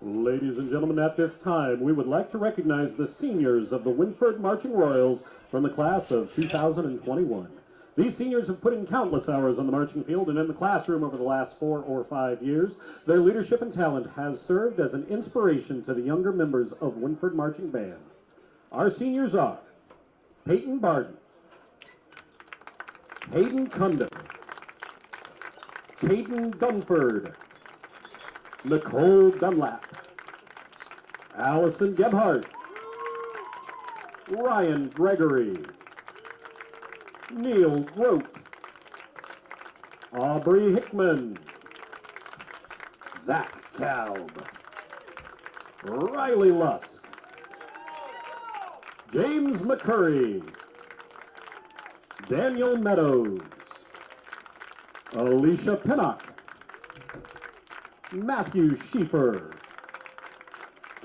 Ladies and gentlemen, at this time, we would like to recognize the seniors of the Wynford Marching Royals from the class of 2021. These seniors have put in countless hours on the marching field and in the classroom over the last 4 or 5 years. Their leadership and talent has served as an inspiration to the younger members of Wynford Marching Band. Our seniors are Peyton Barden, Hayden Cundiff, Caden Dunford, Nicole Dunlap, Allison Gebhardt, Ryan Gregory, Neil Grote, Aubrey Hickman, Zach Kalb, Riley Lusk, James McCurry, Daniel Meadows, Alicia Pinnock, Matthew Schieffer,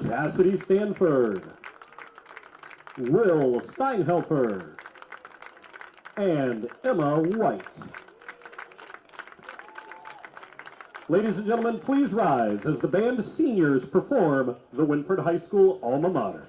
Cassidy Stanford, Will Steinhelfer, and Emma White. Ladies and gentlemen, please rise as the band seniors perform the Wynford High School alma mater.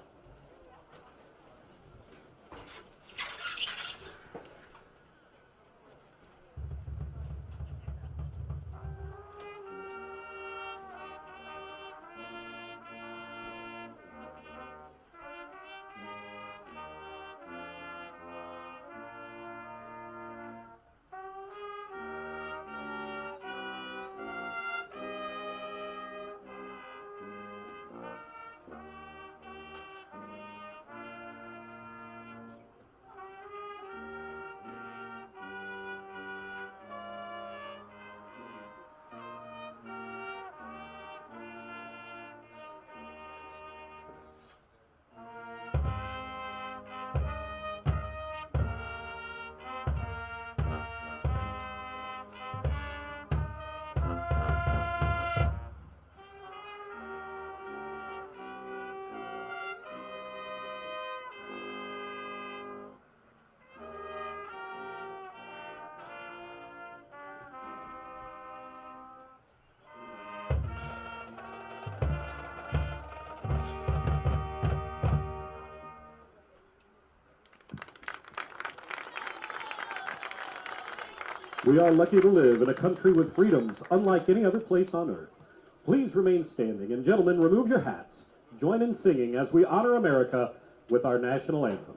We are lucky to live in a country with freedoms unlike any other place on earth. Please remain standing, and gentlemen, remove your hats. Join in singing as we honor America with our national anthem.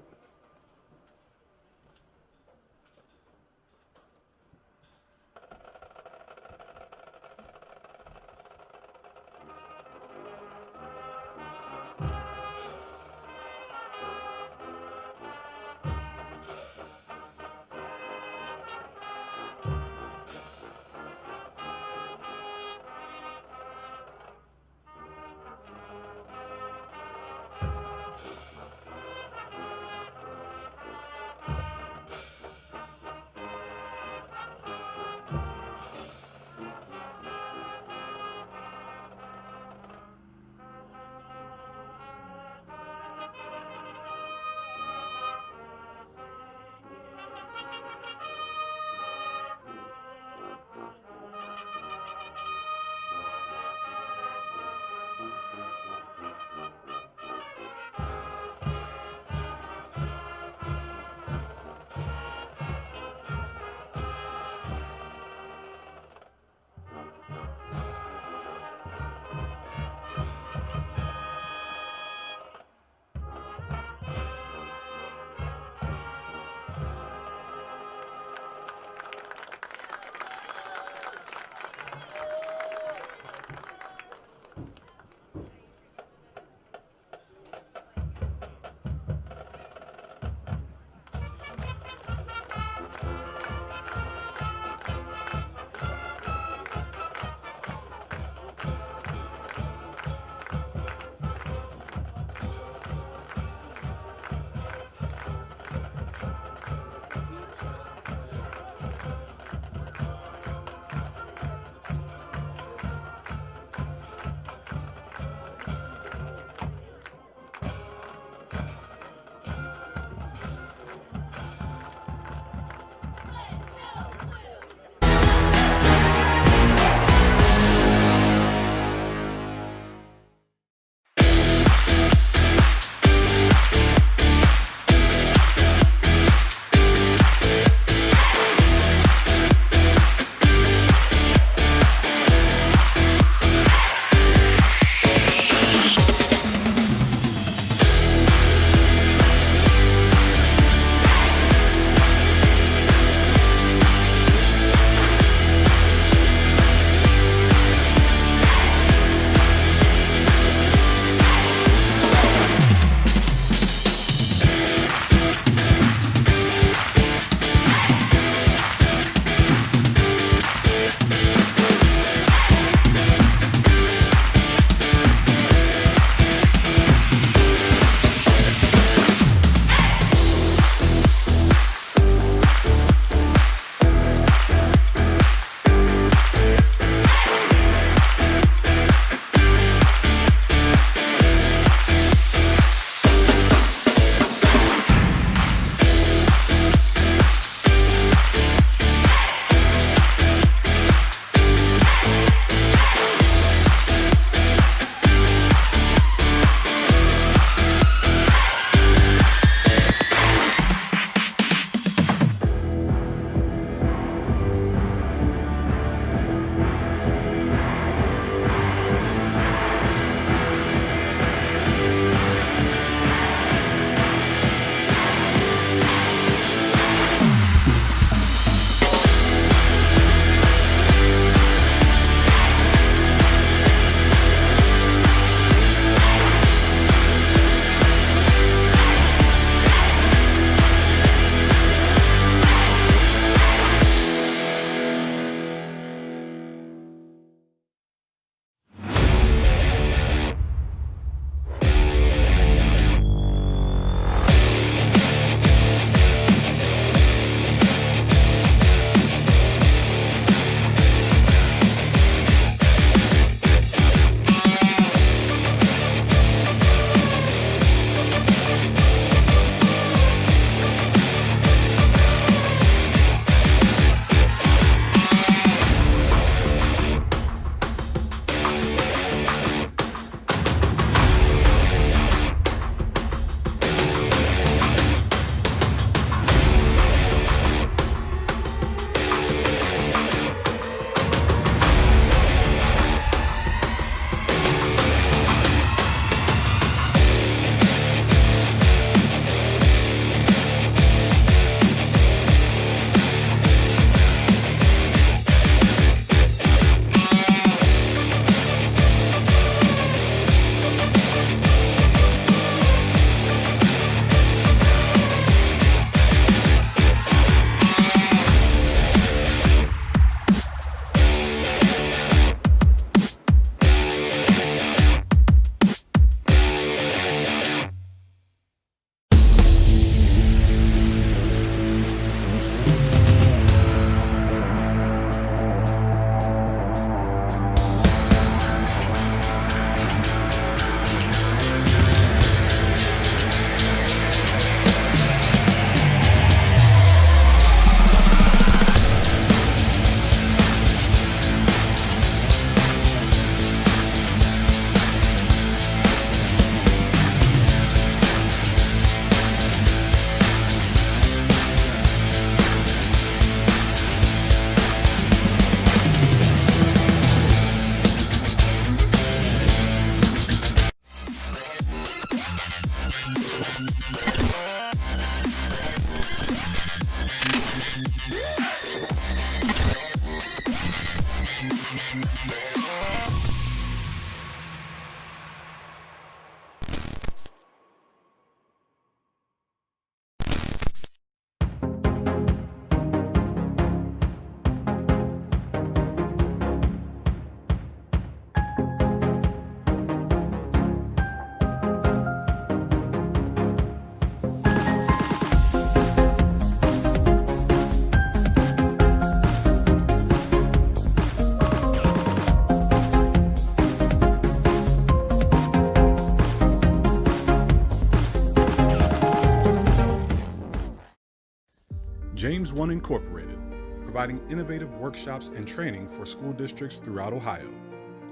James One Incorporated, providing innovative workshops and training for school districts throughout Ohio.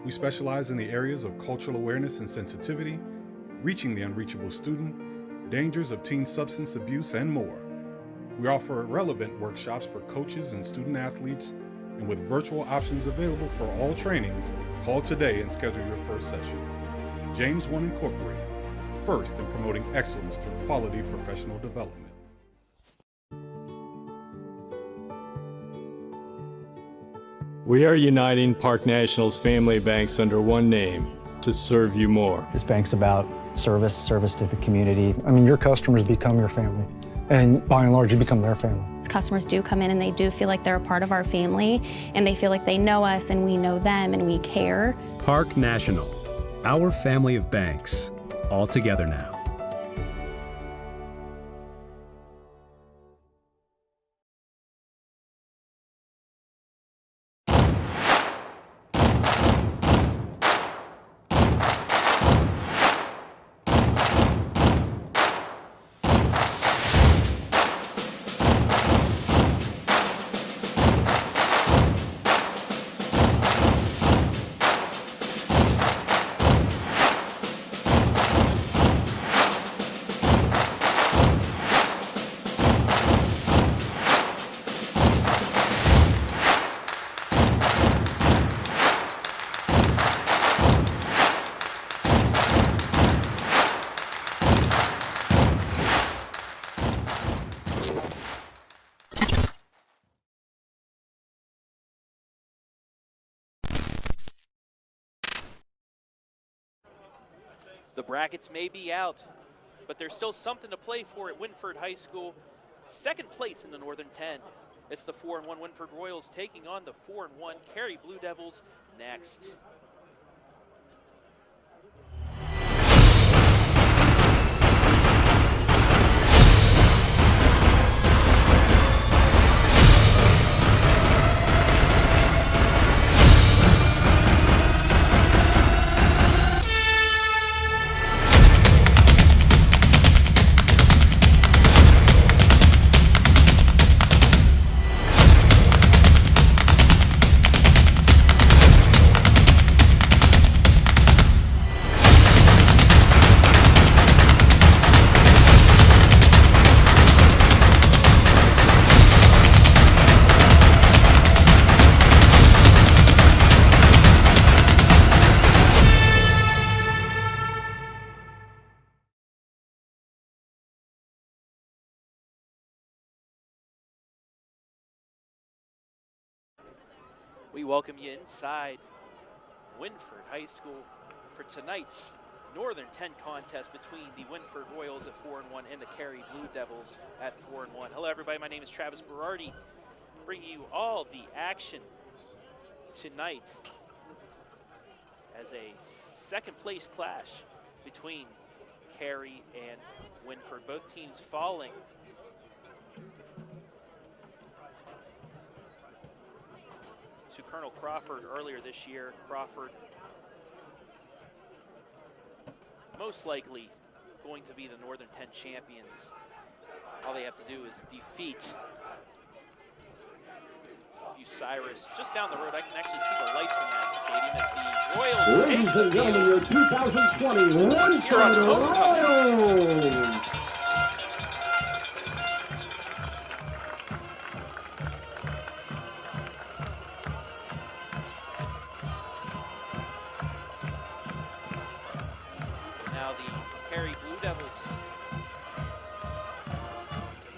We specialize in the areas of cultural awareness and sensitivity, reaching the unreachable student, dangers of teen substance abuse, and more. We offer relevant workshops for coaches and student athletes, and with virtual options available for all trainings, call today and schedule your first session. James One Incorporated, first in promoting excellence through quality professional development. We are uniting Park National's family banks under one name to serve you more. This bank's about service to the community. I mean, your customers become your family, and by and large, you become their family. Customers do come in and they do feel like they're a part of our family, and they feel like they know us and we know them and we care. Park National, our family of banks, all together now. The brackets may be out, but there's still something to play for at Wynford High School. Second place in the Northern 10. It's the 4-1 Wynford Royals taking on the 4-1 Carey Blue Devils next. We welcome you inside Wynford High School for tonight's Northern 10 contest between the Wynford Royals at 4-1 and the Carey Blue Devils at 4-1. Hello everybody, my name is Travis Berardi, bringing you all the action tonight as a second place clash between Carey and Wynford. Both teams falling to Colonel Crawford earlier this year. Crawford most likely going to be the Northern 10 champions. All they have to do is defeat Bucyrus. Just down the road, I can actually see the lights from that stadium as the Royals. Ladies and gentlemen, your 2020 Wynford Royals.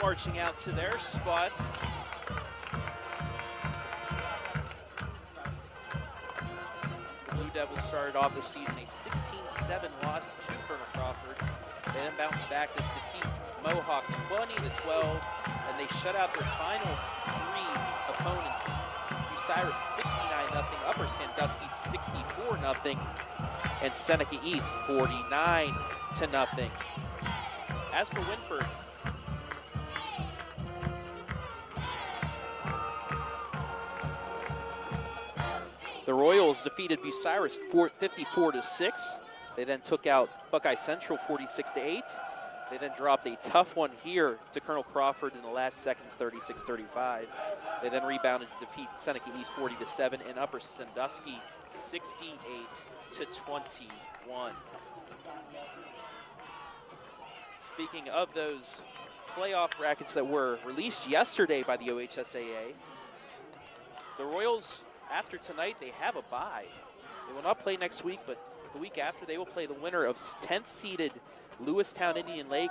Marching out to their spot. The Blue Devils started off the season a 16-7 loss to Colonel Crawford. They then bounced back to defeat Mohawk 20-12, and they shut out their final three opponents. Bucyrus 69-0, Upper Sandusky 64-0, and Seneca East 49-0. As for Wynford, the Royals defeated Bucyrus 54-6. They then took out Buckeye Central 46-8. They then dropped a tough one here to Colonel Crawford in the last seconds, 36-35. They then rebounded to defeat Seneca East 40-7 and Upper Sandusky 68-21. Speaking of those playoff brackets that were released yesterday by the OHSAA, the Royals, after tonight, they have a bye. They will not play next week, but the week after, they will play the winner of 10th seeded Lewistown Indian Lake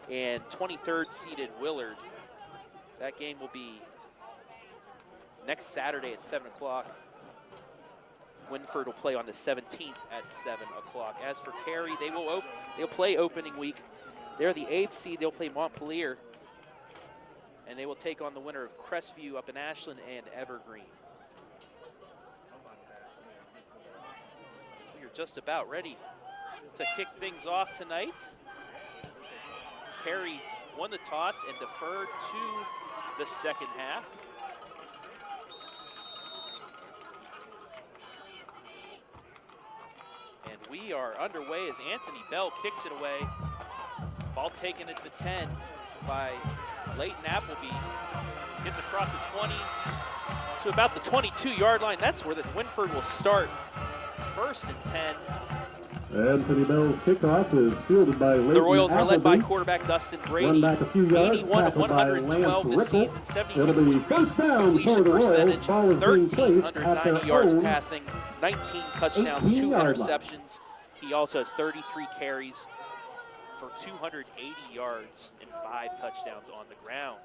and 23rd seeded Willard. That game will be next Saturday at 7 o'clock. Wynford will play on the 17th at 7 o'clock. As for Carey, they'll play opening week. They're the 8th seed. They'll play Montpelier. And they will take on the winner of Crestview up in Ashland and Evergreen. We are just about ready to kick things off tonight. Carey won the toss and deferred to the second half. And we are underway as Anthony Bell kicks it away. Ball taken at the 10 by Leighton Appleby. Gets across the 20 to about the 22-yard line. That's where the Wynford will start. 1st and 10. Anthony Bell's kickoff is fielded by Leighton The Royals are led by Appleby. quarterback Dustin Brady. Run back a few yards, 81 of tackled by 112 Lance this season, Ripple. It'll be 72.3 first down for completion the Royals. percentage, Ball is being placed at their 1,390 yards own passing, 19 touchdowns, 2 18-yard line. interceptions. He also has 33 carries for 280 yards and 5 touchdowns on the ground.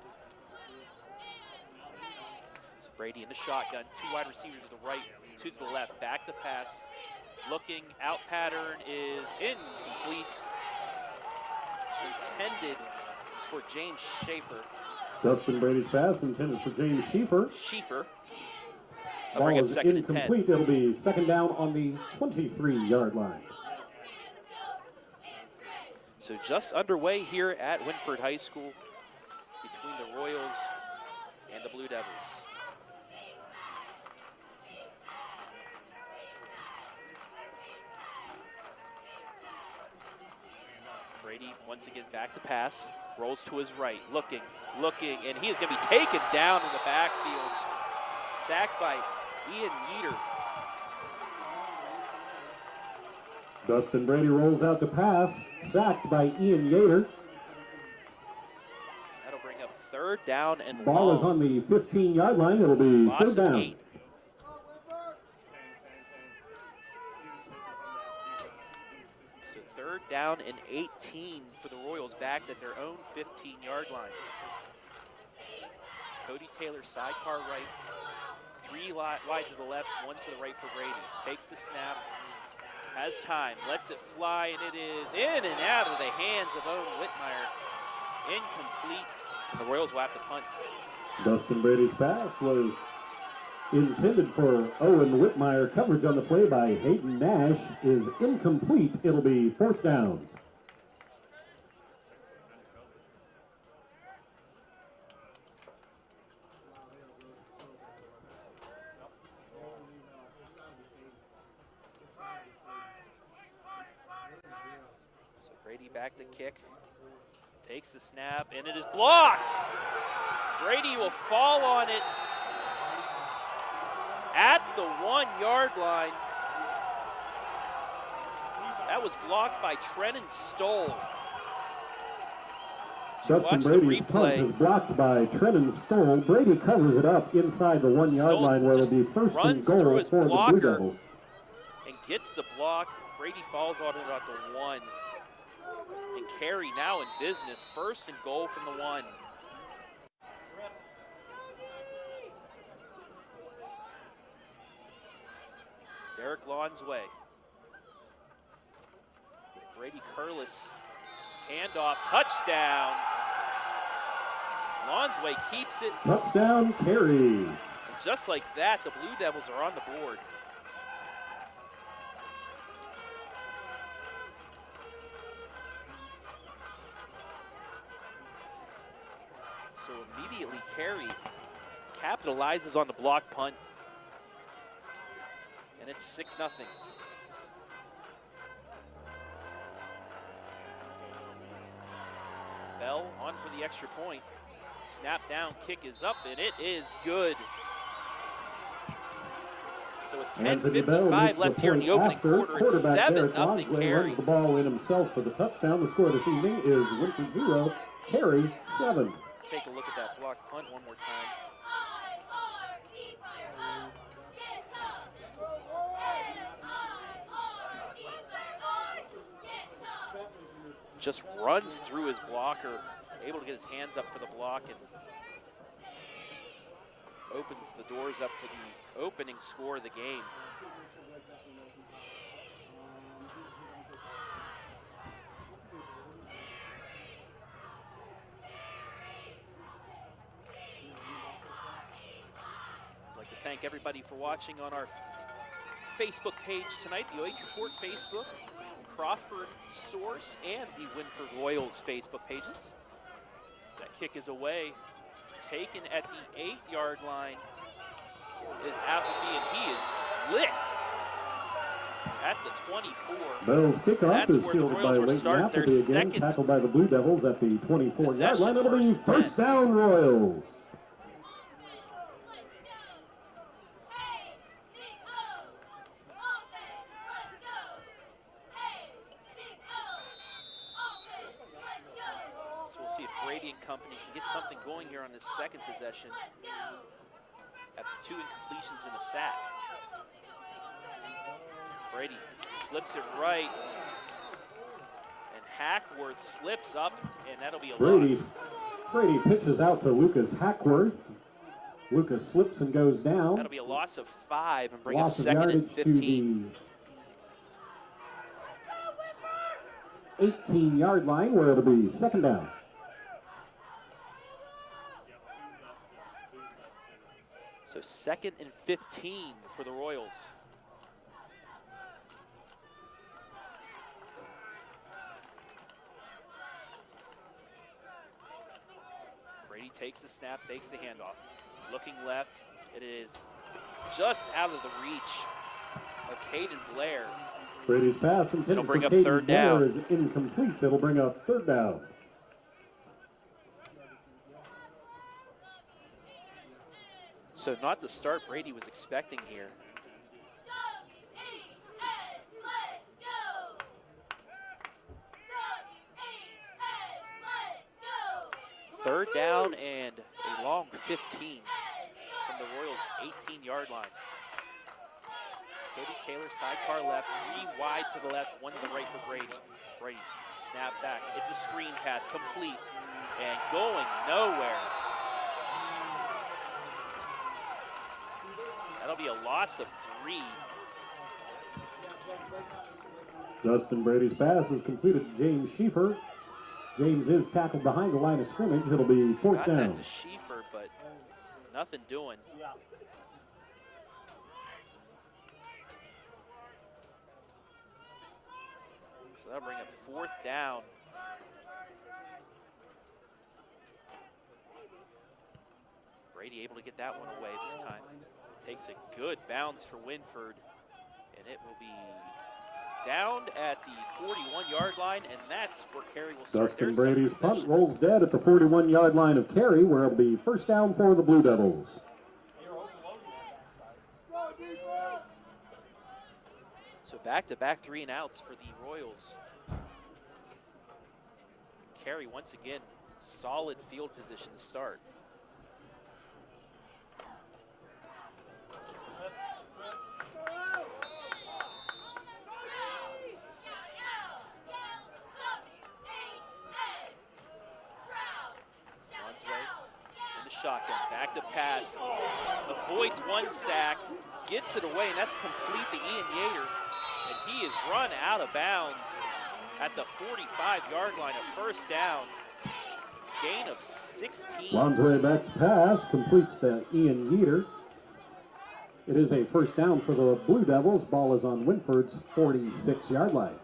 So Brady in the shotgun, 2 wide receivers to the right, 2 to the left, back to pass. Looking out pattern is incomplete. Intended for James Schaefer. Dustin Brady's pass intended for James Schaefer. I'll Ball bring up is 2nd and 10. incomplete. It'll be second down on the 23-yard line. So just underway here at Wynford High School between the Royals and the Blue Devils. Brady once again back to pass, rolls to his right, looking, and he is going to be taken down in the backfield. Sacked by Ian Yeater. Dustin Brady rolls out to pass, sacked by Ian Yater. That'll bring up 3rd down and Ball long. is on the 15-yard line. It'll be Loss third of down. 8. So 3rd down and 18 for the Royals back at their own 15-yard line. Cody Taylor sidecar right, 3 wide to the left, 1 to the right for Brady. Takes the snap, has time, lets it fly, and it is in and out of the hands of Owen Whitmire. Incomplete, and the Royals will have to punt. Dustin Brady's pass was intended for Owen Whitmire. Coverage on the play by Hayden Nash is incomplete. It'll be 4th down. So Brady back to kick, takes the snap, and it is blocked. Brady will fall on it at the 1-yard line. That was blocked by Trenton Stoll. Dustin Watch the Brady's punt replay. is blocked by Trenton Stoll. Brady covers it up inside the 1-yard Stoll line where it'll just be first and runs through goal his for the Blue blocker. Devils. And gets the block. Brady falls on it at the 1. And Carey now in business. 1st and goal from the 1. Derek Lawn's way. Brady Curlis. Handoff. Touchdown. Lawn's way keeps it. Touchdown, Carey. And just like that, the Blue Devils are on the board. So immediately Carey capitalizes on the block punt. And it's 6-0. Bell on for the extra point. Snap down, kick is up, and it is good. So with Anthony Bell 10:55 makes left the here in the point opening after. quarter, it's Quarterback Derek 7-0 Lonsway Carey. runs the ball in himself for the touchdown. The score this evening is Wynford 0, Carey 7. Take a look at that block punt one more time. Just runs through his blocker, able to get his hands up for the block, and opens the doors up for the opening score of the game. I'd like to thank everybody for watching on our Facebook page tonight, the OH Report Facebook, Crawford Source, and the Wynford Royals Facebook pages. As that kick is away, taken at the 8-yard line is Appleby, and he is lit at the 24. Bell's kickoff That's is where the fielded by Royals were Leighton starting their Appleby again, second tackled by the Blue Devils at the 24-yard possession, line. It'll be first and first down, Royals. Company can get something going here on this second possession after 2 incompletions and a sack. Brady flips it right, and Hackworth slips up, and that'll be a loss. Brady pitches out to Lucas Hackworth. Lucas slips and goes down. That'll be a loss of 5 and bring Loss up second and of 15. To the 18-yard line, where it'll be second down. So second and 15 for the Royals. Brady takes the snap, fakes the handoff. Looking left, it is just out of the reach of Caden Blair. Brady's pass intended for Caden Blair is incomplete. It'll bring up third down. So not the start Brady was expecting here. Third down and a long 15 from the Royals' 18-yard line. Cody Taylor, sidecar left, 3 wide to the left, 1 to the right for Brady. Brady, snap back. It's a screen pass, complete, and going nowhere. That'll be a loss of 3. Dustin Brady's pass is completed to James Schieffer. James is tackled behind the line of scrimmage. It'll be fourth down. Got that to Schieffer, but nothing doing. So that'll bring up fourth down. Brady able to get that one away this time. Takes a good bounce for Wynford, and it will be down at the 41-yard line, and that's where Carey will start. Dustin Brady's punt rolls dead at the 41-yard line of Carey, where it'll be first down for the Blue Devils. So back-to-back 3 and outs for the Royals. Carey once again, solid field position to start. Shotgun, back to pass, avoids 1 sack, gets it away, and that's complete to Ian Yater. And he is run out of bounds at the 45-yard line of first down. Gain of 16. Lonsway back to pass, completes to Ian Yeater. It is a first down for the Blue Devils. Ball is on Wynford's 46-yard line.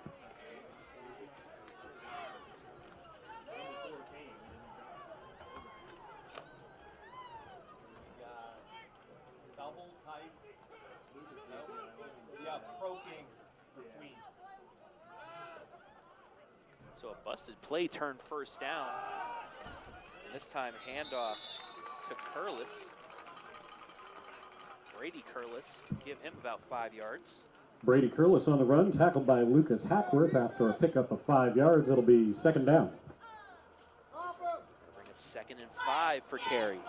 So a busted play turned first down. And this time handoff to Curlis. Brady Curlis, give him about 5 yards. Brady Curlis on the run, tackled by Lucas Hackworth after a pickup of 5 yards. It'll be second down. Bring up 2nd and 5 for Carey.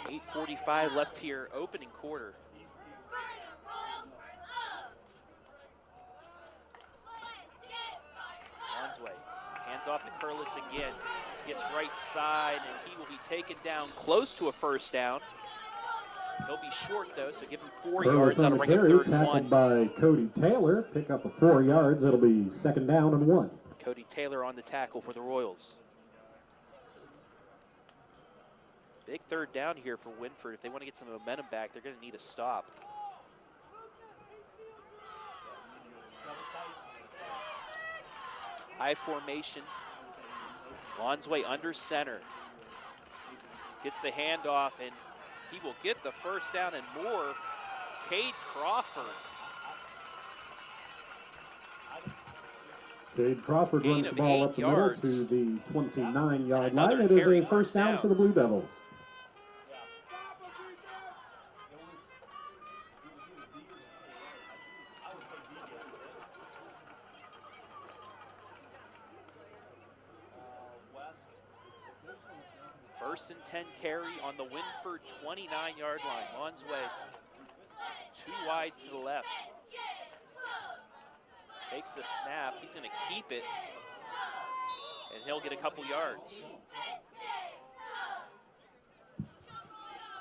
.8:45 left here, opening quarter. Lonsway hands off to Curlis again. Gets right side, and he will be taken down close to a first down. He'll be short, though, so give him 4 yards. That'll bring up 3rd and 1. Tackled by Cody Taylor. Pick up of 4 yards. It'll be second down and 1. Cody Taylor on the tackle for the Royals. Big 3rd down here for Wynford. If they want to get some momentum back, they're going to need a stop. High formation. Lonsway under center. Gets the handoff, and he will get the first down and more. Cade Crawford. Cade Crawford Gain runs of the ball 8 up the yards. middle to the 29-yard And another line. It is carry a first down down. for the Blue Devils. First and 10 carry on the Wynford 29-yard line. Lonsway too wide to the left. Takes the snap. He's going to keep it, and he'll get a couple yards.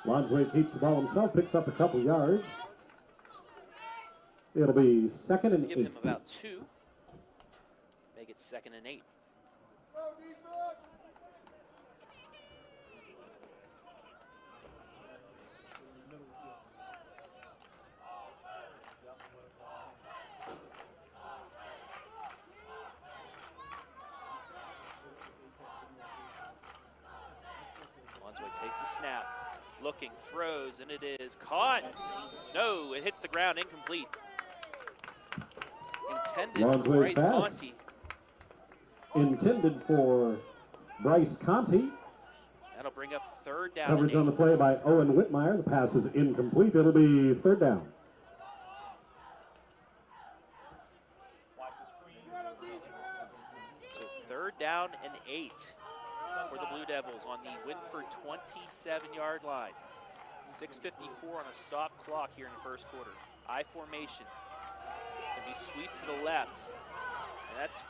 Lonsway keeps the ball himself, picks up a couple yards. It'll be 2nd and 8. Give him about 2. Make it 2nd and 8. Takes the snap, looking, throws, and it is caught. No, it hits the ground, incomplete. Intended for Lonsway's Bryce pass. Conti. Intended for Bryce Conti. That'll bring up 3rd down. Coverage on the play by Owen Whitmire. The pass is incomplete. It'll be 3rd down. So 3rd down and 8 for the Blue Devils on the Wynford 27-yard line. 6:54 on a stop clock here in the first quarter. I formation. It's going to be sweep to the left. And that's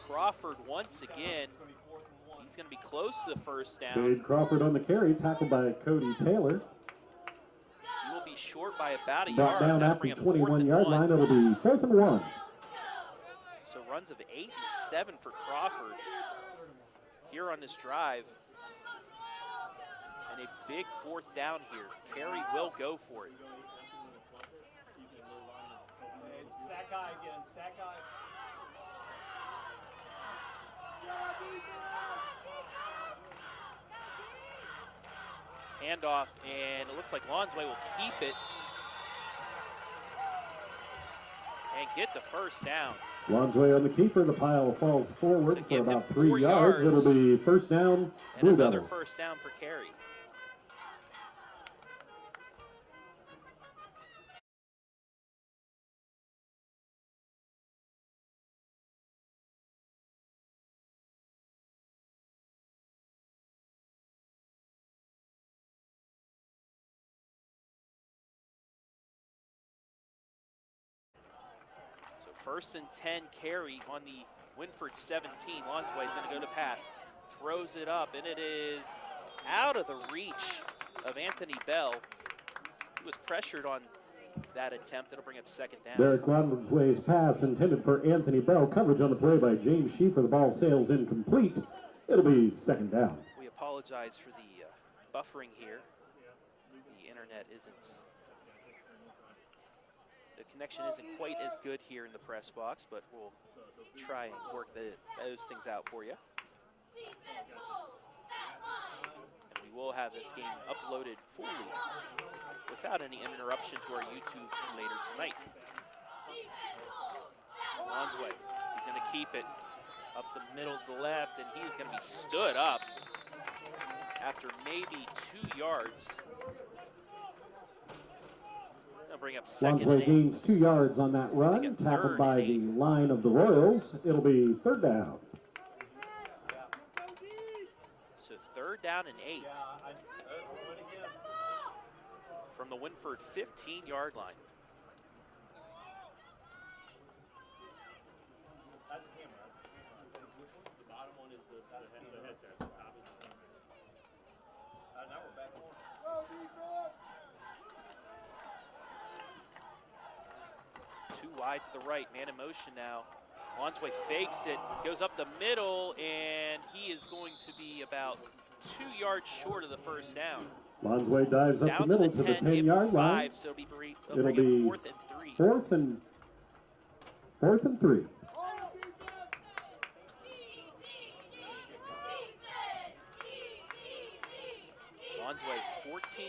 Crawford once again. He's going to be close to the first down. Cade Crawford on the carry, tackled by Cody Taylor. He will be short by about a Brought yard. down That'll at bring the up 21-yard line. It'll be 4th and 1. So runs of 8 and 7 for Crawford here on this drive. And a big 4th down here. Carey will go for it. Stack high again, stack high. Handoff, and it looks like Lonsway will keep it and get the first down. Lonsway on the keeper. The pile falls forward So for give him about 3 4 yards. yards. It'll be first down, And Blue another Devils. first down for Carey. First and 10 carry on the Wynford 17. Lonsway is going to go to pass. Throws it up, and it is out of the reach of Anthony Bell. He was pressured on that attempt. It'll bring up 2nd down. Derek Lonsway's pass intended for Anthony Bell. Coverage on the play by James Schieffer. The ball sails incomplete. It'll be 2nd down. We apologize for the buffering here. The internet isn't. The connection isn't quite as good here in the press box, but we'll try and work those things out for you. And we will have this game uploaded fully without any interruption to our YouTube later tonight. Lonsway, he's going to keep it up the middle to the left, and he is going to be stood up after maybe 2 yards. They'll bring up second and Lonsway 8. gains 2 yards on that run, tackled by the line of the Royals. It'll be third down. So third down and 8 from the Wynford 15-yard line. That's the camera. The bottom one is the headset. The top is the camera. Now we're back on. Too wide to the right, man in motion now. Lonsway fakes it, goes up the middle, and he is going to be about 2 yards short of the first down. Lonsway dives up Down the middle to the 10-yard line. So it'll be It'll be 4th and 3. Fourth and 3. Lonsway 14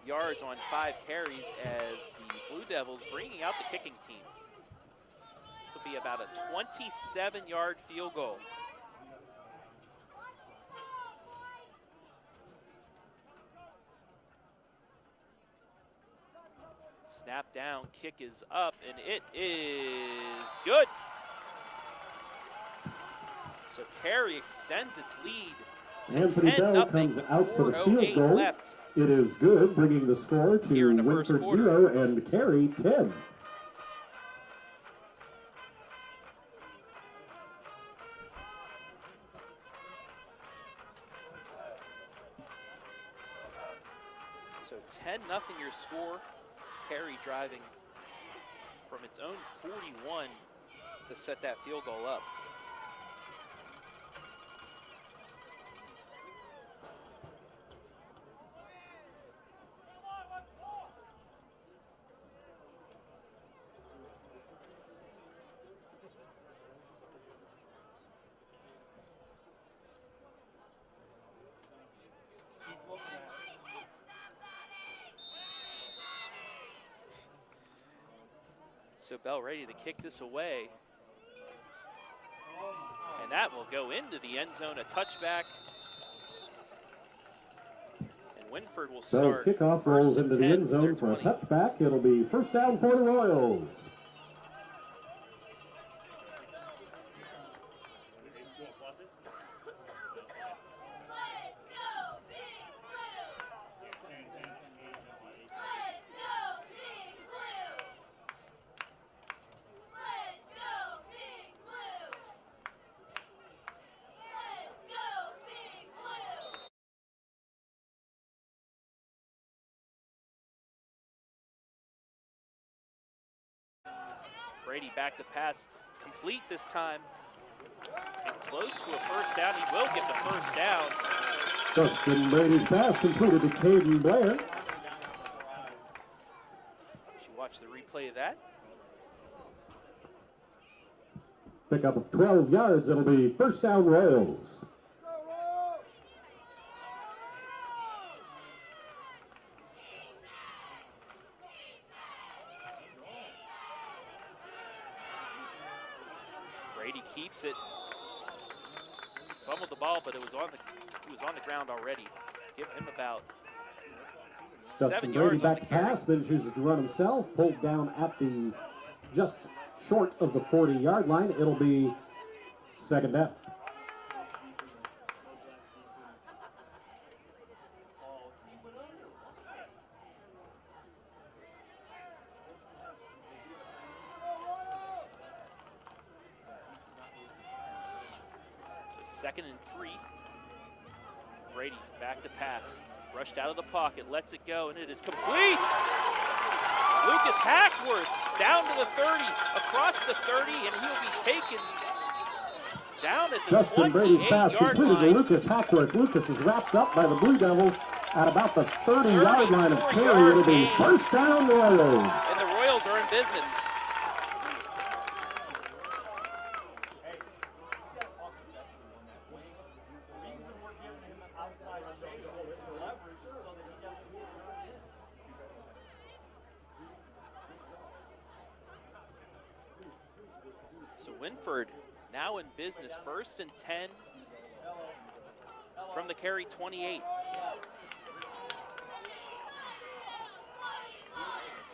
yards on 5 carries as the Blue Devils bringing out the kicking team. This will be about a 27-yard field goal. Snap down, kick is up, and it is good. So Carey extends its lead. Anthony Bell comes out for the field goal. Left. It is good, bringing the score to Here in the first Wynford quarter. 0 and Carey 10. So 10-0 your score. Carey driving from its own 41 to set that field goal up. So Bell ready to kick this away. And that will go into the end zone, a touchback. And Wynford will Bell's start. kickoff rolls into the end zone for a touchback. It'll be first down for the Royals. Brady back to pass. It's complete this time. And close to a first down. He will get the first down. Justin Brady's pass completed to Caden Blair. You should watch the replay of that. Pickup of 12 yards. It'll be first down Royals. Brady keeps it. Fumbled the ball, but it was on the ground already. Give him about 7 Justin Brady yards on back the to carry. pass, then chooses to run himself. Pulled down at the just short of the 40-yard line. It'll be second down. Second and 3. Brady back to pass. Rushed out of the pocket, lets it go, and it is complete! Lucas Hackworth down to the 30, across the 30, and he'll be taken down at the Justin Brady's pass 28-yard completed to line. Lucas Hackworth. Lucas is wrapped up by the Blue Devils at about the 30-yard line of Carey. It'll be first down Royals. And the Royals are in business. Wynford now in business, 1st and 10 from the Carey 28.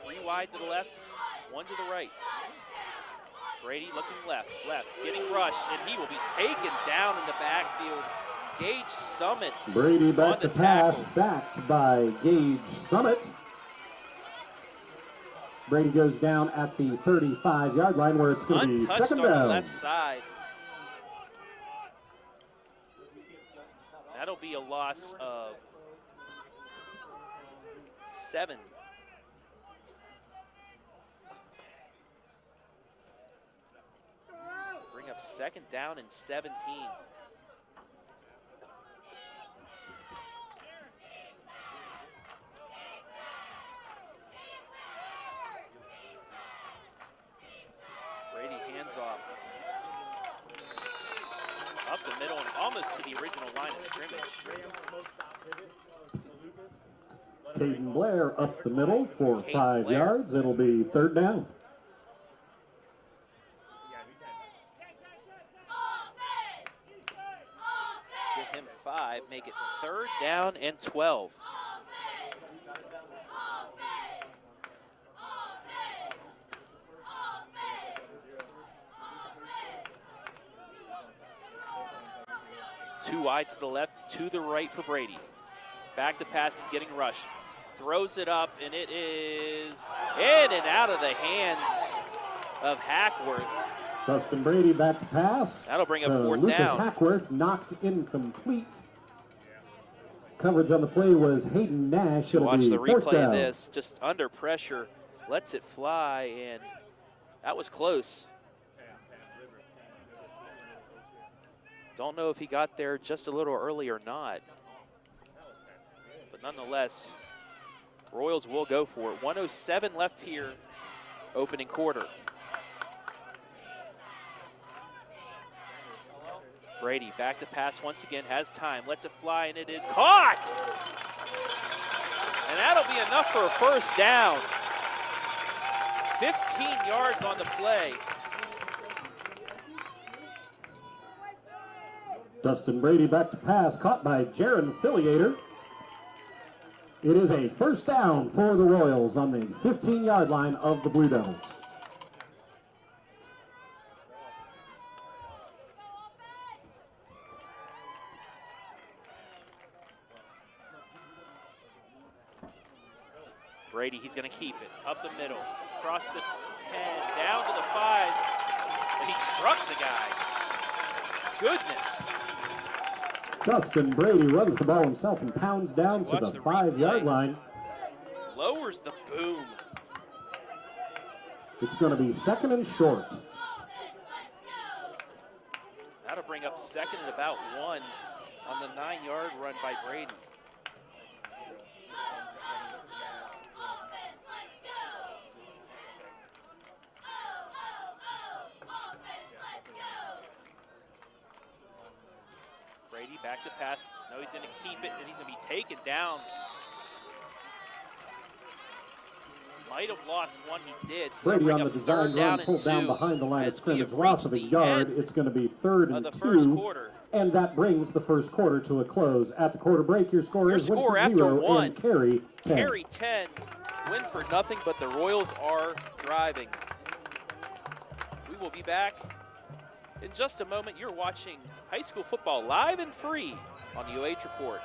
3 wide to the left, 1 to the right. Brady looking left, getting rushed, and he will be taken down in the backfield. Gage Summit. Brady back to on the pass, tackle. sacked by Gage Summit. Brady goes down at the 35-yard line where it's going to be Untouched second on the down. left side. That'll be a loss of 7. Bring up 2nd down and 17. Brady hands off. Up the middle and almost to the original line of scrimmage. Caden Blair up the middle for Caden 5 Blair. yards. It'll be 3rd down. Give him 5, make it 3rd down and 12. Two wide to the left, to the right for Brady. Back to pass, he's getting rushed. Throws it up, and it is in and out of the hands of Hackworth. Dustin Brady back to pass. That'll bring up to 4th Lucas down. Hackworth, knocked incomplete. Coverage on the play was Hayden Nash. It'll Watch be the 4th replay down. of this, just under pressure, lets it fly, and that was close. Don't know if he got there just a little early or not. But nonetheless, Royals will go for it. 1:07 left here, opening quarter. Brady back to pass once again, has time, lets it fly, and it is caught! And that'll be enough for a 1st down. 15 yards on the play. Dustin Brady back to pass, caught by Jaron Filiator. It is a 1st down for the Royals on the 15-yard line of the Blue Devils. Brady, he's going to keep it. Up the middle, across the 10, down to the 5, and he trucks the guy. Goodness. Dustin Brady runs the ball himself and pounds down to Watch the the 5-yard replay. line. Lowers the boom. It's going to be 2nd and short. That'll bring up 2nd and about 1 on the 9-yard run by Brady. Brady back to pass. No, he's going to keep it, and he's going to be taken down. Might have lost one, he did. So Brady bring on the up design 3rd run, and pulled down 2 behind the line of as we have scrimmage. Loss of a reached the yard. end It's going to be 3rd of and the 2. first quarter. And that brings the 1st quarter to a close. At the quarter break, your score Your is score Wynford after 0 1. and Carey 10. Carey 10, Wynford nothing, but the Royals are driving. We will be back in just a moment. You're watching high school football live and free on the UH Report.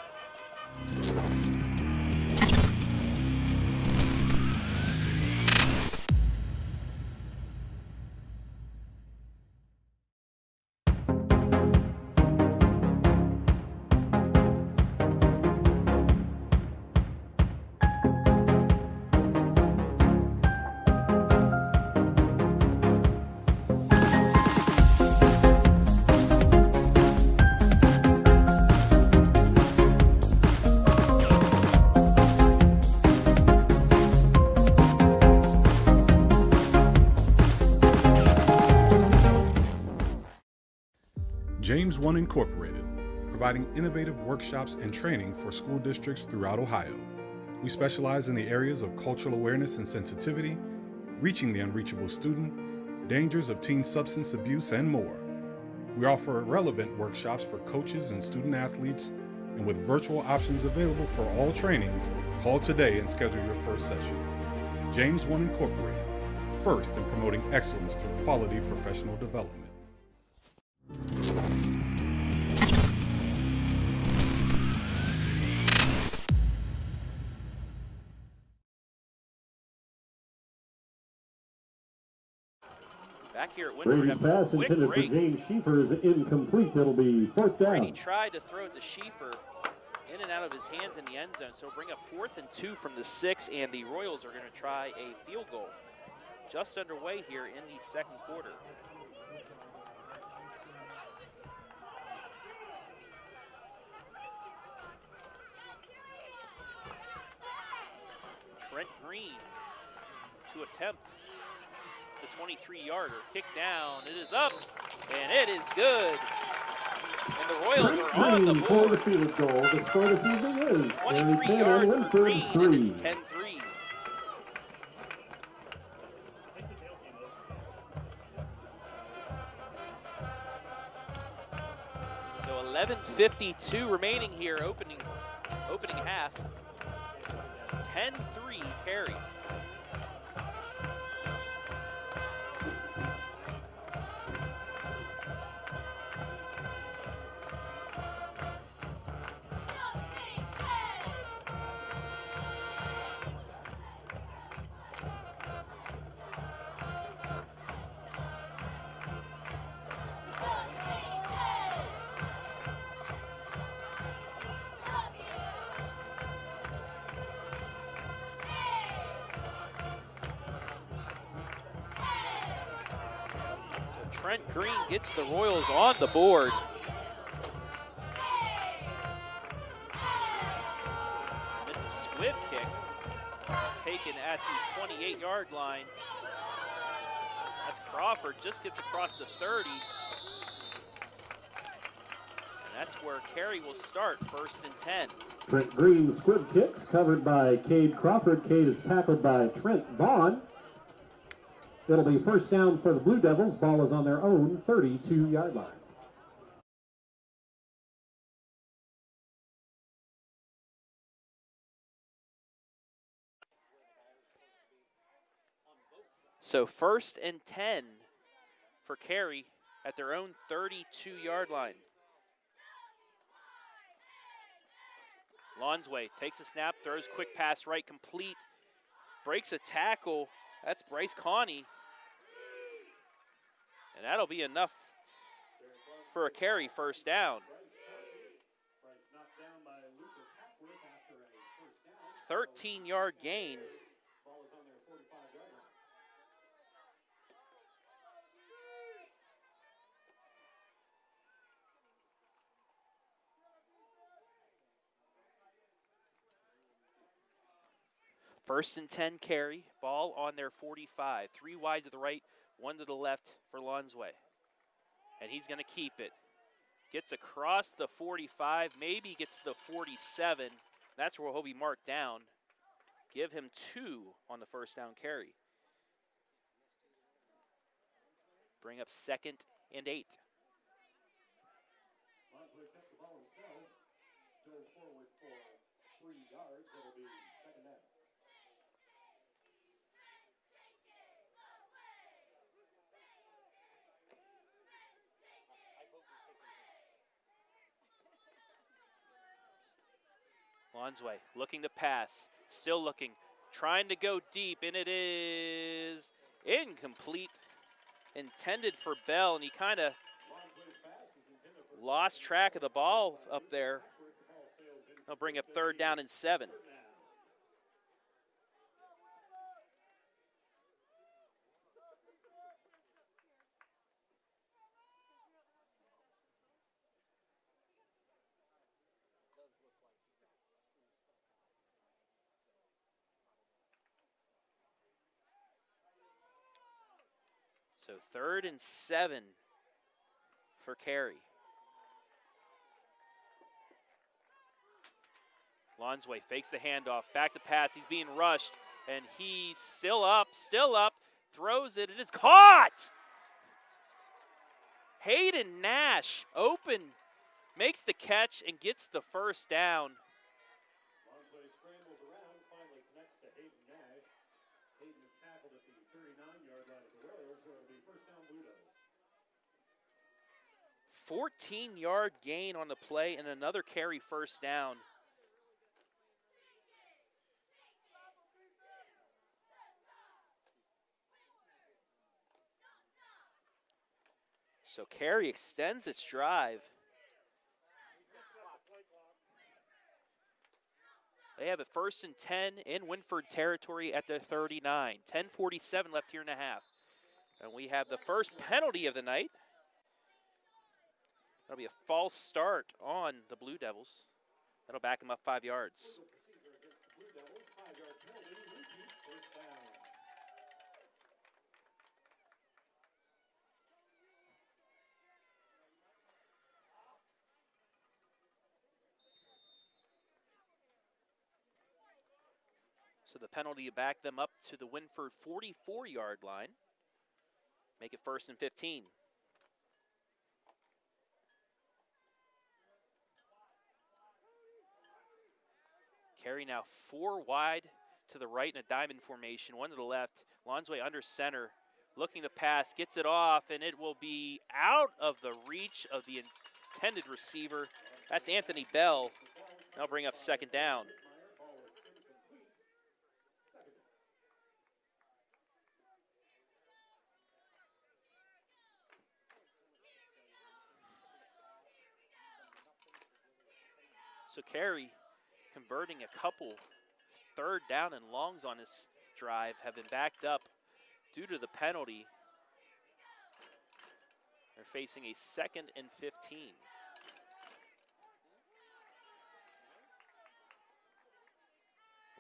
James One Incorporated, providing innovative workshops and training for school districts throughout Ohio. We specialize in the areas of cultural awareness and sensitivity, reaching the unreachable student, dangers of teen substance abuse, and more. We offer relevant workshops for coaches and student athletes, and with virtual options available for all trainings, call today and schedule your first session. James One Incorporated, first in promoting excellence through quality professional development. Back here at Wynford Brady's after a pass quick intended for break. James Schieffer is incomplete. It'll be fourth Brady down. tried to throw it to Schieffer in and out of his hands in the end zone, so bring up 4th and 2 from the 6, and the Royals are going to try a field goal. Just underway here in the second quarter. Trent Green to attempt the 23-yarder. Kick down, it is up, and it is good. And the Royals are on the For the board. field goal. The score this evening is 23 10 yards and for Green, and it's 3. 10-3. So 11:52 remaining here, opening half. 10-3 Carey. Trent Green gets the Royals on the board. And it's a squib kick taken at the 28-yard line. That's Crawford, just gets across the 30. And that's where Carey will start, 1st and 10. Trent Green squib kicks covered by Cade Crawford. Cade is tackled by Trent Vaughn. It'll be first down for the Blue Devils. Ball is on their own 32-yard line. So 1st and 10 for Carey at their own 32-yard line. Lonsway takes a snap, throws quick pass right, complete. Breaks a tackle. That's Bryce Connie. And that'll be enough for a Carey first down. 13-yard gain. First and 10 Carey, ball on their 45. 3 wide to the right, 1 to the left for Lonsway. And he's going to keep it. Gets across the 45, maybe gets to the 47. That's where he'll be marked down. Give him 2 on the first down carry. Bring up 2nd and 8. Lonsway kept the ball himself. Go forward for 3 yards. It'll be 2nd down. Lonsway looking to pass, still looking, trying to go deep, and it is incomplete. Intended for Bell, and he kind of lost track of the ball up there. They'll bring up 3rd down and 7. So 3rd and 7 for Carey. Lonsway fakes the handoff, back to pass. He's being rushed, and he's still up. throws it, it is caught! Hayden Nash, open, makes the catch and gets the first down. Lonsway scrambles around, finally connects to Hayden Nash. Hayden is tackled at the 39-yard line of the Royals, so it'll be first down Blue Devils. 14-yard gain on the play and another Carey first down. So Carey extends its drive. They have it 1st and 10 in Wynford territory at the 39. 10:47 left here in a half. And we have the first penalty of the night. That'll be a false start on the Blue Devils. That'll back them up 5 yards. So the penalty will back them up to the Wynford 44-yard line. Make it 1st and 15. Carey now 4 wide to the right in a diamond formation, 1 to the left. Lonsway under center, looking to pass, gets it off, and it will be out of the reach of the intended receiver. That's Anthony Bell. That'll bring up 2nd down. So Carey converting a couple 3rd down and longs on this drive have been backed up due to the penalty. They're facing a 2nd and 15.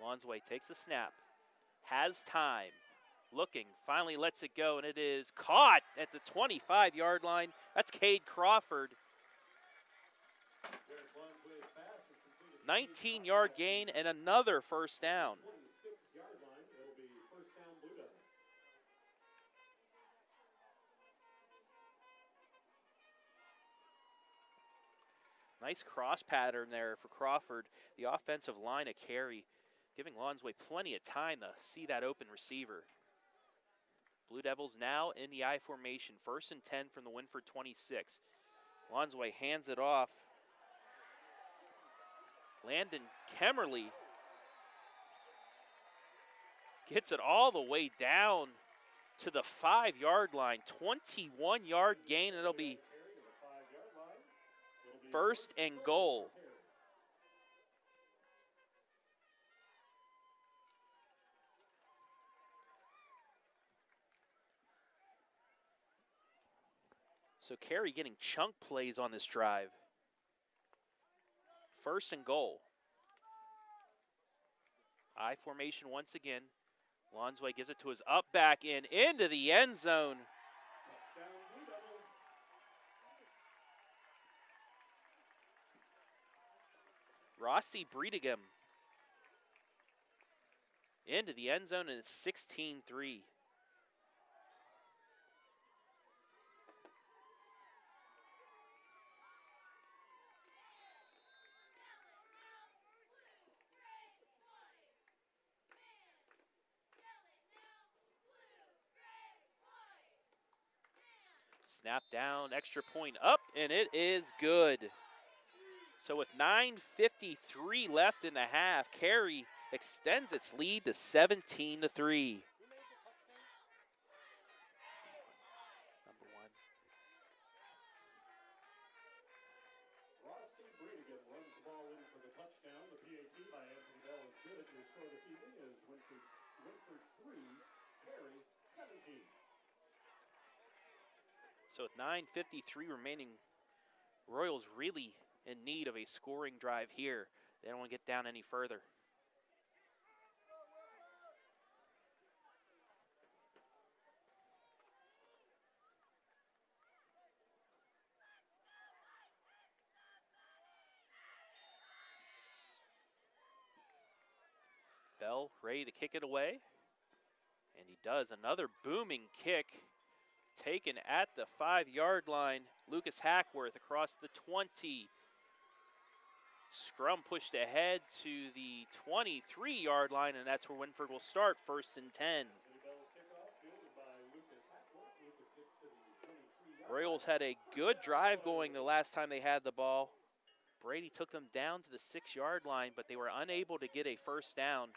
Lonsway takes a snap, has time, looking, finally lets it go, and it is caught at the 25-yard line. That's Cade Crawford. 19-yard gain and another first down. Nice cross pattern there for Crawford. The offensive line of Carey giving Lonsway plenty of time to see that open receiver. Blue Devils now in the I formation. 1st and 10 from the Wynford 26. Lonsway hands it off. Landon Kemmerly gets it all the way down to the 5-yard line. 21-yard gain, and it'll be 1st and goal. So Carey getting chunk plays on this drive. 1st and goal. I formation once again. Lonsway gives it to his up back into the end zone. Rossi Breedegum into the end zone, and it's 16-3. Snap down, extra point up, and it is good. So with 9:53 left in the half, Carey extends its lead to 17-3. Number 1. Rossi Breedegum runs the ball in for the touchdown. The PAT by Anthony Bell is good. At your score this evening is Wynford 3, Carey 17. So with 9:53 remaining, Royals really in need of a scoring drive here. They don't want to get down any further. Bell ready to kick it away. And he does. Another booming kick taken at the 5-yard line. Lucas Hackworth across the 20. Scrum pushed ahead to the 23-yard line, and that's where Wynford will start, 1st and 10. Royals had a good drive going the last time they had the ball. Brady took them down to the 6-yard line, but they were unable to get a first down.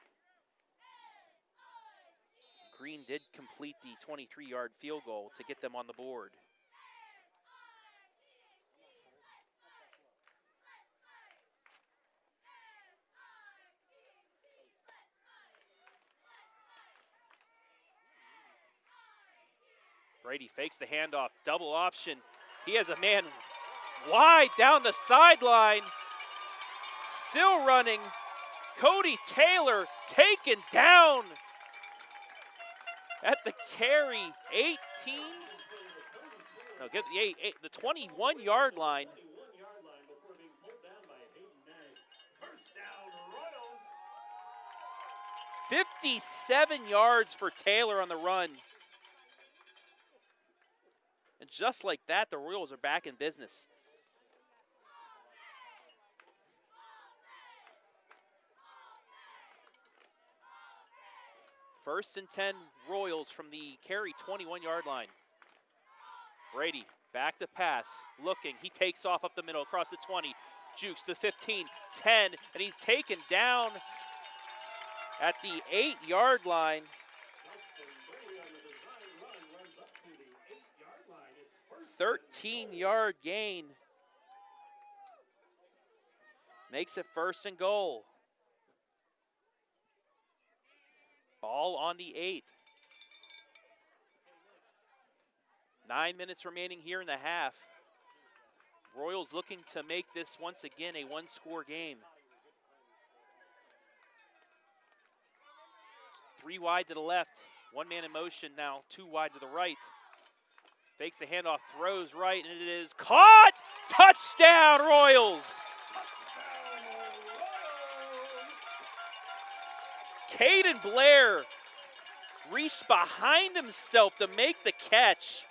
Green did complete the 23-yard field goal to get them on the board. Brady fakes the handoff, double option. He has a man wide down the sideline. Still running. Cody Taylor taken down at the Carey 18. No, get the 21-yard line. 57 yards for Taylor on the run. And just like that, the Royals are back in business. First and 10 Royals from the Carey 21-yard line. Brady back to pass, looking. He takes off up the middle across the 20, jukes the 15, 10, and he's taken down at the 8-yard line. 13-yard gain. Makes it 1st and goal. Ball on the 8. 9 minutes remaining here in the half. Royals looking to make this once again a one-score game. 3 wide to the left. 1 man in motion now, 2 wide to the right. Fakes the handoff, throws right, and it is caught! Touchdown, Royals! Caden Blair reached behind himself to make the catch.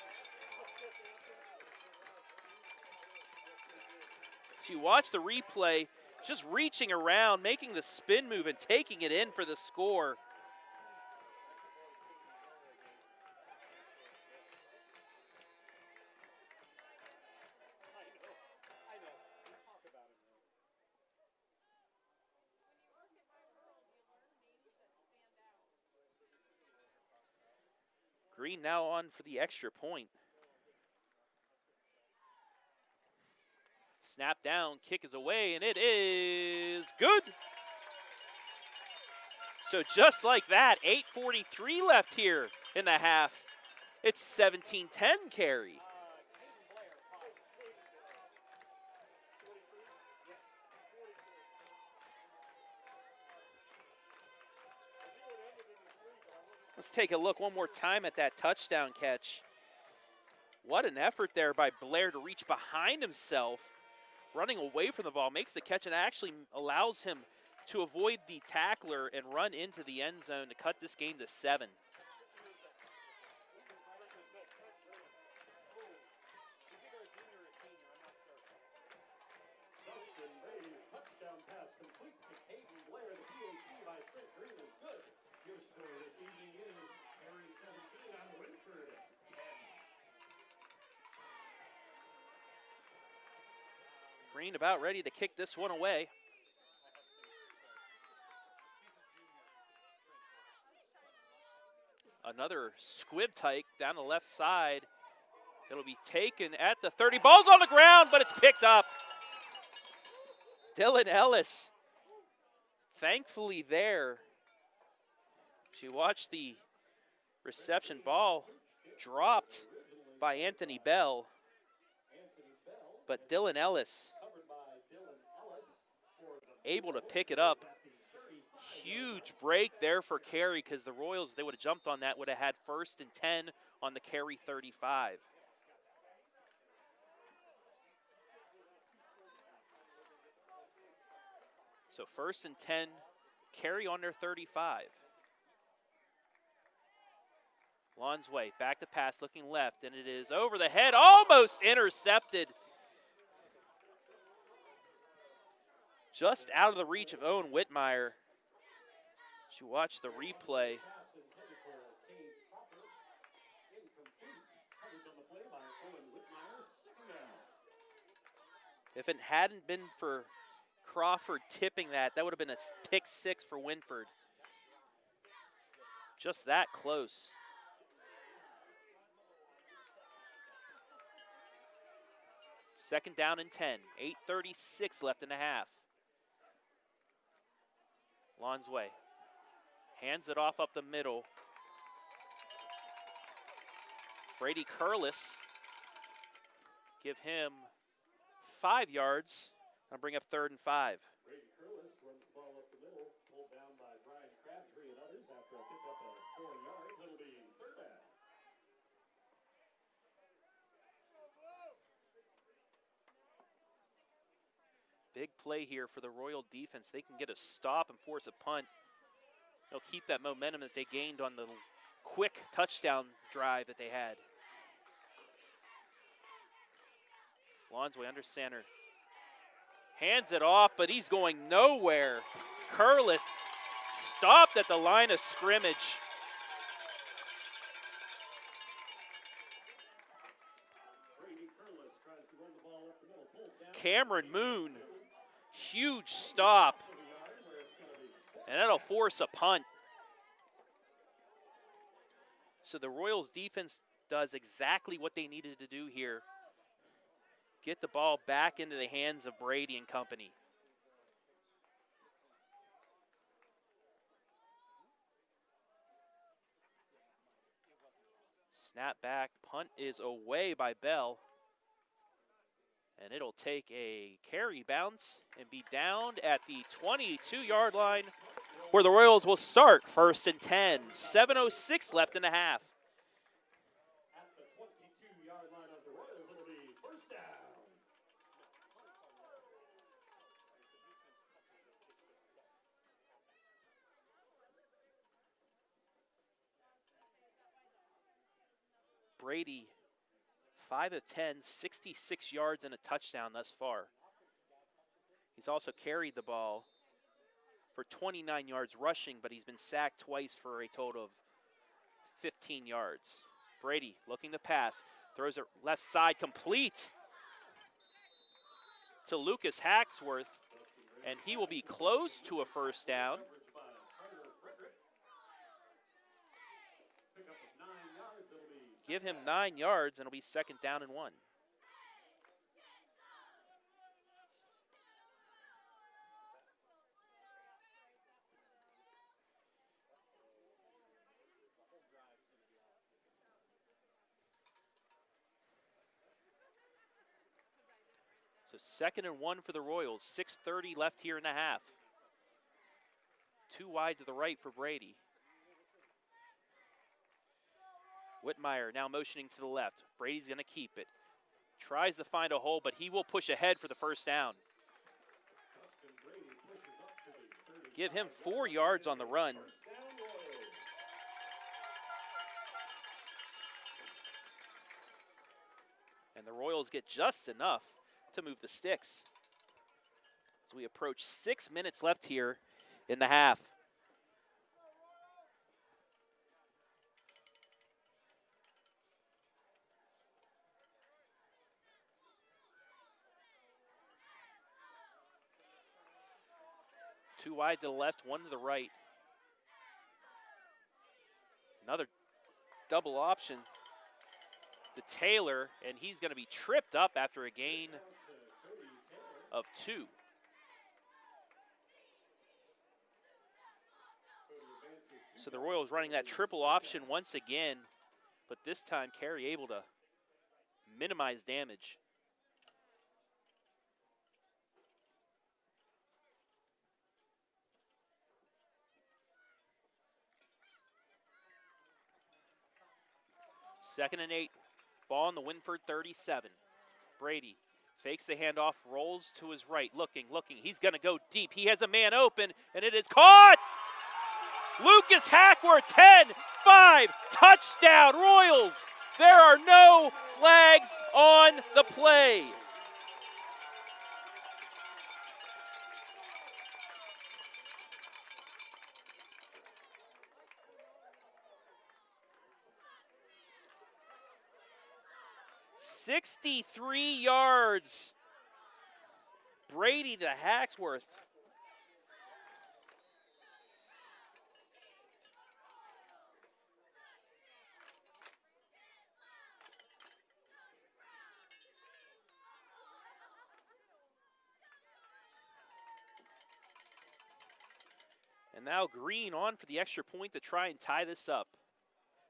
So you watch the replay, just reaching around, making the spin move and taking it in for the score. Green now on for the extra point. Snap down, kick is away, and it is good. So just like that, 8:43 left here in the half. It's 17-10 Carey. Let's take a look one more time at that touchdown catch. What an effort there by Blair to reach behind himself, running away from the ball, makes the catch, and actually allows him to avoid the tackler and run into the end zone to cut this game to 7. Touchdown pass complete to Caden Blair. The PAT by Trent Green is good. Your score this evening is Carey 17 on Wynford 10. Green about ready to kick this one away. Another squib tyke down the left side. It'll be taken at the 30. Ball's on the ground, but it's picked up. Dylan Ellis, thankfully there. She watched the reception, ball dropped by Anthony Bell. But Dylan Ellis able to pick it up. Huge break there for Carey, because the Royals, if they would have jumped on that, would have had 1st and 10 on the Carey 35. So 1st and 10, Carey on their 35. Lon's way, back to pass, looking left, and it is over the head, almost intercepted. Just out of the reach of Owen Whitmire. As you watch the replay. If it hadn't been for Crawford tipping that would have been a pick six for Wynford. Just that close. Second down and 10, 8:36 left in the half. Lon's way, hands it off up the middle. Brady Curlis, give him 5 yards. I'll bring up 3rd and 5. Brady Curlis runs the ball up the middle, pulled down by Brian Crabtree and others after a pickup of 4 yards. It'll be 3rd down. Big play here for the Royal defense. They can get a stop and force a punt. They'll keep that momentum that they gained on the quick touchdown drive that they had. Lonsway under center. Hands it off, but he's going nowhere. Curlis stopped at the line of scrimmage. Cameron Moon, huge stop. And that'll force a punt. So the Royals defense does exactly what they needed to do here. Get the ball back into the hands of Brady and company. Snap back, punt is away by Bell. And it'll take a carry bounce and be down at the 22-yard line where the Royals will start 1st and 10. 7:06 left in the half. At the 22-yard line of the Royals, it'll be 1st down. Brady, 5 of 10, 66 yards and a touchdown thus far. He's also carried the ball for 29 yards rushing, but he's been sacked twice for a total of 15 yards. Brady looking to pass, throws it left side complete to Lucas Hacksworth, and he will be close to a 1st down. Give him 9 yards, and it'll be 2nd down and 1. So 2nd and 1 for the Royals. 6:30 left here in the half. 2 wide to the right for Brady. Whitmire now motioning to the left. Brady's going to keep it. Tries to find a hole, but he will push ahead for the 1st down. Give him 4 yards on the run. And the Royals get just enough to move the sticks. As we approach 6 minutes left here in the half. Two wide to the left, 1 to the right. Another double option to Taylor, and he's going to be tripped up after a gain of 2. So the Royals running that triple option once again, but this time Carey able to minimize damage. Second and 8, ball on the Wynford 37. Brady fakes the handoff, rolls to his right, looking. He's going to go deep. He has a man open, and it is caught! Lucas Hackworth, 10-5, touchdown Royals. There are no flags on the play. "63 yards. Brady to Hackworth. And now Green on for the extra point to try and tie this up.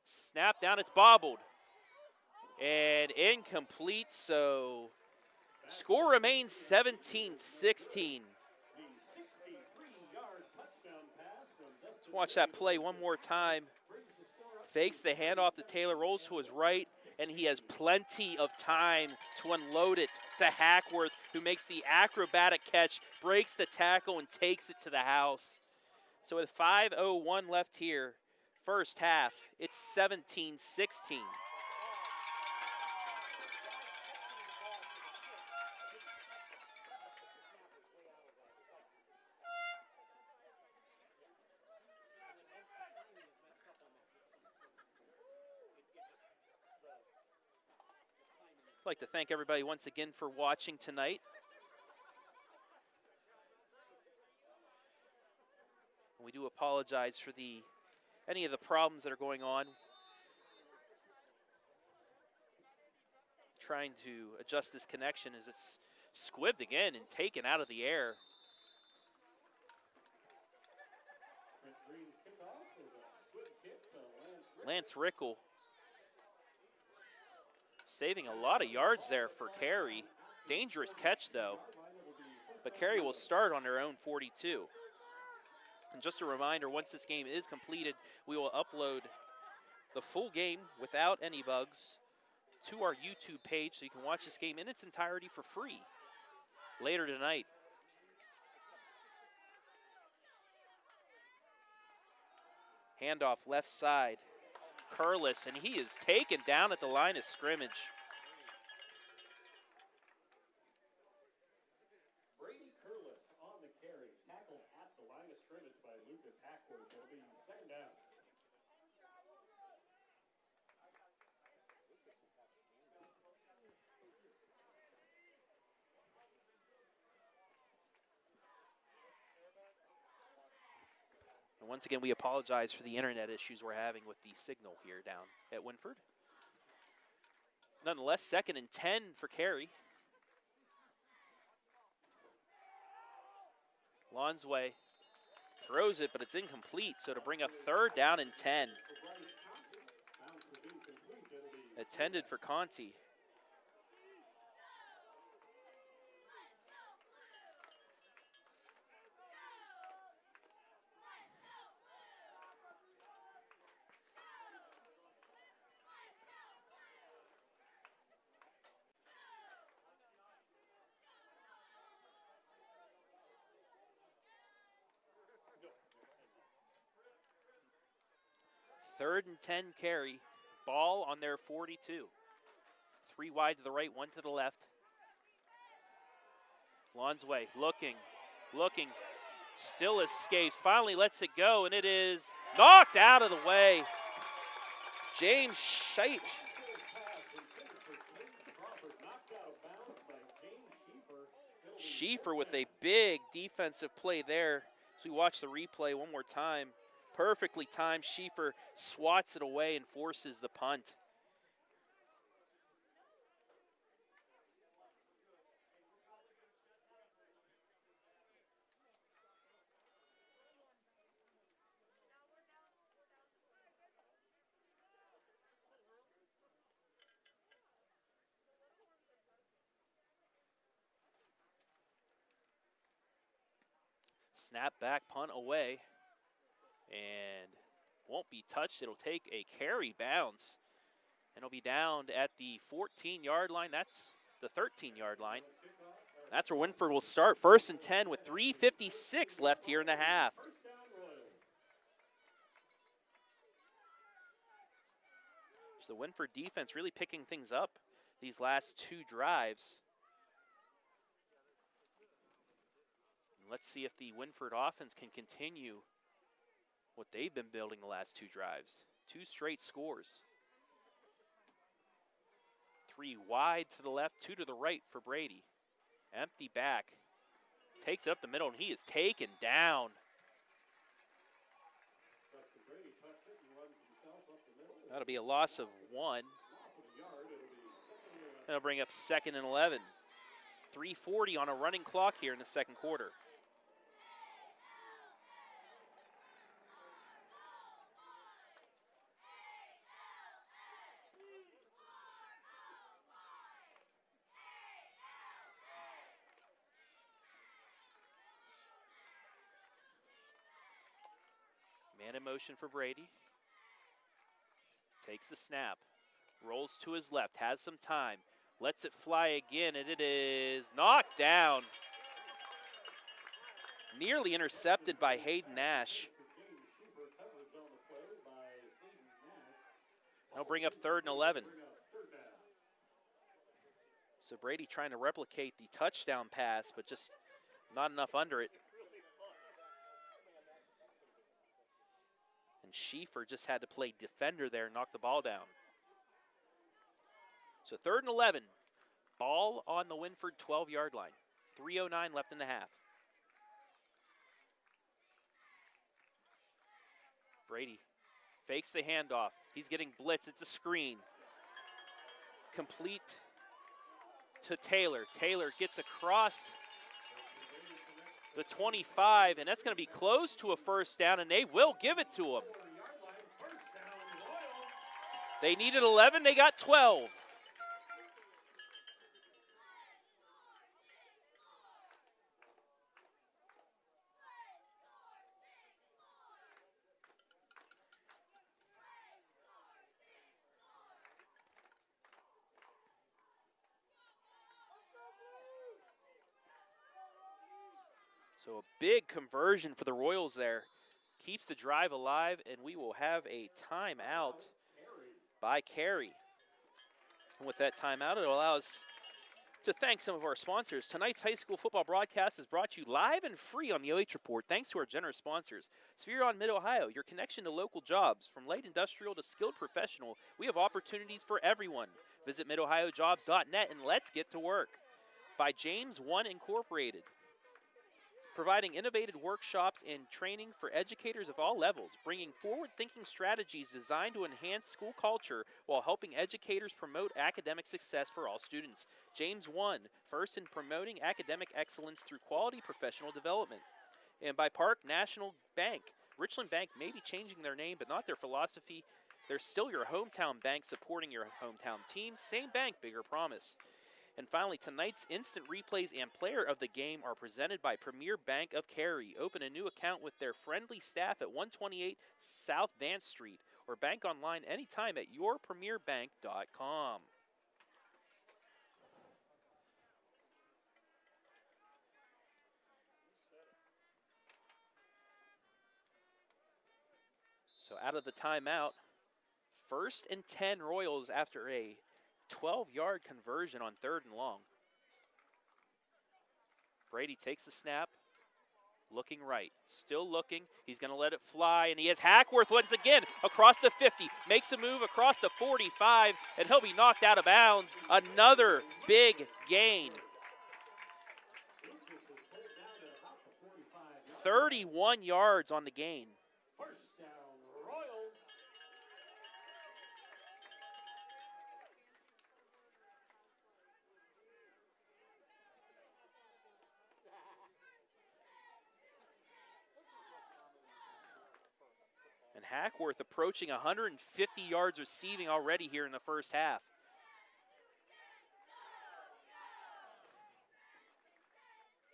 Snap down, it's bobbled. And incomplete, so score remains 17-16. Let's watch that play one more time. Fakes the handoff to Taylor, rolls to his right, and he has plenty of time to unload it to Hackworth, who makes the acrobatic catch, breaks the tackle, and takes it to the house. So with 5:01 left here, first half, it's 17-16. I'd like to thank everybody once again for watching tonight. We do apologize for any of the problems that are going on. Trying to adjust this connection as it's squibbed again and taken out of the air. Lance Rickle saving a lot of yards there for Carey. Dangerous catch though. But Carey will start on their own 42. And just a reminder, once this game is completed, we will upload the full game without any bugs to our YouTube page so you can watch this game in its entirety for free later tonight. Handoff left side. Curlis, and he is taken down at the line of scrimmage. Brady Curlis on the carry, tackled at the line of scrimmage by Lucas Hackworth. It'll be second down. And once again, we apologize for the internet issues we're having with the signal here down at Wynford. Nonetheless, 2nd and 10 for Carey. Lonsway throws it, but it's incomplete, so to bring up 3rd down and 10. Intended for Conti. Third and 10 Carey. Ball on their 42. 3 wide to the right, 1 to the left. Lonsway looking, still escapes, finally lets it go, and it is knocked out of the way. James Schieffer with a big defensive play there. So we watch the replay one more time. Perfectly timed. Schieffer swats it away and forces the punt. Snap back, punt away. And won't be touched. It'll take a Carey bounce. And it'll be down at the 14-yard line. That's the 13-yard line. That's where Wynford will start. 1st and 10 with 3:56 left here in the half. So the Wynford defense really picking things up these last 2 drives. Let's see if the Wynford offense can continue what they've been building the last 2 drives. 2 straight scores. 3 wide to the left, 2 to the right for Brady. Empty back. Takes it up the middle, and he is taken down. That'll be a loss of 1. That'll bring up 2nd and 11. 3:40 on a running clock here in the second quarter. Man in motion for Brady. Takes the snap. Rolls to his left. Has some time. Lets it fly again, and it is knocked down. Nearly intercepted by Hayden Nash. That'll bring up 3rd and 11. So Brady trying to replicate the touchdown pass, but just not enough under it. And Schieffer just had to play defender there and knock the ball down. So 3rd and 11. Ball on the Wynford 12-yard line. 3:09 left in the half. Brady fakes the handoff. He's getting blitz. It's a screen. Complete to Taylor. Taylor gets across the 25, and that's going to be close to a first down, and they will give it to him. They needed 11. They got 12. So a big conversion for the Royals there. Keeps the drive alive, and we will have a timeout by Carey. And with that timeout, it will allow us to thank some of our sponsors. Tonight's high school football broadcast is brought to you live and free on the OH Report, thanks to our generous sponsors. Sphere on Mid-Ohio, your connection to local jobs. From light industrial to skilled professional, we have opportunities for everyone. Visit midohiojobs.net and let's get to work. By James One Incorporated, providing innovative workshops and training for educators of all levels, bringing forward-thinking strategies designed to enhance school culture while helping educators promote academic success for all students. James One, first in promoting academic excellence through quality professional development. And by Park National Bank. Richland Bank may be changing their name, but not their philosophy. They're still your hometown bank supporting your hometown team. Same bank, bigger promise. And finally, tonight's instant replays and player of the game are presented by Premier Bank of Carey. Open a new account with their friendly staff at 128 South Vance Street or bank online anytime at yourpremierbank.com. So out of the timeout, 1st and 10 Royals after a 12-yard conversion on 3rd and long. Brady takes the snap, looking right, still looking. He's going to let it fly, and he has Hackworth once again across the 50, makes a move across the 45, and he'll be knocked out of bounds. Another big gain. 31 yards on the gain. Hackworth approaching 150 yards receiving already here in the first half.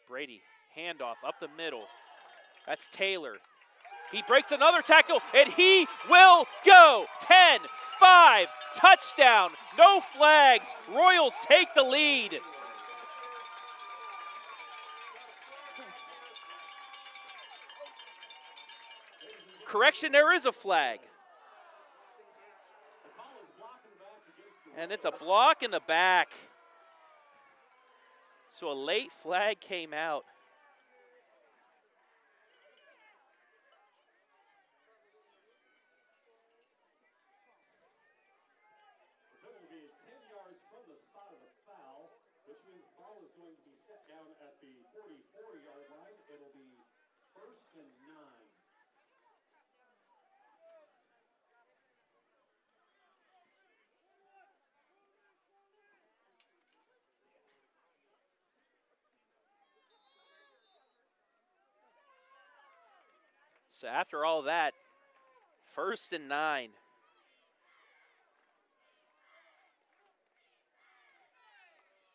Brady, handoff up the middle. That's Taylor. He breaks another tackle, and he will go. 10-5, touchdown, no flags. Royals take the lead. Correction, there is a flag. And it's a block in the back. So a late flag came out. The penalty 10 yards from the spot of the foul, which means the ball is going to be set down at the 44-yard line. It'll be 1st and 9. So after all that, 1st and 9.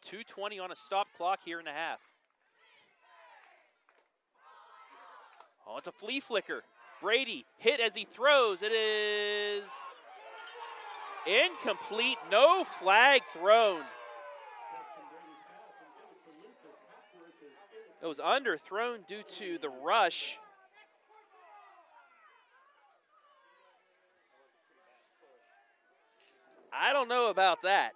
.220 on a stop clock here in the half. Oh, it's a flea flicker. Brady hit as he throws. It is incomplete. No flag thrown. It was underthrown due to the rush. I don't know about that.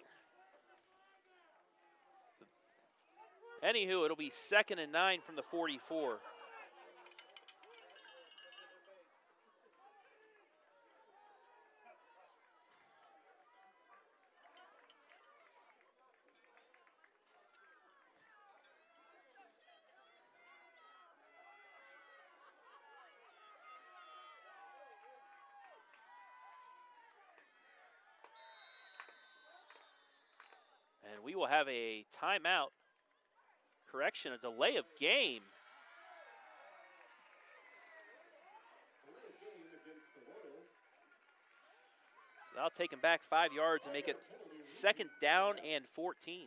Anywho, it'll be 2nd and 9 from the 44. And we will have a timeout. Correction, a delay of game. So that'll take him back 5 yards and make it 2nd down and 14.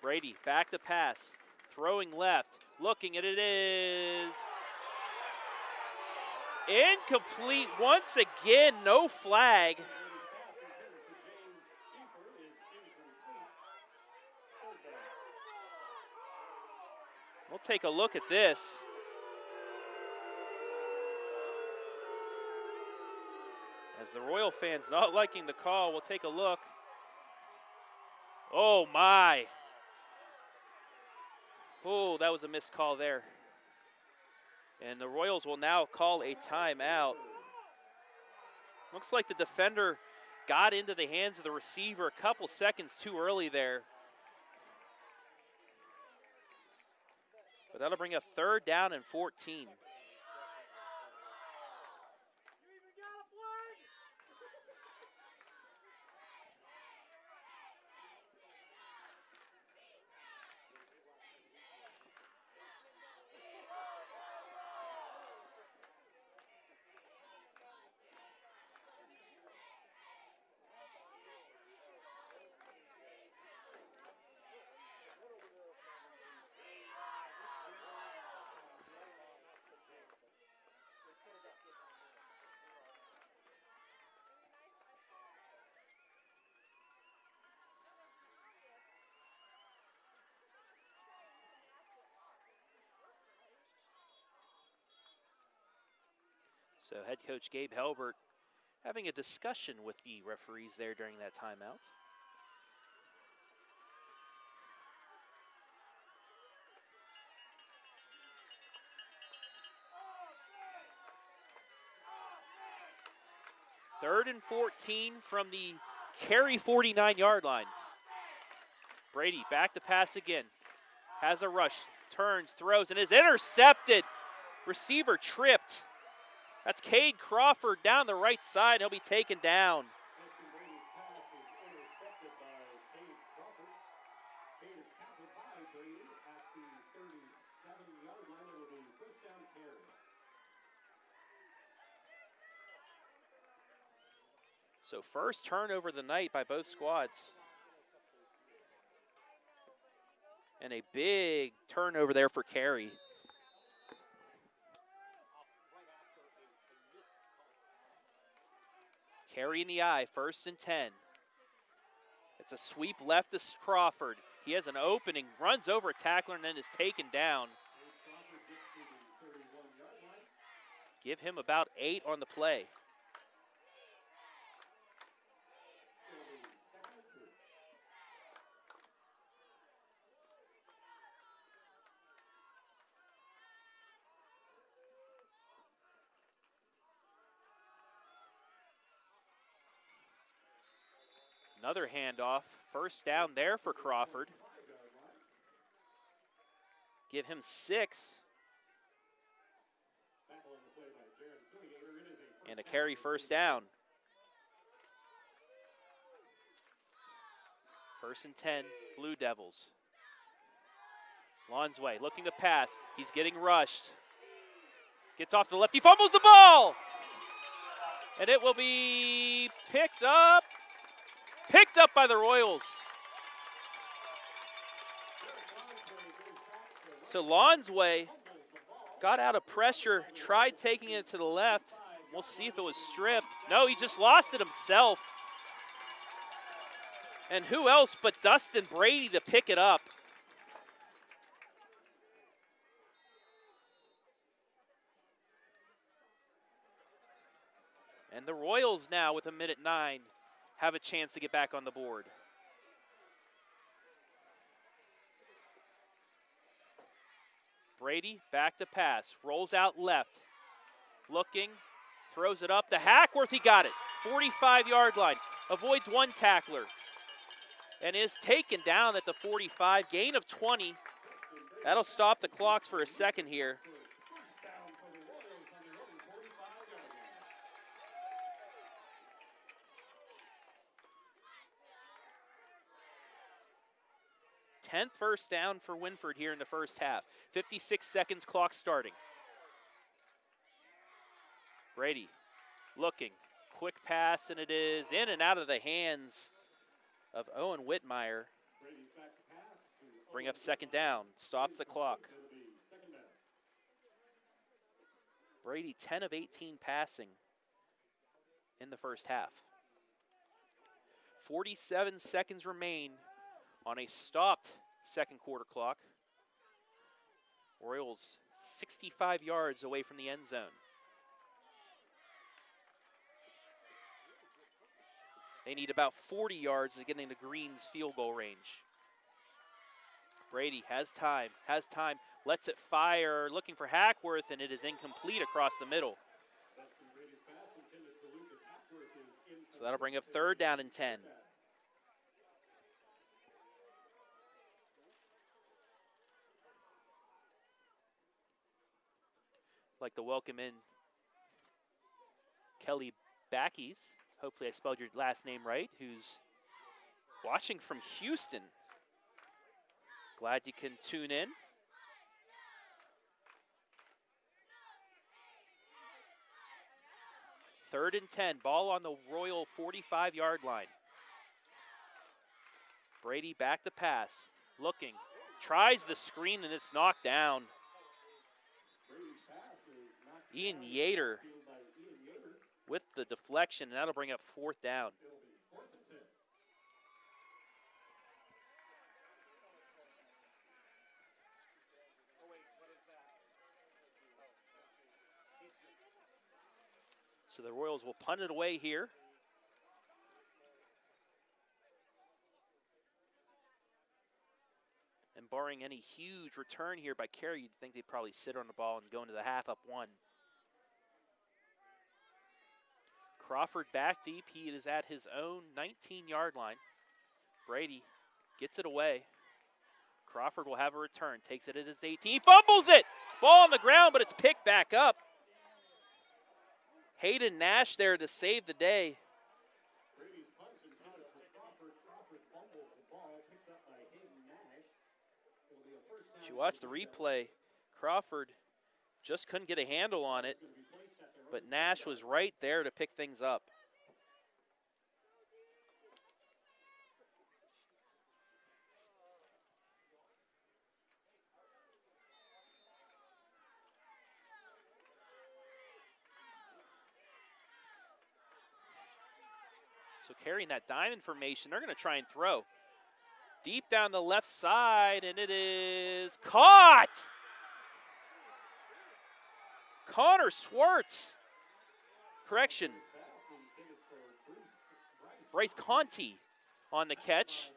Brady back to pass, throwing left, looking, and it is incomplete once again, no flag. We'll take a look at this. As the Royal fans not liking the call, we'll take a look. Oh my. Oh, that was a missed call there. And the Royals will now call a timeout. Looks like the defender got into the hands of the receiver a couple seconds too early there. But that'll bring up 3rd down and 14. So head coach Gabe Helbert having a discussion with the referees there during that timeout. Third and 14 from the Carey 49-yard line. Brady back to pass again. Has a rush, turns, throws, and is intercepted. Receiver tripped. That's Cade Crawford down the right side. He'll be taken down. So first turnover of the night by both squads. And a big turnover there for Carey. Carey in the eye, 1st and 10. It's a sweep left to Crawford. He has an opening, runs over a tackler, and then is taken down. Give him about 8 on the play. Another handoff, 1st down there for Crawford. Give him 6. And a Carey 1st down. 1st and 10, Blue Devils. Lonsway looking to pass. He's getting rushed. Gets off to the left. He fumbles the ball. And it will be picked up. Picked up by the Royals. So Lonsway got out of pressure, tried taking it to the left. We'll see if it was stripped. No, he just lost it himself. And who else but Dustin Brady to pick it up? And the Royals now with 1:09 have a chance to get back on the board. Brady back to pass, rolls out left, looking, throws it up to Hackworth. He got it, 45-yard line, avoids one tackler, and is taken down at the 45, gain of 20. That'll stop the clocks for a second here. Tenth 1st down for Wynford here in the 1st half. 56 seconds, clock starting. Brady looking, quick pass, and it is in and out of the hands of Owen Whitmire. Bring up 2nd down, stops the clock. Brady 10 of 18 passing in the 1st half. 47 seconds remain on a stopped 2nd quarter clock. Royals 65 yards away from the end zone. They need about 40 yards to get into Green's field goal range. Brady has time, lets it fire, looking for Hackworth, and it is incomplete across the middle. So that'll bring up 3rd down and 10. Like to welcome in Kelly Backies. Hopefully I spelled your last name right, who's watching from Houston. Glad you can tune in. Third and 10, ball on the Royal 45-yard line. Brady back to pass, looking, tries the screen, and it's knocked down. Ian Yater with the deflection, and that'll bring up 4th down. So the Royals will punt it away here. And barring any huge return here by Carey, you'd think they'd probably sit on the ball and go into the half up 1. Crawford back deep. He is at his own 19-yard line. Brady gets it away. Crawford will have a return. Takes it at his 18. He fumbles it! Ball on the ground, but it's picked back up. Hayden Nash there to save the day. As you watch the replay, Crawford just couldn't get a handle on it, but Nash was right there to pick things up. So carrying that diamond formation, they're going to try and throw. Deep down the left side, and it is caught! Connor Swartz. Correction. Bryce Conti on the catch.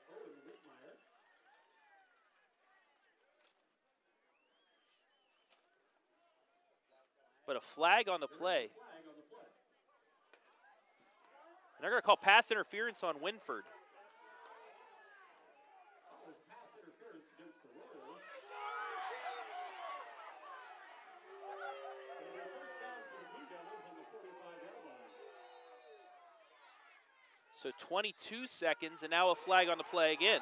But a flag on the play. And they're going to call pass interference on Wynford. So 22 seconds, and now a flag on the play again.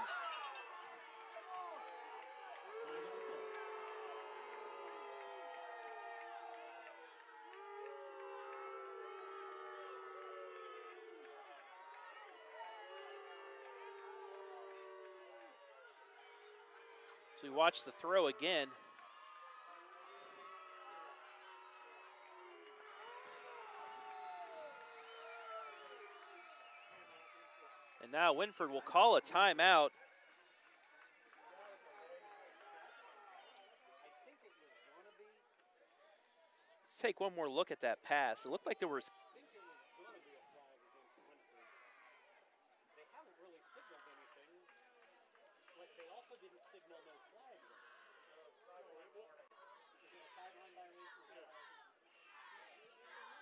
So we watch the throw again. And now Wynford will call a timeout. Let's take one more look at that pass. It looked like there was.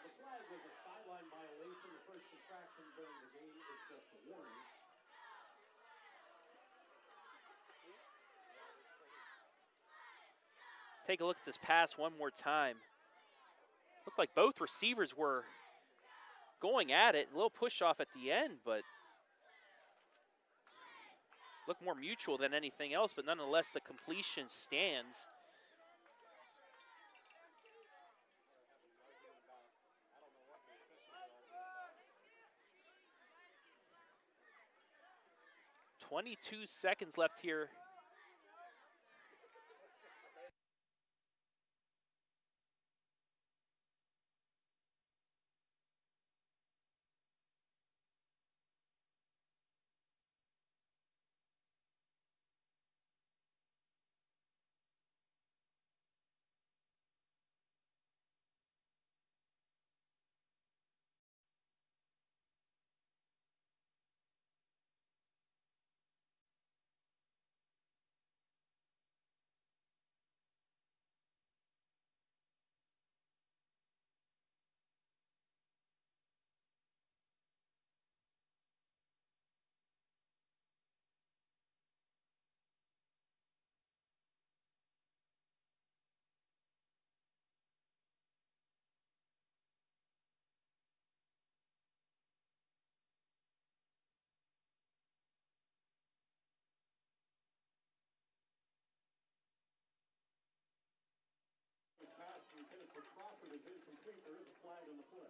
The flag was a sideline violation. The first infraction during the game is just a warning. Let's take a look at this pass one more time. Looked like both receivers were going at it. A little push off at the end, but looked more mutual than anything else, but nonetheless the completion stands. .22 seconds left here. Intended for Crawford is incomplete. There is a flag on the play.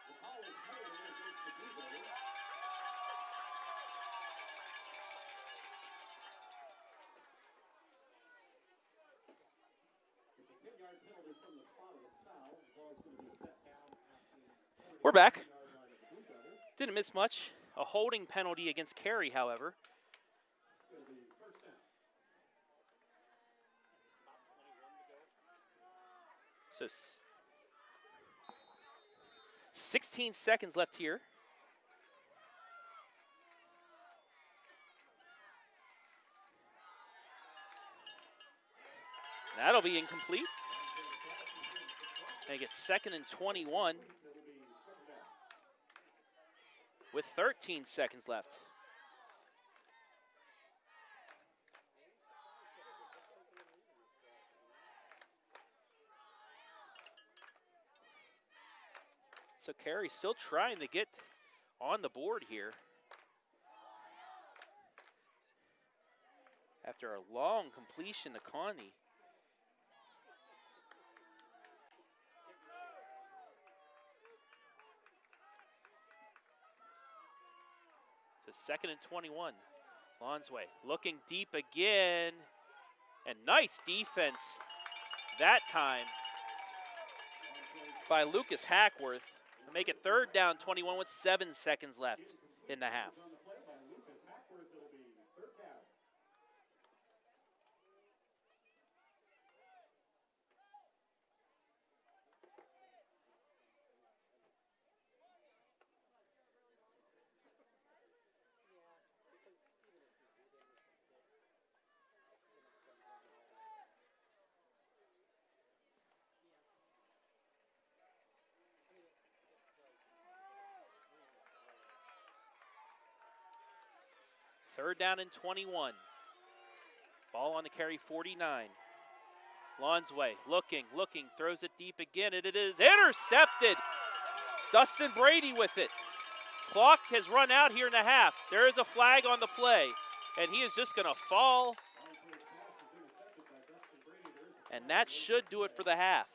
The call is made against the Blue Devils. It's a 10-yard penalty from the spot of the foul. The ball is going to be set down at the We're back. 40-yard line of the Blue Devils. Didn't miss much. A holding penalty against Carey, however. It'll be first down. So 16 seconds left here. That'll be incomplete. They get 2nd and 21 with 13 seconds left. So Carey still trying to get on the board here. After a long completion to Conti. So 2nd and 21. Lonsway looking deep again. And nice defense that time by Lucas Hackworth. make it 3rd down 21 with 7 seconds left in the half. Third down and 21. Ball on the Carey 49. Lonsway looking, throws it deep again, and it is intercepted. Dustin Brady with it. Clock has run out here in the half. There is a flag on the play, and he is just going to fall. And that should do it for the half.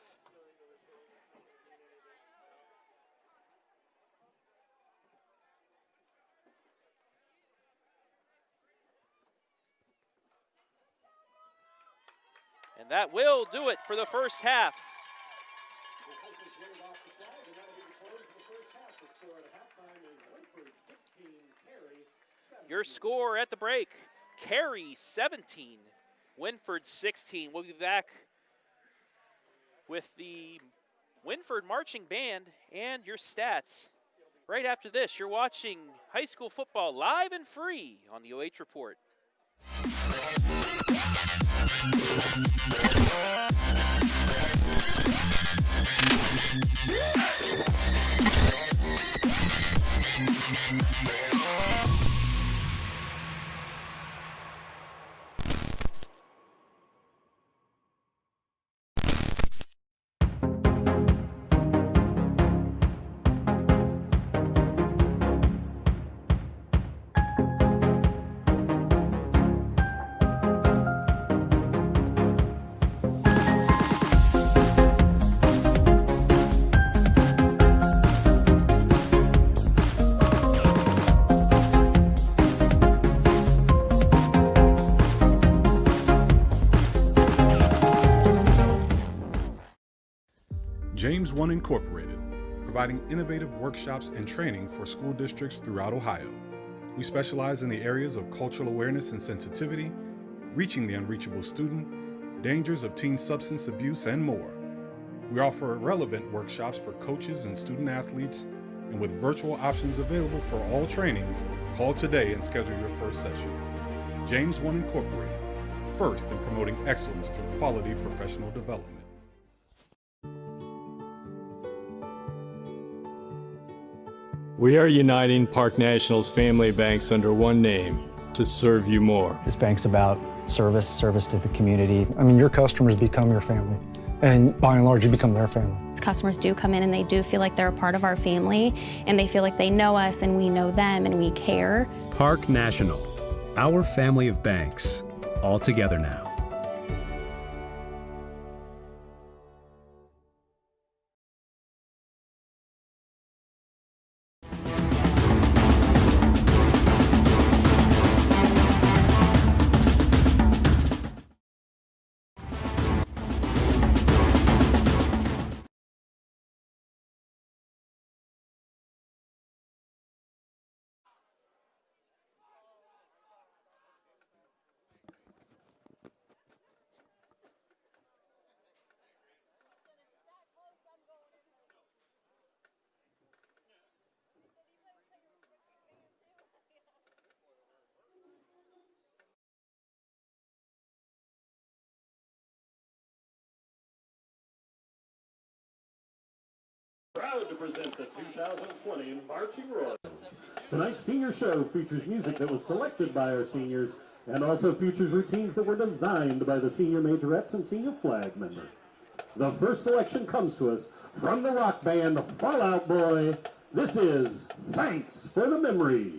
And that will do it for the first half. Your score at the break, Carey 17, Wynford 16. We'll be back with the Wynford Marching Band and your stats right after this. You're watching high school football live and free on the OH Report. James One Incorporated, providing innovative workshops and training for school districts throughout Ohio. We specialize in the areas of cultural awareness and sensitivity, reaching the unreachable student, dangers of teen substance abuse, and more. We offer relevant workshops for coaches and student athletes, and with virtual options available for all trainings, call today and schedule your first session. James One Incorporated, first in promoting excellence through quality professional development. We are uniting Park National's family banks under one name to serve you more. This bank's about service to the community. I mean, your customers become your family, and by and large, you become their family. Customers do come in and they do feel like they're a part of our family, and they feel like they know us and we know them and we care. Park National, our family of banks, all together now. Proud to present the 2020 Marching Royals. Tonight's senior show features music that was selected by our seniors and also features routines that were designed by the senior majorettes and senior flag member. The first selection comes to us from the rock band Fall Out Boy. This is Thanks for the Memories.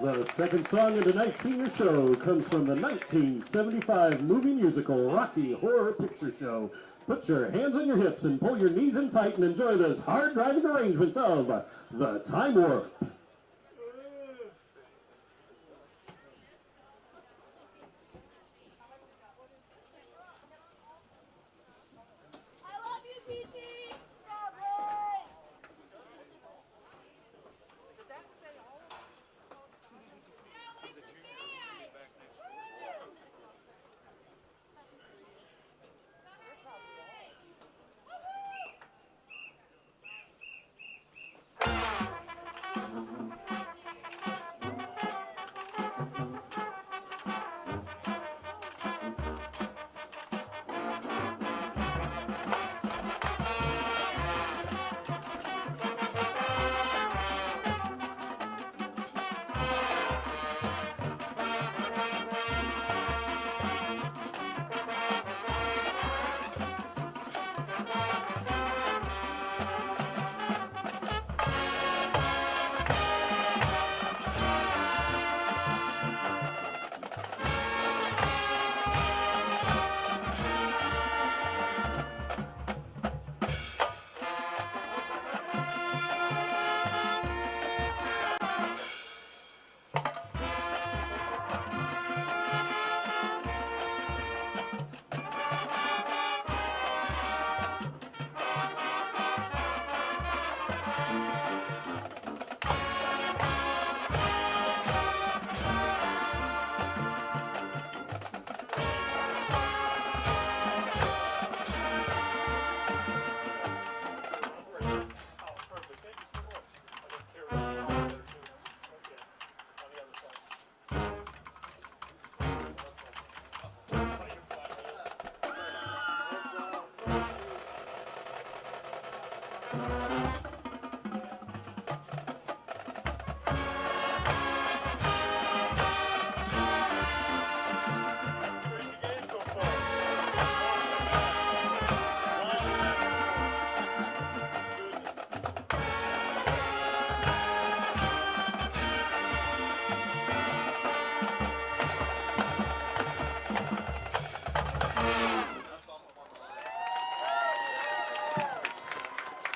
The second song in tonight's senior show comes from the 1975 movie musical Rocky Horror Picture Show. Put your hands on your hips and pull your knees in tight and enjoy this hard-driving arrangement of The Time Warp.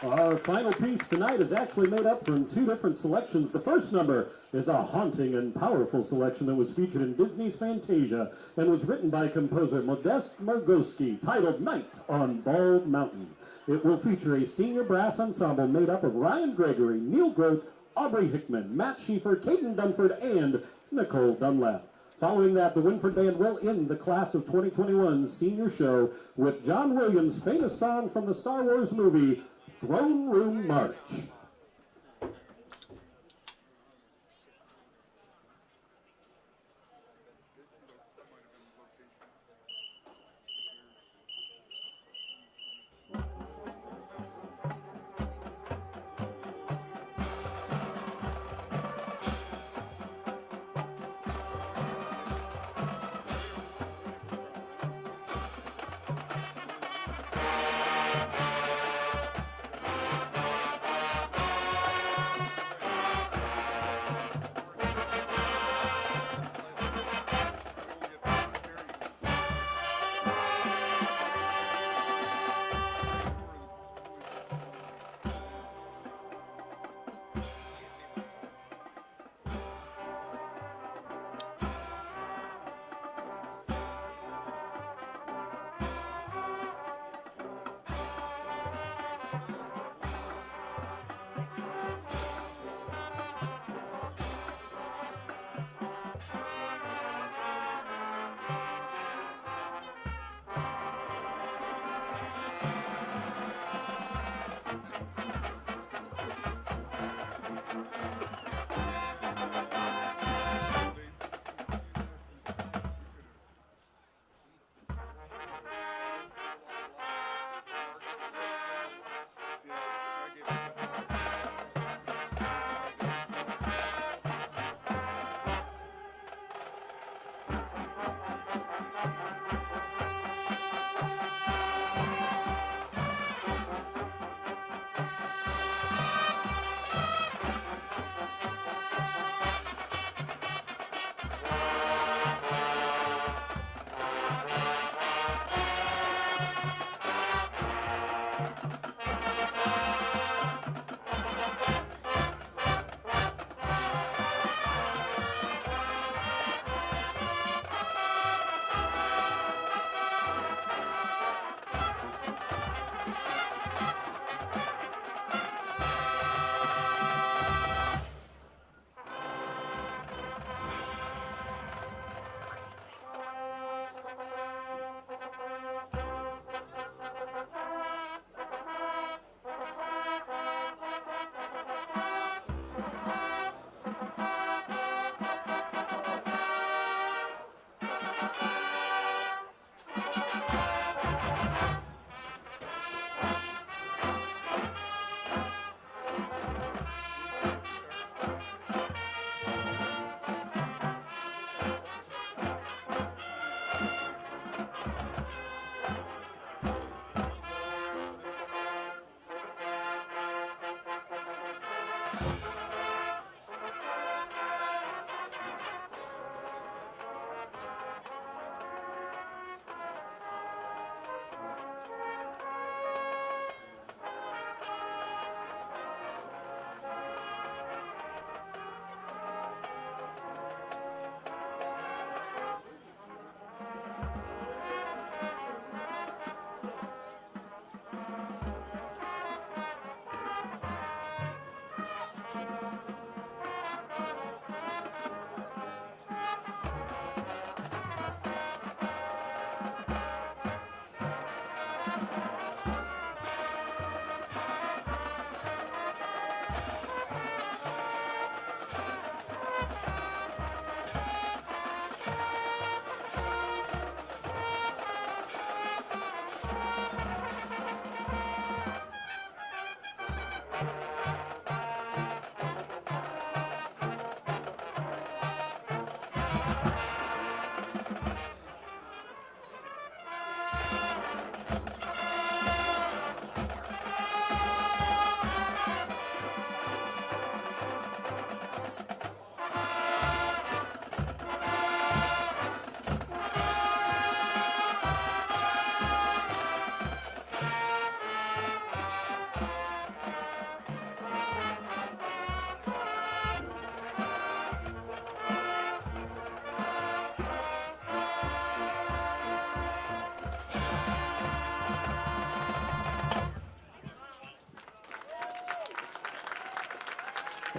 Our final piece tonight is actually made up from two different selections. The first number is a haunting and powerful selection that was featured in Disney's Fantasia and was written by composer Modest Margosky, titled Night on Bald Mountain. It will feature a senior brass ensemble made up of Ryan Gregory, Neil Grote, Aubrey Hickman, Matt Schieffer, Caden Dunford, and Nicole Dunlap. Following that, the Wynford Band will end the class of 2021's senior show with John Williams' famous song from the Star Wars movie, Throne Room March.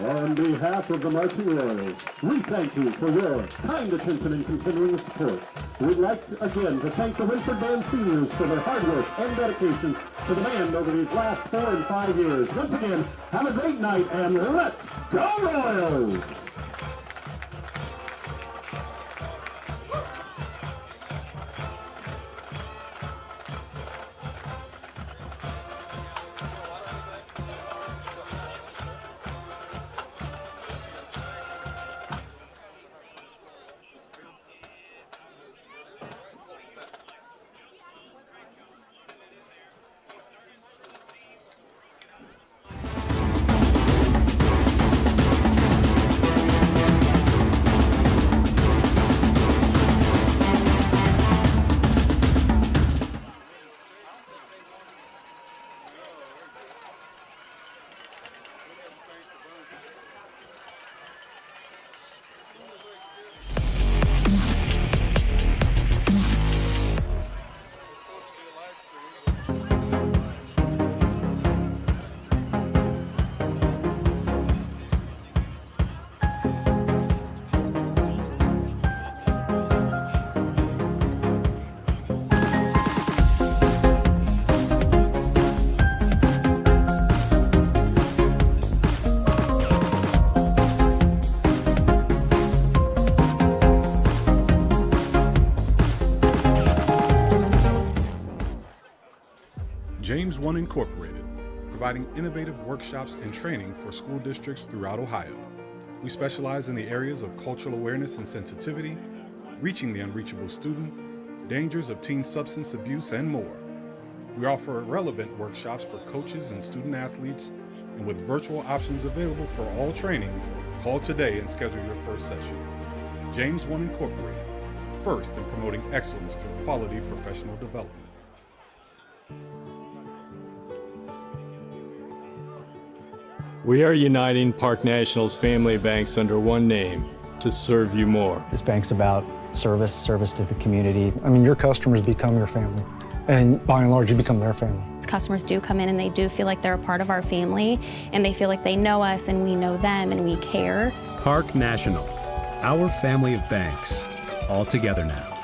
On behalf of the Marching Royals, we thank you for your kind attention and continuing support. We'd like to, again to thank the Wynford Band seniors for their hard work and dedication to the band over these last 4 and 5 years. Once again, have a great night and let's go Royals! James One Incorporated, providing innovative workshops and training for school districts throughout Ohio. We specialize in the areas of cultural awareness and sensitivity, reaching the unreachable student, dangers of teen substance abuse, and more. We offer relevant workshops for coaches and student athletes, and with virtual options available for all trainings, call today and schedule your first session. James One Incorporated, first in promoting excellence through quality professional development. We are uniting Park National's family banks under one name to serve you more. This bank's about service to the community. I mean, your customers become your family, and by and large, you become their family. Customers do come in and they do feel like they're a part of our family, and they feel like they know us and we know them and we care. Park National, our family of banks, all together now.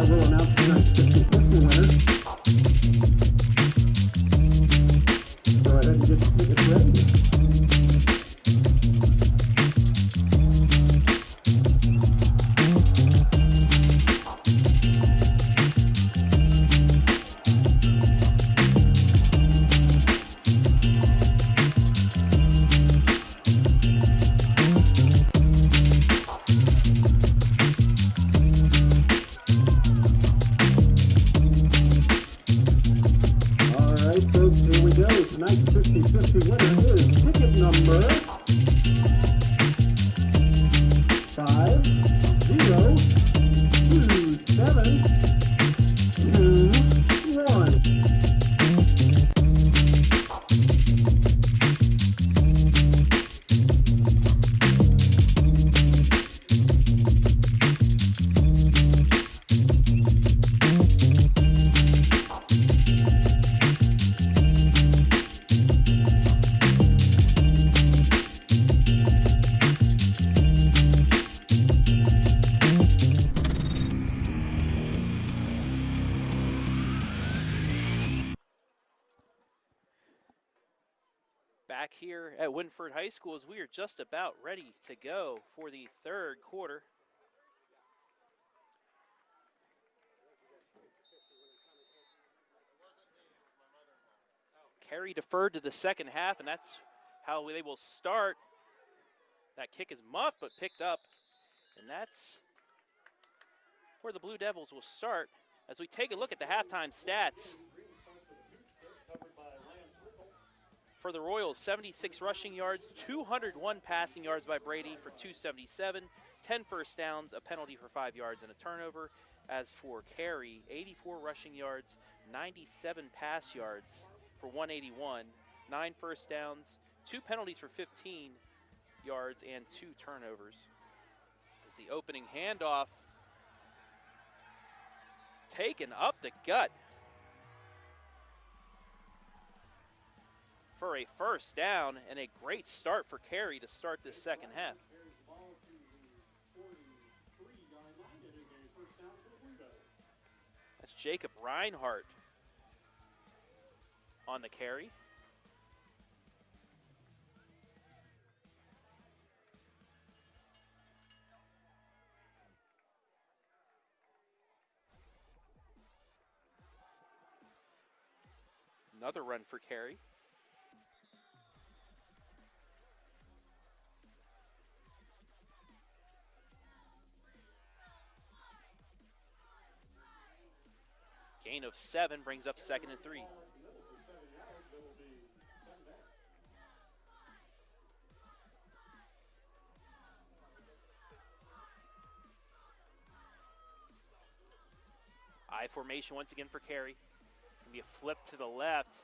I will announce tonight's 50-50 winner. Go ahead and get your tickets ready. Tonight's 50-50 winner is ticket number 502721. Back here at Wynford High School as we are just about ready to go for the third quarter. Carey deferred to the second half, and that's how they will start. That kick is muffed but picked up, and that's where the Blue Devils will start as we take a look at the halftime stats. For the Royals, 76 rushing yards, 201 passing yards by Brady for 277, 10 first downs, a penalty for 5 yards, and a turnover. As for Carey, 84 rushing yards, 97 pass yards for 181, 9 first downs, 2 penalties for 15 yards, and 2 turnovers. As the opening handoff taken up the gut for a first down, and a great start for Carey to start this second half. That's Jacob Reinhardt on the carry. Another run for Carey. Gain of 7 brings up 2nd and 3. I formation once again for Carey. It's going to be a flip to the left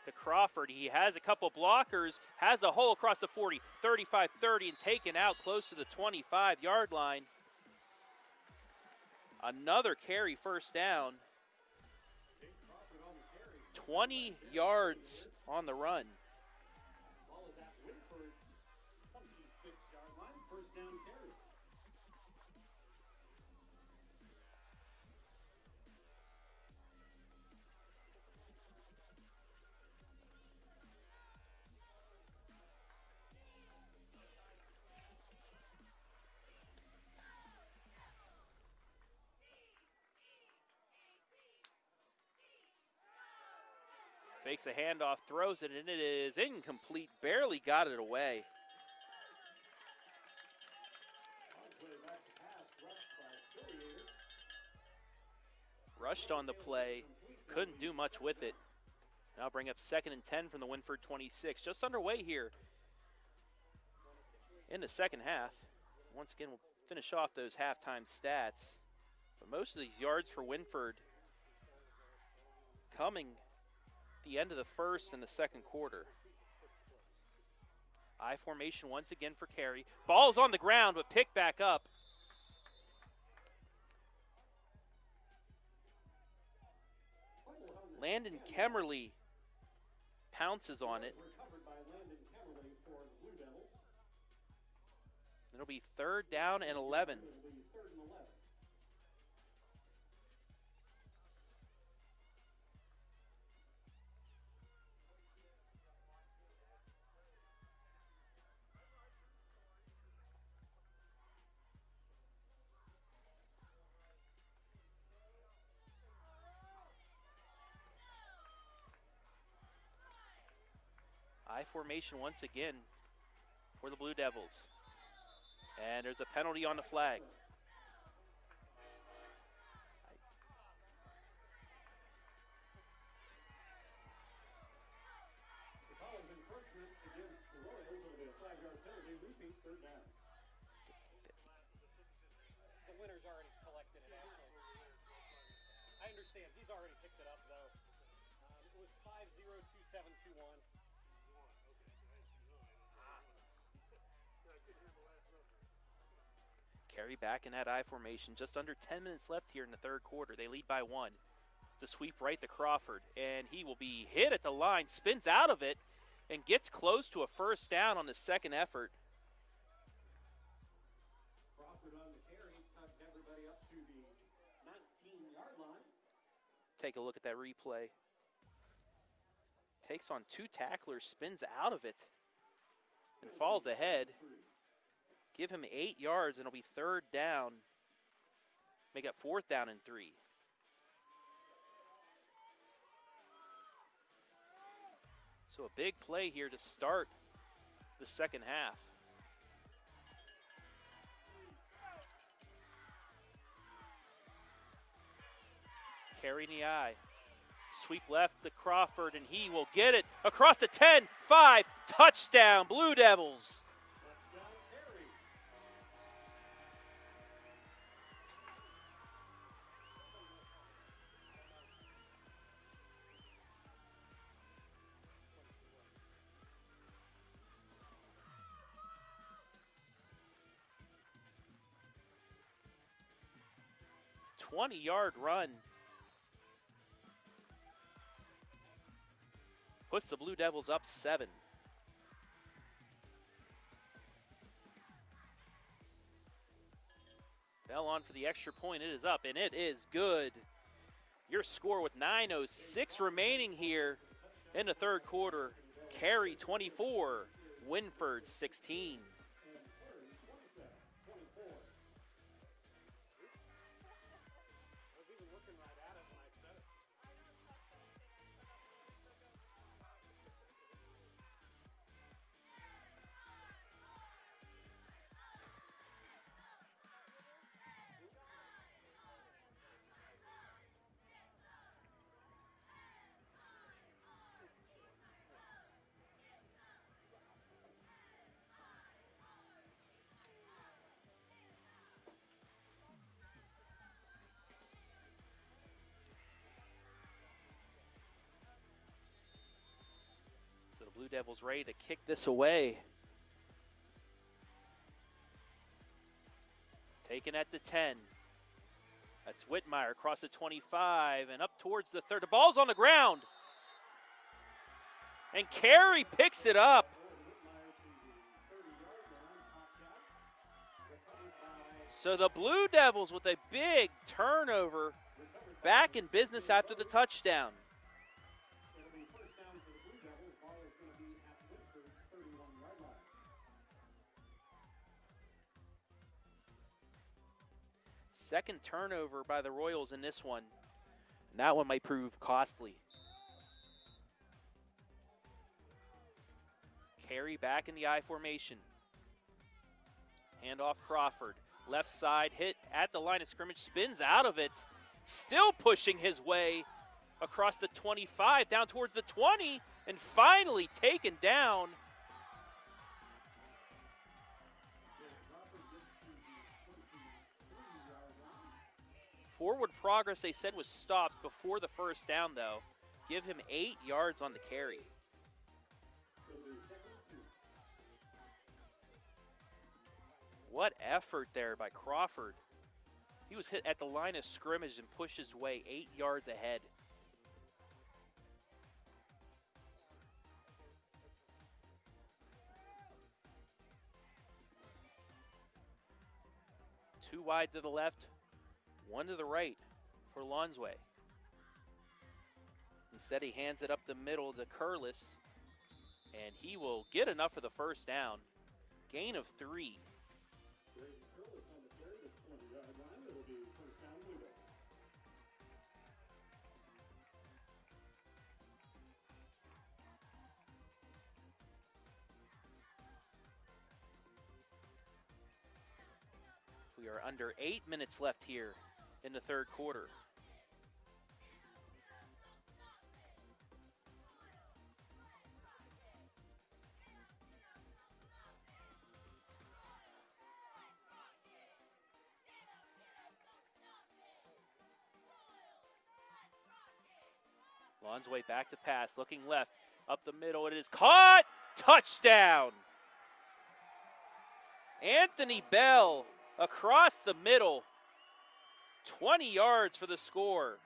to Crawford. He has a couple blockers, has a hole across the 40, 35-30, and taken out close to the 25-yard line. Another Carey first down. 20 yards on the run. Ball is at Wynford's 26-yard line, first down Carey. Fakes a handoff, throws it, and it is incomplete. Barely got it away. Rushed on the play, couldn't do much with it. Now bring up 2nd and 10 from the Wynford 26. Just underway here in the second half. Once again, we'll finish off those halftime stats. But most of these yards for Wynford coming the end of the first and the second quarter. I formation once again for Carey. Ball's on the ground, but picked back up. Landon Kemmerly pounces on it. It'll be 3rd down and 11. I formation once again for the Blue Devils. And there's a penalty on the flag. The call is encroachment against the Royals. It'll be a 5-yard penalty. Repeat, third down. The winner's already collected it, actually. I understand. He's already picked it up, though. It was 502721. Carey back in that I formation. Just under 10 minutes left here in the third quarter. They lead by 1. It's a sweep right to Crawford, and he will be hit at the line, spins out of it, and gets close to a first down on the second effort. Crawford on the carry, tugs everybody up to the 19-yard line. Take a look at that replay. Takes on 2 tacklers, spins out of it, and falls ahead. Give him 8 yards, and it'll be third down. Make it fourth down and 3. So a big play here to start the second half. Carey in the eye. Sweep left to Crawford, and he will get it across the 10, 5, touchdown, Blue Devils. Touchdown, Carey. A 20-yard run. Puts the Blue Devils up 7. Fell on for the extra point. It is up, and it is good. Your score with 9:06 remaining here in the third quarter. Carey 24, Wynford 16. So the Blue Devils ready to kick this away. Taken at the 10. That's Whitmire across the 25 and up towards the 30. The ball's on the ground. And Carey picks it up. So the Blue Devils with a big turnover, back in business after the touchdown. It'll be first down for the Blue Devils. Ball is going to be at Wynford's 31-yard line. Second turnover by the Royals in this one. And that one might prove costly. Carey back in the I formation. Hand off Crawford. Left side hit at the line of scrimmage. Spins out of it. Still pushing his way across the 25 down towards the 20. And finally taken down. Forward progress, they said, was stopped before the first down, though. Give him 8 yards on the carry. What effort there by Crawford. He was hit at the line of scrimmage and pushed his way 8 yards ahead. Two wide to the left, one to the right for Lonsway. Instead, he hands it up the middle to Curlis, and he will get enough for the first down. Gain of 3. Curlis on the carry to the 20-yard line. It'll be first down, Blue Devils. We are under 8 minutes left here in the third quarter. Lonsway back to pass, looking left, up the middle, it is caught! Touchdown! Anthony Bell across the middle, 20 yards for the score.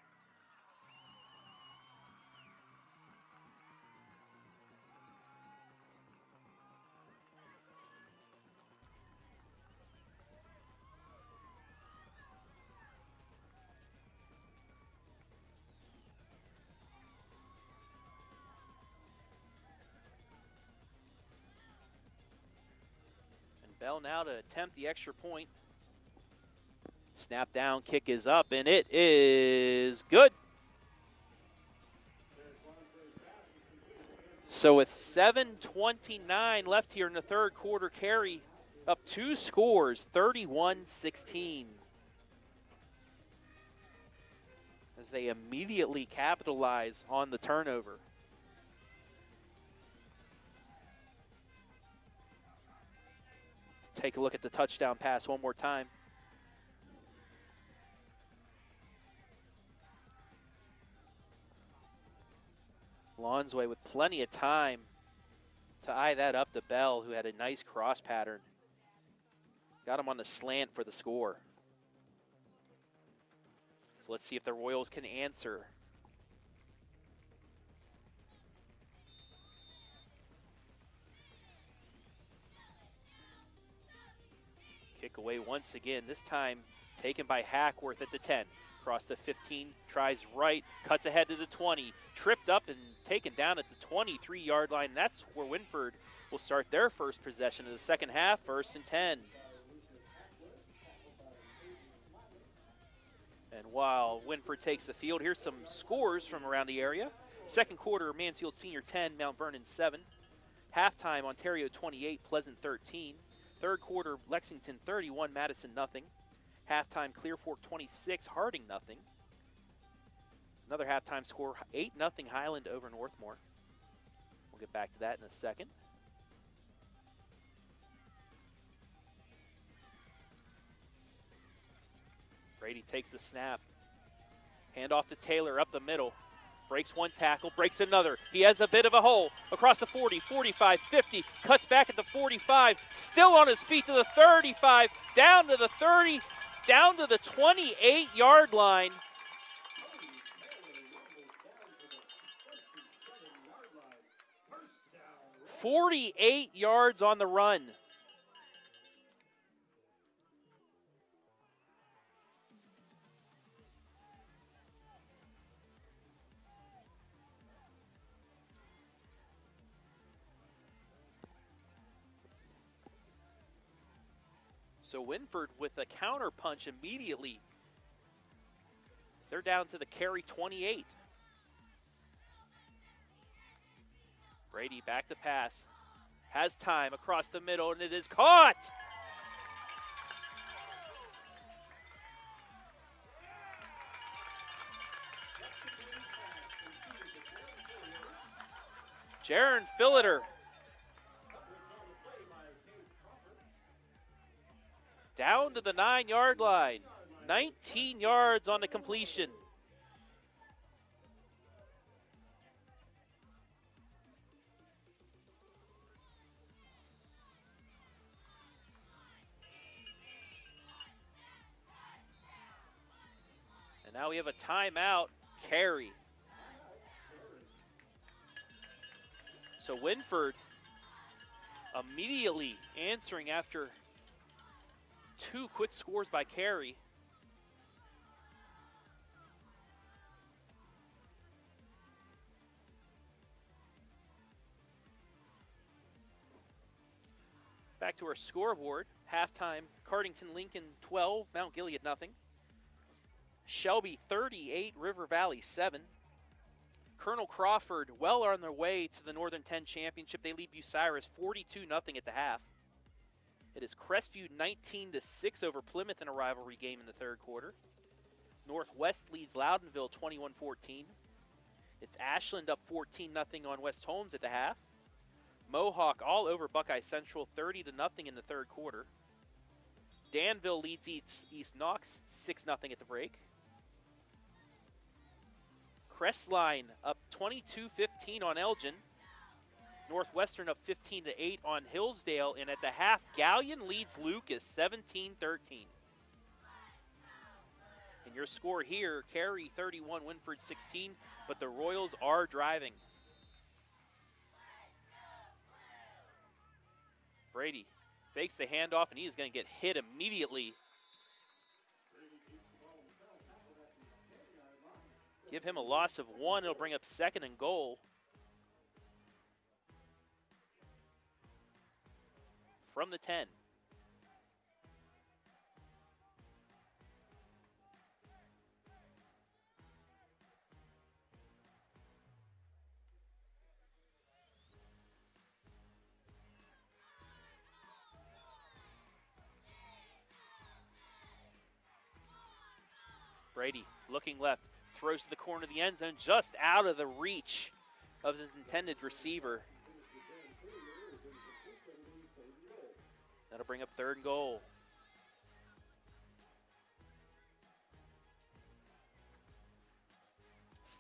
Bell now to attempt the extra point. Snap down, kick is up, and it is good. So with 7:29 left here in the third quarter, Carey up 2 scores, 31-16. As they immediately capitalize on the turnover. Take a look at the touchdown pass one more time. Lonsway with plenty of time to eye that up to Bell, who had a nice cross pattern. Got him on the slant for the score. So let's see if the Royals can answer. Kick away once again, this time taken by Hackworth at the 10. Across the 15, tries right, cuts ahead to the 20, tripped up and taken down at the 23-yard line. That's where Wynford will start their first possession of the second half, 1st and 10. And while Wynford takes the field, here's some scores from around the area. Second quarter, Mansfield Senior 10, Mount Vernon 7. Halftime, Ontario 28, Pleasant 13. Third quarter, Lexington 31, Madison nothing. Halftime, Clear Fork 26, Harding nothing. Another halftime score, 8-0 Highland over Northmore. We'll get back to that in a second. Brady takes the snap. Hand off to Taylor up the middle. Breaks one tackle, breaks another. He has a bit of a hole across the 40, 45, 50, cuts back at the 45, still on his feet to the 35, down to the 30, down to the 28-yard line. "48 yards on the run. So Wynford with a counter punch immediately. They're down to the Carey 28. Brady back to pass. Has time across the middle, and it is caught! Jaron Filleter. Down to the 9-yard line. 19 yards on the completion. And now we have a timeout, Carey. So Wynford immediately answering after 2 quick scores by Carey. Back to our scoreboard. Halftime, Cardington Lincoln 12, Mount Gilead nothing. Shelby 38, River Valley 7. Colonel Crawford well on their way to the Northern 10 Championship. They lead Bucyrus 42-0 at the half. It is Crestview 19-6 over Plymouth in a rivalry game in the third quarter. Northwest leads Loudonville 21-14. It's Ashland up 14-0 on West Holmes at the half. Mohawk all over Buckeye Central 30-0 in the third quarter. Danville leads East Knox 6-0 at the break. Crestline up 22-15 on Elgin. Northwestern up 15-8 on Hillsdale, and at the half, Galleon leads Lucas 17-13. And your score here, Carey 31, Wynford 16, but the Royals are driving. Brady fakes the handoff, and he is going to get hit immediately. Give him a loss of 1. It'll bring up 2nd and goal. From the 10. Brady looking left, throws to the corner of the end zone, just out of the reach of his intended receiver. That'll bring up 3rd and goal.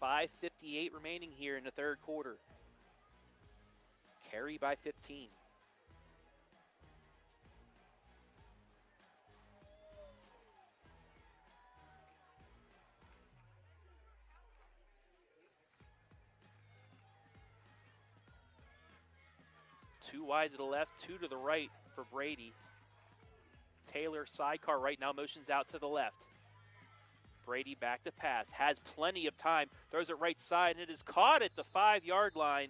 .5:58 remaining here in the third quarter. Carey by 15. Two wide to the left, 2 to the right for Brady. Taylor sidecar right now, motions out to the left. Brady back to pass, has plenty of time, throws it right side, and it is caught at the 5-yard line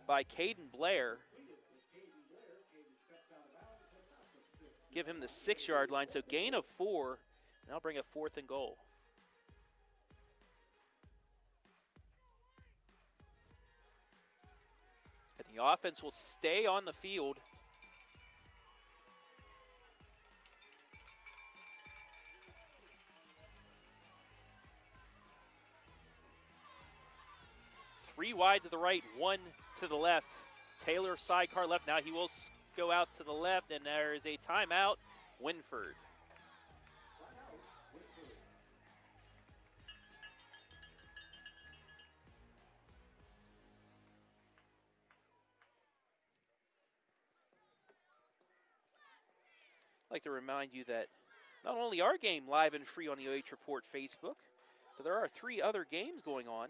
by Caden Blair. Give him the 6-yard line, so gain of 4, and that'll bring up 4th and goal. And the offense will stay on the field. Three wide to the right, 1 to the left. Taylor sidecar left. Now he will go out to the left, and there is a timeout. Wynford. I'd like to remind you that not only our game live and free on the OH Report Facebook, but there are 3 other games going on.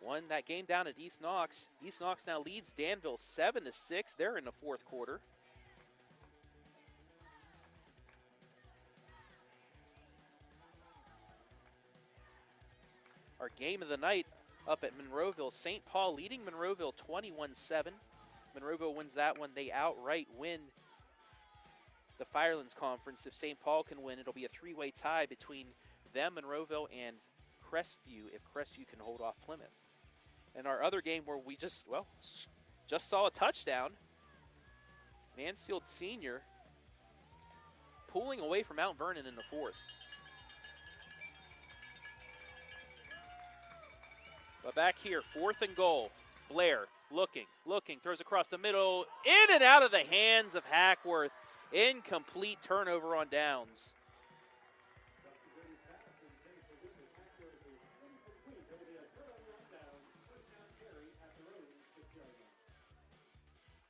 One, that game down at East Knox. East Knox now leads Danville 7-6. They're in the fourth quarter. Our game of the night up at Monroeville. St. Paul leading Monroeville 21-7. Monroeville wins that one. They outright win the Firelands Conference. If St. Paul can win, it'll be a 3-way tie between them, Monroeville, and Crestview if Crestview can hold off Plymouth. And our other game where we just saw a touchdown, Mansfield Senior pulling away from Mount Vernon in the fourth. But back here, 4th and goal. Blair looking, throws across the middle, in and out of the hands of Hackworth. Incomplete turnover on downs.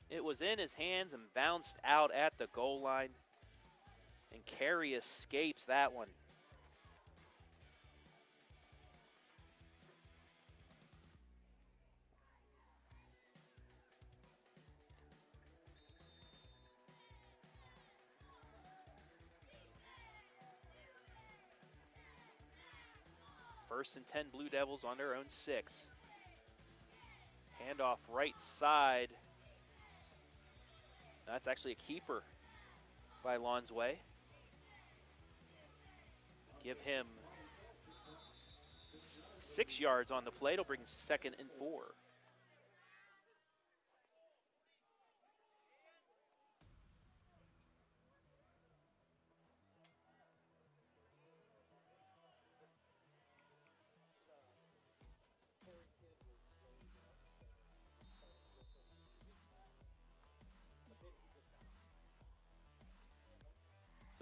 It was in his hands and bounced out at the goal line. And Carey escapes that one. First and 10 Blue Devils on their own 6. Handoff right side. That's actually a keeper by Lonsway. Give him 6 yards on the play. It'll bring 2nd and 4.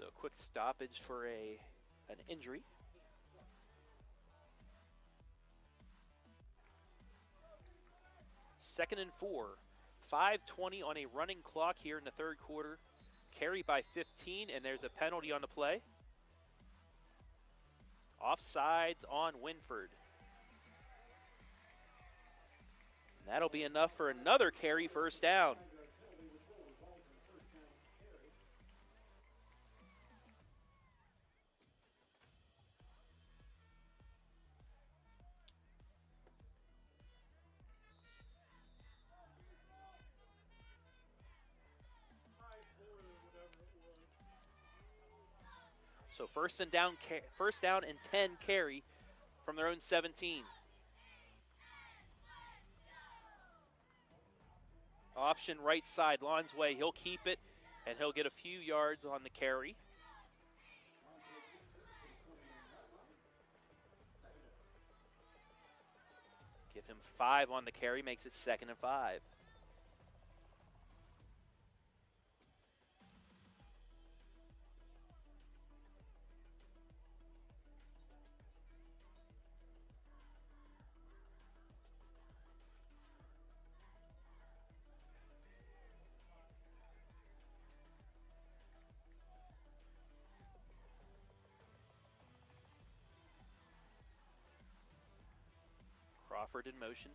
So a quick stoppage for an injury. Second and 4. 5:20 on a running clock here in the third quarter. Carey by 15, and there's a penalty on the play. Offsides on Wynford. And that'll be enough for another Carey first down. So first down and 10 Carey from their own 17. Option right side, Lonsway, he'll keep it, and he'll get a few yards on the carry. Give him 5 on the carry, makes it 2nd and 5. Crawford in motion.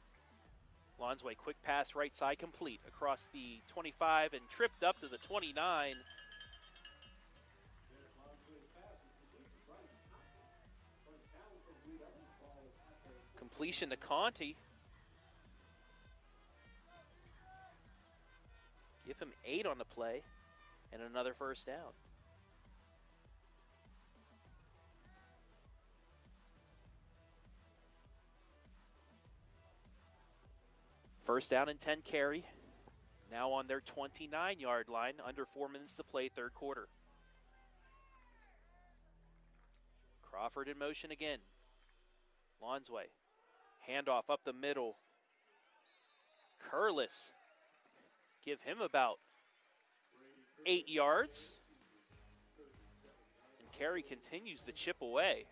Lonsway, quick pass right side, complete across the 25 and tripped up to the 29. Completion to Conti. Give him 8 on the play and another first down. First down and 10 Carey. Now on their 29-yard line, under 4 minutes to play, third quarter. Crawford in motion again. Lonsway, handoff up the middle. Curlis, give him about 8 yards. And Carey continues to chip away.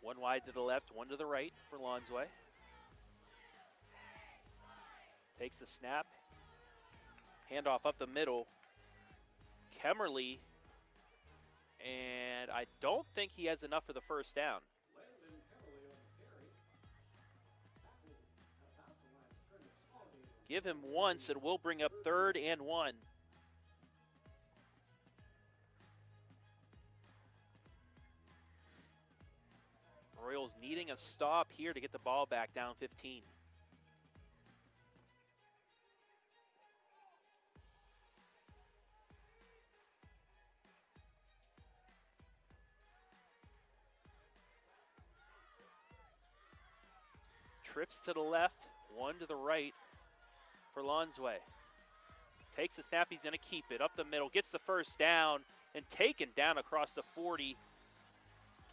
One wide to the left, one to the right for Lonsway. Takes the snap. Handoff up the middle. Kemmerly. And I don't think he has enough for the first down. Give him once and we'll bring up 3rd and 1. Royals needing a stop here to get the ball back down 15. Trips to the left, one to the right for Lonsway. Takes the snap, he's gonna keep it up the middle, gets the first down, and taken down across the 40.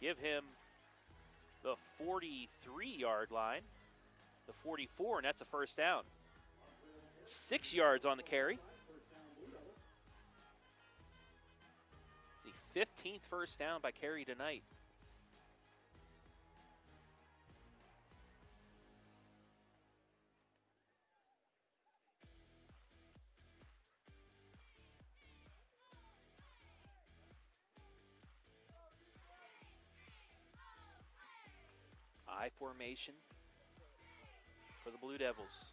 Give him the 43-yard line, the 44, and that's a first down. 6 yards on the carry. The 15th first down by Carey tonight. I formation for the Blue Devils.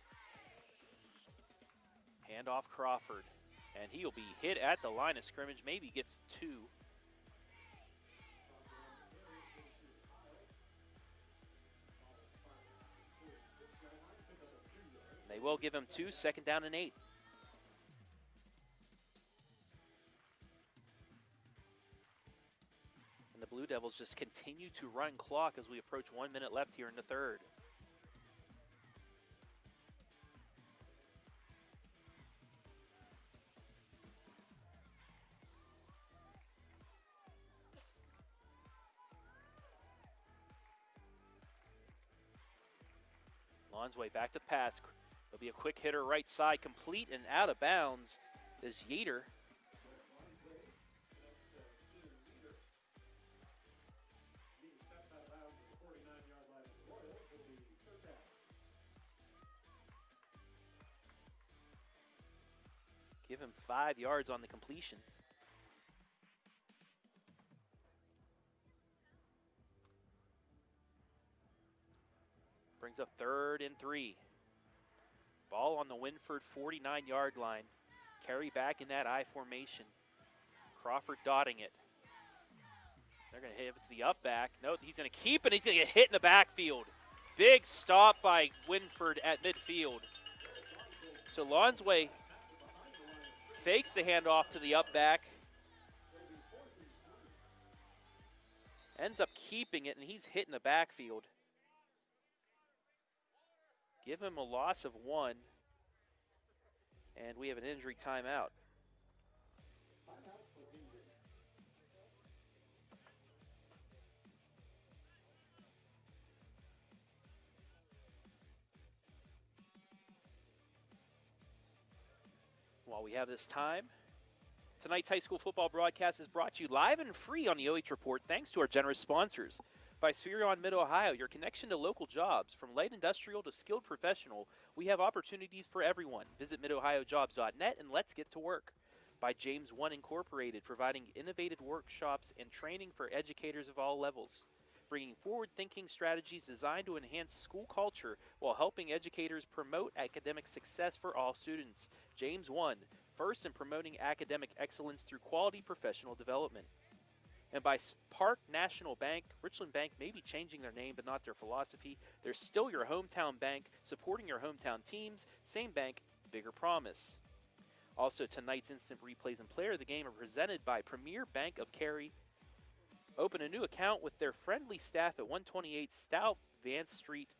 Handoff Crawford, and he'll be hit at the line of scrimmage, maybe gets 2. They will give him 2, 2nd down and 8. The Blue Devils just continue to run clock as we approach 1 minute left here in the third. Lonsway back to pass. There'll be a quick hitter right side, complete and out of bounds is Yeater. Give him 5 yards on the completion. Brings up 3rd and 3. Ball on the Wynford 49-yard line. Carey back in that I formation. Crawford dotting it. They're going to hit it to the up back. No, he's going to keep it. He's going to get hit in the backfield. Big stop by Wynford at midfield. So Lonsway fakes the handoff to the up back. Ends up keeping it, and he's hit in the backfield. Give him a loss of 1, and we have an injury timeout. While we have this time, tonight's high school football broadcast is brought to you live and free on the OH Report thanks to our generous sponsors. By Spherion Mid-Ohio, your connection to local jobs. From light industrial to skilled professional, we have opportunities for everyone. Visit midohiojobs.net and let's get to work. By James One Incorporated, providing innovative workshops and training for educators of all levels. Bringing forward-thinking strategies designed to enhance school culture while helping educators promote academic success for all students. James One, first in promoting academic excellence through quality professional development. And by Park National Bank. Richland Bank may be changing their name, but not their philosophy. They're still your hometown bank, supporting your hometown teams. Same bank, bigger promise. Also, tonight's instant replays and player of the game are presented by Premier Bank of Carey. Open a new account with their friendly staff at 128 South Vance Street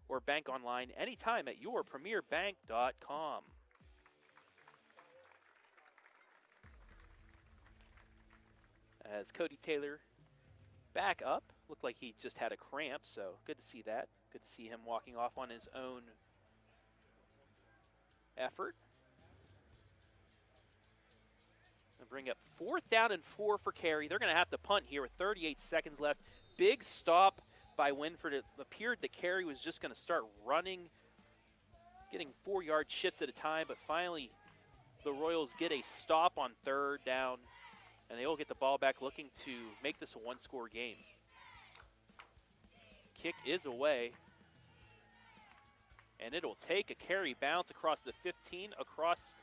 or bank online anytime at yourpremierbank.com. As Cody Taylor back up, looked like he just had a cramp, so good to see that. Good to see him walking off on his own effort. And bring up 4th down and 4 for Carey. They're going to have to punt here with 38 seconds left. Big stop by Wynford. It appeared that Carey was just going to start running, getting 4-yard shifts at a time, but finally the Royals get a stop on 3rd down. And they will get the ball back, looking to make this a 1-score game. Kick is away. And it'll take a Carey bounce across the 15, across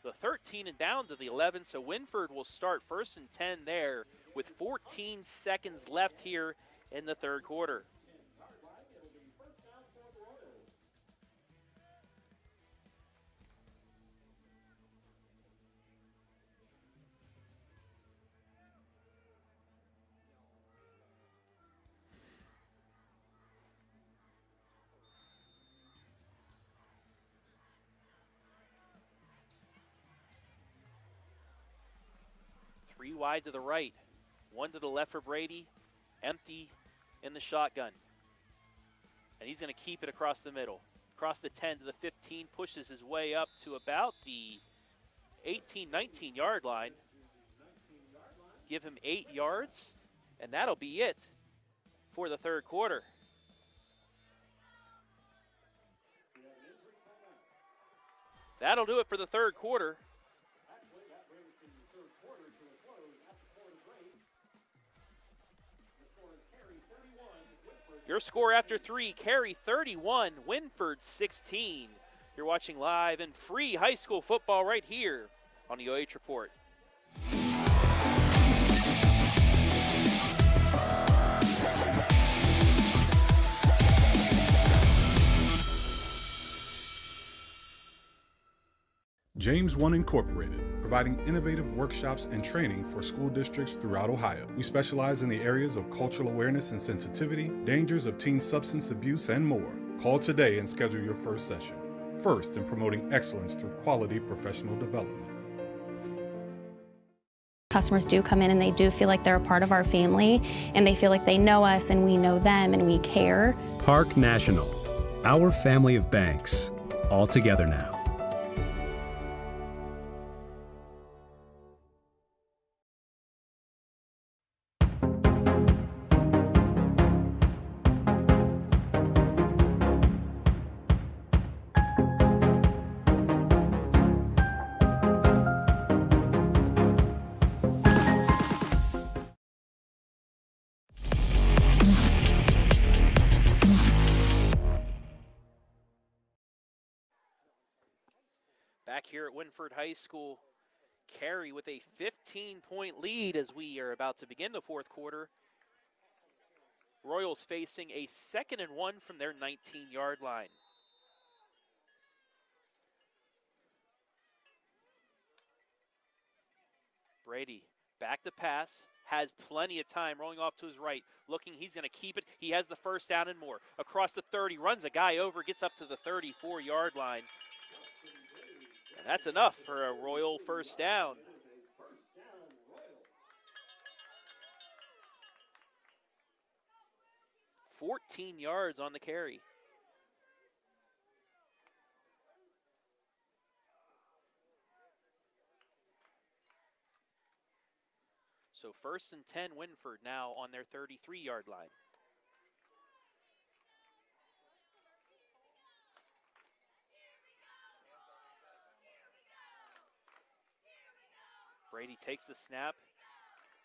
the 13, and down to the 11. So Wynford will start 1st and 10 there with 14 seconds left here in the 3rd quarter. Three wide to the right, 1 to the left for Brady, empty in the shotgun. And he's going to keep it across the middle. Across the 10 to the 15, pushes his way up to about the 18, 19-yard line. Give him 8 yards, and that'll be it for the 3rd quarter. That'll do it for the 3rd quarter. Your score after 3, Carey 31, Wynford 16. You're watching live and free high school football right here on the OH Report. James One Incorporated, providing innovative workshops and training for school districts throughout Ohio. We specialize in the areas of cultural awareness and sensitivity, dangers of teen substance abuse, and more. Call today and schedule your first session. First in promoting excellence through quality professional development. Customers do come in and they do feel like they're a part of our family, and they feel like they know us and we know them and we care. Park National, Our family of banks, all together now. Back here at Wynford High School, Carey with a 15-point lead as we are about to begin the fourth quarter. Royals facing a 2nd and 1 from their 19-yard line. Brady back to pass, has plenty of time, rolling off to his right, looking, he's going to keep it. He has the first down and more. Across the 30, runs a guy over, gets up to the 34-yard line. And that's enough for a Royal first down. $14 yards on the carry. So 1st and 10, Wynford now on their 33-yard line. Brady takes the snap,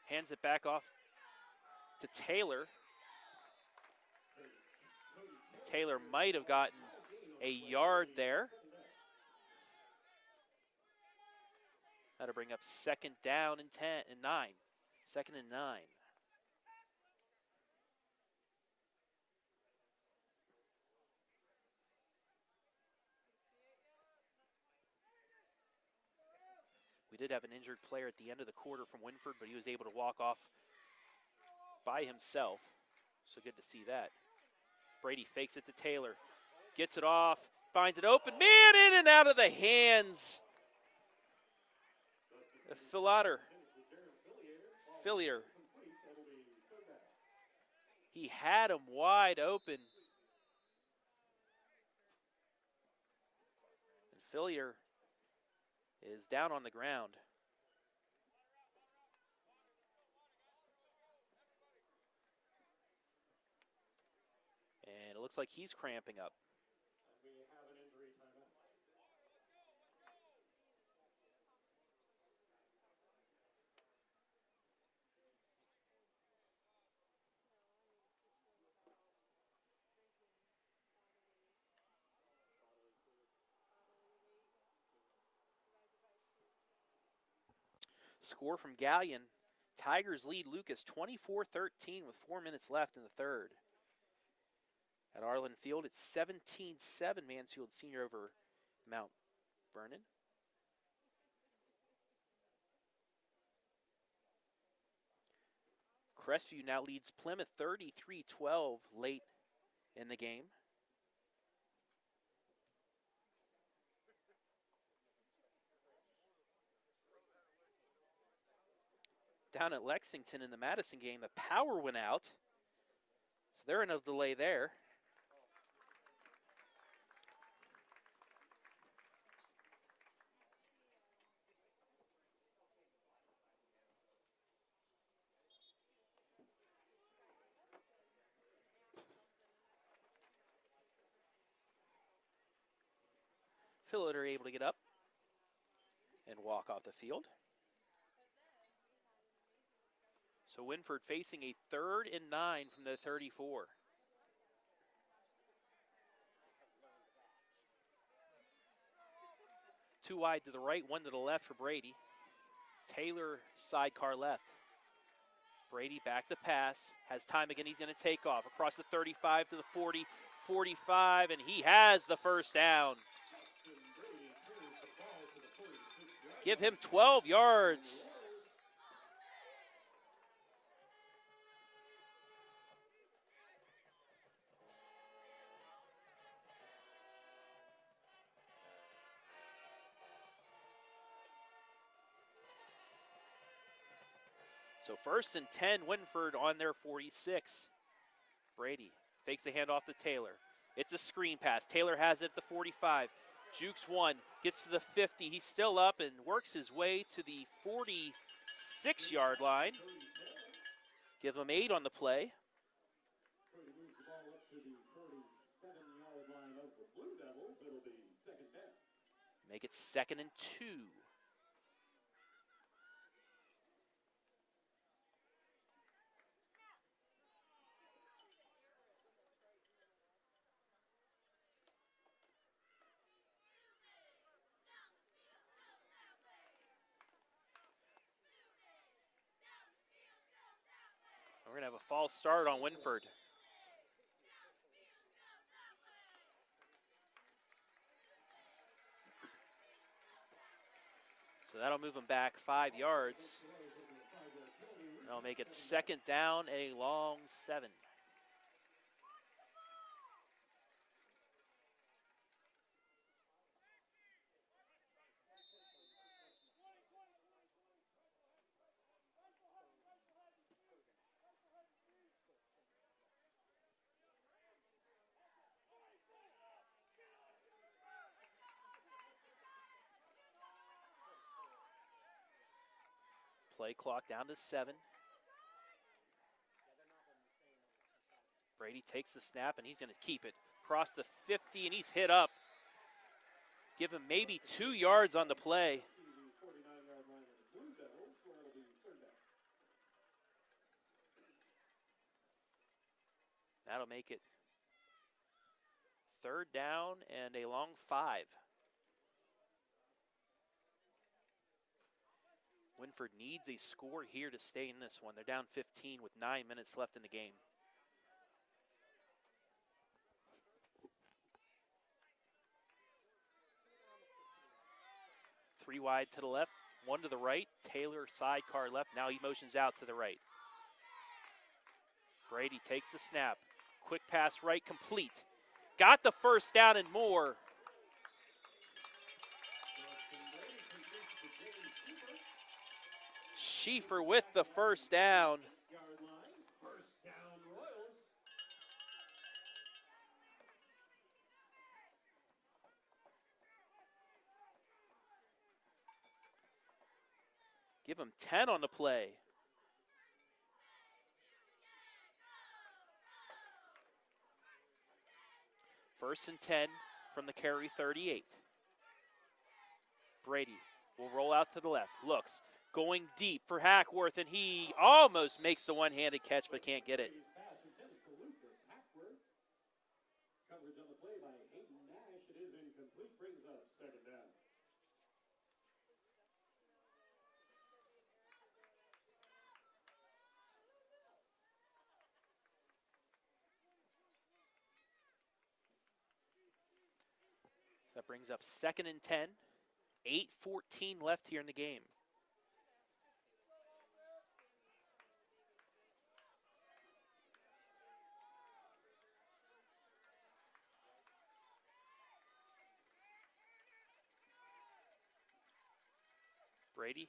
hands it back off to Taylor. Taylor might have gotten a yard there. That'll bring up 2nd down and 9. 2nd and 9. We did have an injured player at the end of the quarter from Wynford, but he was able to walk off by himself. So good to see that. Brady fakes it to Taylor, gets it off, finds it open. Man, in and out of the hands. Fillier. He had him wide open. And Fillier is down on the ground. And it looks like he's cramping up. Score from Gallion. Tigers lead Lucas 24-13 with 4 minutes left in the third. At Arlen Field, it's 17-7 Mansfield Senior over Mount Vernon. Crestview now leads Plymouth 33-12 late in the game. Down at Lexington in the Madison game, the power went out. So they're in a delay there. Phillip able to get up and walk off the field. So Wynford facing a 3rd and 9 from the 34. Two wide to the right, one to the left for Brady. Taylor sidecar left. Brady back to pass, has time again, he's gonna take off across the 35 to the 40, 45, and he has the first down. Give him 12 yards. So 1st and 10, Wynford on their 46. Brady fakes the handoff to Taylor. It's a screen pass. Taylor has it at the 45. Jukes one, gets to the 50. He's still up and works his way to the 46-yard line. Give him 8 on the play. Make it 2nd and 2. We're going to have a false start on Wynford. So that'll move him back 5 yards. That'll make it 2nd down, a long 7. Play clock down to 7. Brady takes the snap and he's going to keep it. Across the 50 and he's hit up. Give him maybe 2 yards on the play. That'll make it 3rd down and a long 5. Wynford needs a score here to stay in this one. They're down 15 with 9 minutes left in the game. Three wide to the left, 1 to the right. Taylor sidecar left. Now he motions out to the right. Brady takes the snap. Quick pass right, complete. Got the 1st down and more. Schieffer with the 1st down. Give him 10 on the play. First and 10 from the Carey 38. Brady will roll out to the left. Looks. Going deep for Hackworth, and he almost makes the one-handed catch, but can't get it. Coverage on the play by Hayden Nash. It is incomplete. Brings up 2nd down. That brings up 2nd and 10. 8:14 left here in the game. Brady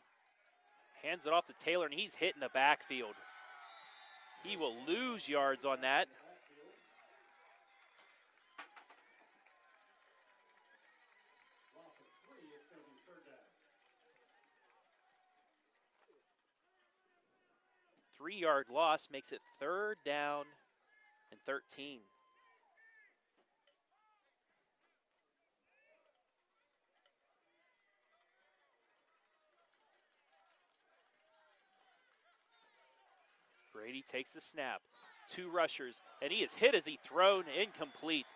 hands it off to Taylor, and he's hitting the backfield. He will lose yards on that. Loss of 3, it's going to be 3rd down. 3-yard loss makes it 3rd down and 13. Brady takes the snap. 2 rushers, and he is hit as he thrown incomplete.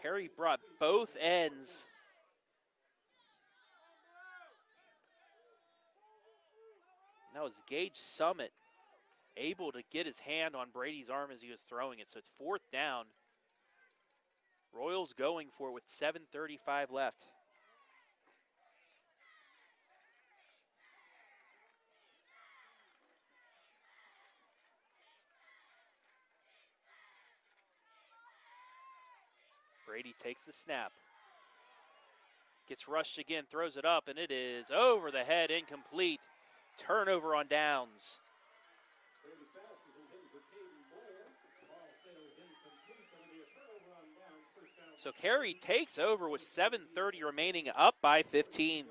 Carey brought both ends. That was Gage Summit able to get his hand on Brady's arm as he was throwing it. So it's 4th down. Royals going for it with 7:35 left. Brady takes the snap. Gets rushed again, throws it up, and it is over the head, incomplete. Turnover on downs. So Carey takes over with 7:30 remaining, up by 15.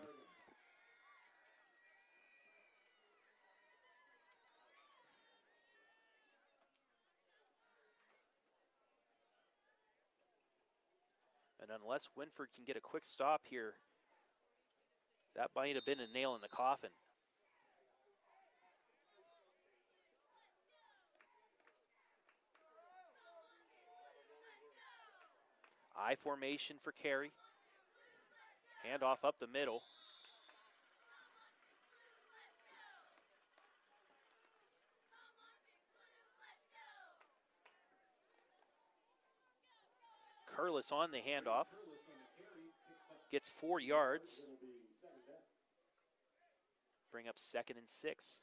And unless Wynford can get a quick stop here, that might have been a nail in the coffin. I formation for Carey. Handoff up the middle. Curlis on the handoff. Gets 4 yards. Bring up 2nd and 6.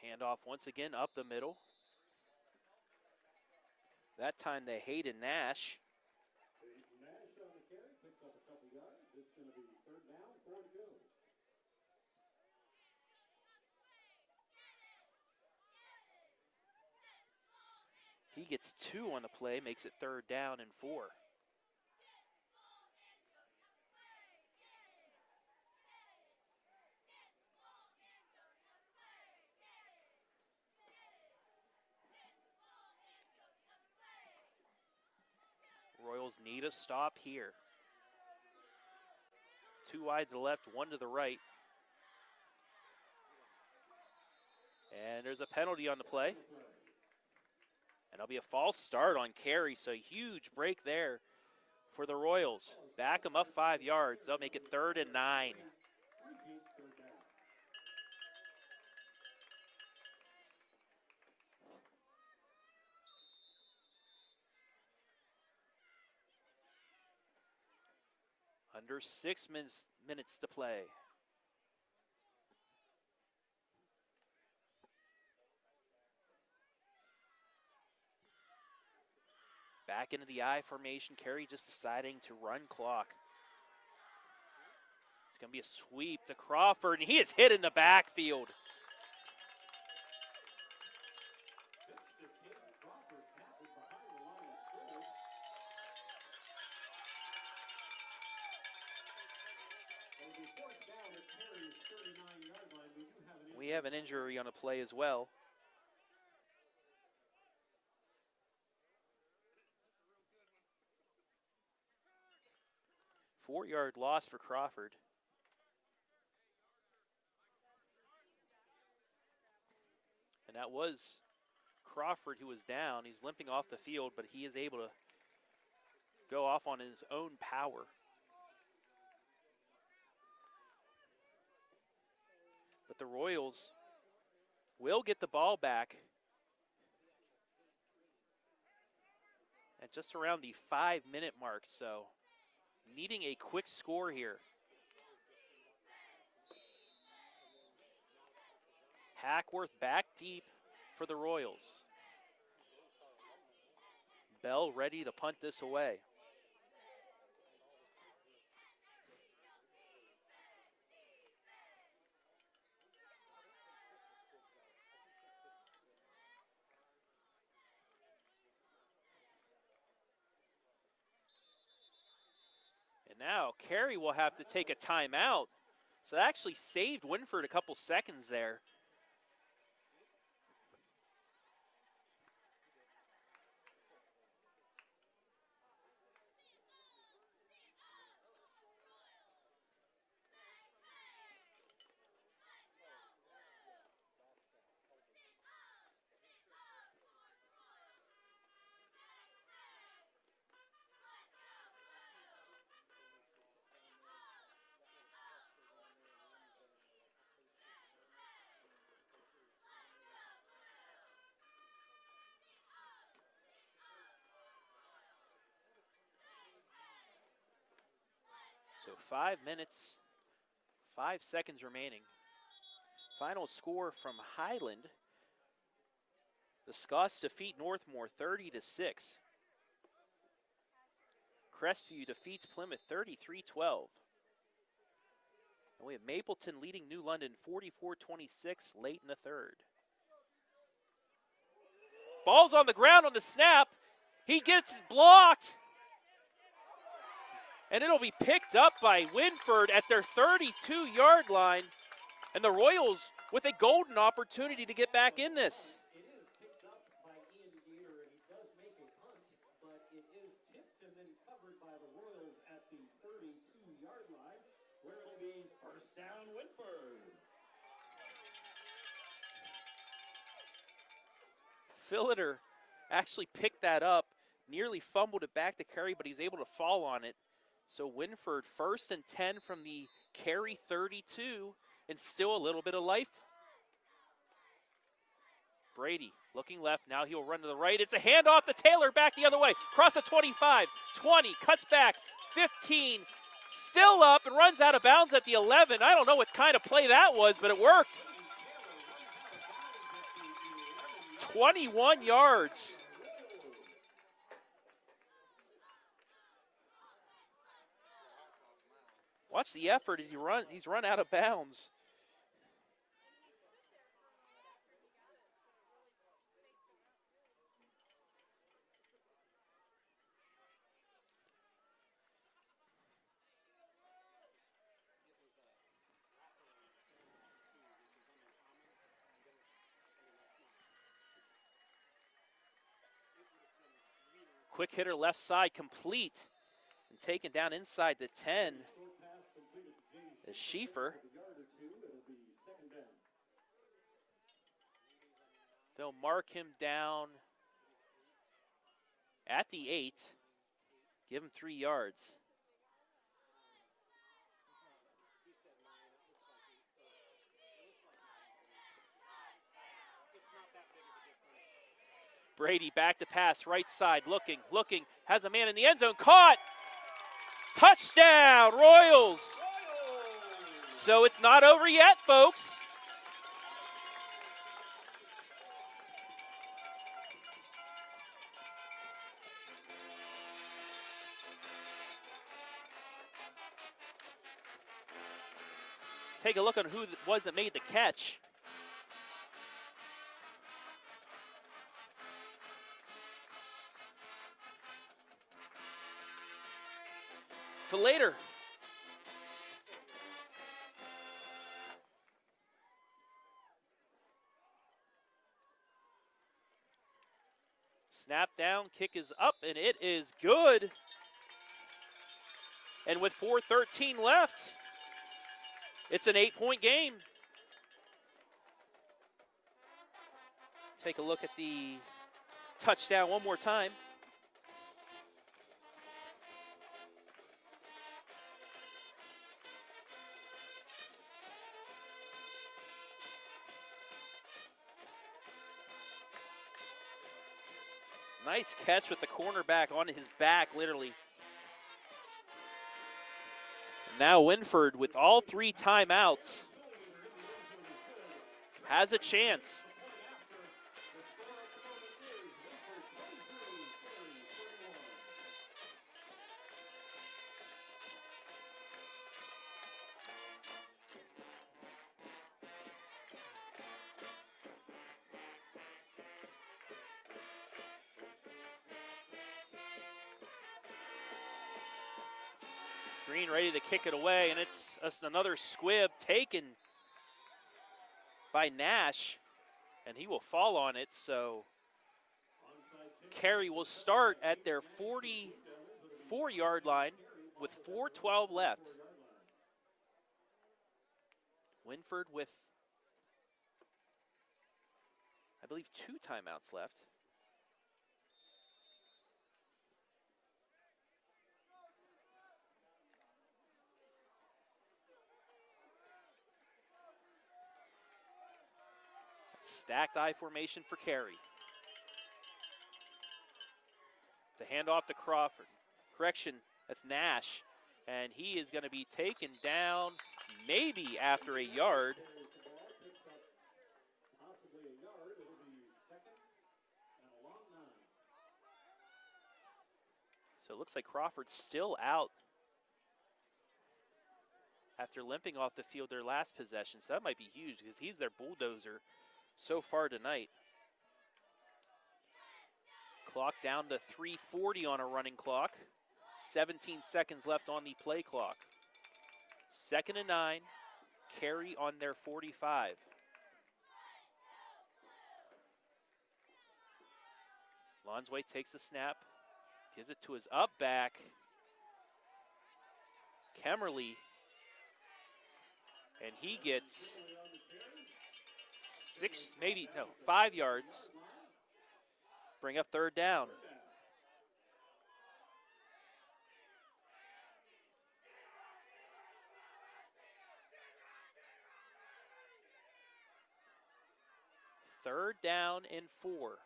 Handoff once again up the middle. That time they Hayden Nash. Nash on the carry, picks up a couple yards. It's going to be 3rd down, 4 to go. He gets 2 on the play, makes it 3rd down and 4. Royals need a stop here. 2 wide to the left, 1 to the right. And there's a penalty on the play. And it'll be a false start on Carey, so huge break there for the Royals. Back them up 5 yards. They'll make it 3rd and 9. Under 6 minutes to play. Back into the I formation. Carey just deciding to run clock. It's going to be a sweep to Crawford, and he is hit in the backfield. We have an injury on a play as well. Four-yard loss for Crawford. And that was Crawford who was down. He's limping off the field, but he is able to go off on his own power. But the Royals will get the ball back at just around the 5-minute mark, so needing a quick score here. Hackworth back deep for the Royals. Bell ready to punt this away. And now Carey will have to take a timeout. So that actually saved Wynford a couple seconds there. So 5 minutes, 5 seconds remaining. Final score from Highland. The Scots defeat Northmore 30-6. Crestview defeats Plymouth 33-12. And we have Mapleton leading New London 44-26 late in the third. Ball's on the ground on the snap. He gets blocked. And it'll be picked up by Wynford at their 32-yard line. And the Royals with a golden opportunity to get back in this. It is picked up by Ian Gator, and he does make a punt, but it is tipped and then covered by the Royals at the 32-yard line, where it'll be first down Wynford. Filliter actually picked that up, nearly fumbled it back to Carey, but he's able to fall on it. So Wynford 1st and 10 from the Carey 32, and still a little bit of life. Brady looking left, now he'll run to the right. It's a handoff to Taylor, back the other way. Across the 25, 20, cuts back, 15, still up and runs out of bounds at the 11. I don't know what kind of play that was, but it worked. 21 yards. Watch the effort as he's run out of bounds. Quick hitter left side complete and taken down inside the 10 is Schieffer. They'll mark him down at the 8, give him 3 yards. Brady back to pass, right side, looking, has a man in the end zone, caught! Touchdown, Royals! So it's not over yet, folks. Take a look on who it was that made the catch. For later. Snap down, kick is up, and it is good. And with 4:13 left, it's an 8-point game. Take a look at the touchdown one more time. Nice catch with the cornerback on his back, literally. Now Wynford, with all 3 timeouts, has a chance. Green ready to kick it away, and it's another squib taken by Nash, and he will fall on it. So Carey will start at their 44-yard line with 4:12 left. Wynford with, I believe, 2 timeouts left. Stacked I formation for Carey. It's a handoff to Crawford. Correction, that's Nash. And he is going to be taken down maybe after a yard. Possibly a yard. It'll be second and a long 9. So it looks like Crawford's still out after limping off the field their last possession. So that might be huge because he's their bulldozer so far tonight. Clock down to 3:40 on a running clock. 17 seconds left on the play clock. 2nd and 9. Carey on their 45. Lonsway takes the snap, gives it to his up back, Kemmerly, and he gets 5 yards. Bring up 3rd down. Third down and 4.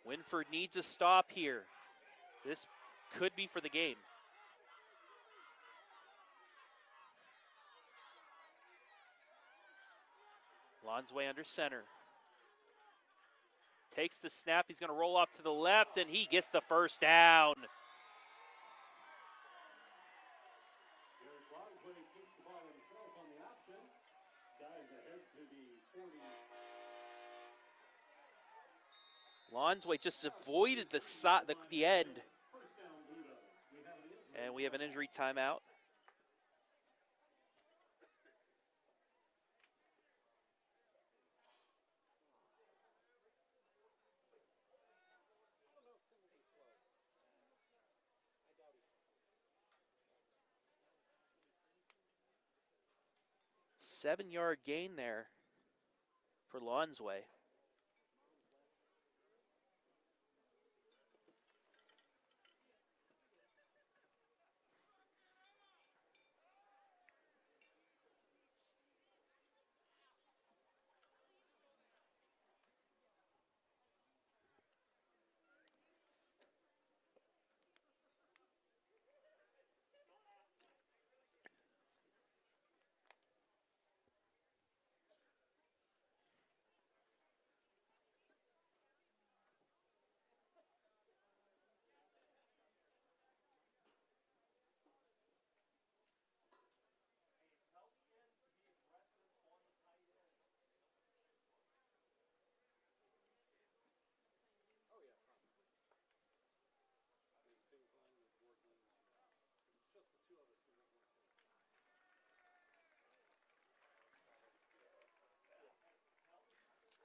Wynford needs a stop here. This could be for the game. Lonsway under center. Takes the snap. He's going to roll off to the left, and he gets the first down. Lonsway keeps the ball himself on the option. Guys ahead to the 40. Lonsway just avoided the end. And we have an injury timeout. Seven-yard gain there for Lonsway.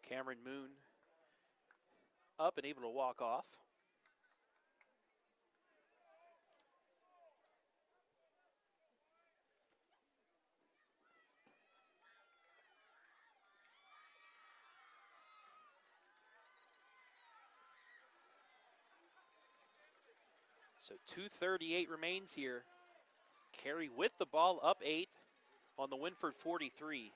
Cameron Moon up and able to walk off. So 2:38 remains here. Carey with the ball, up 8 on the Wynford 43.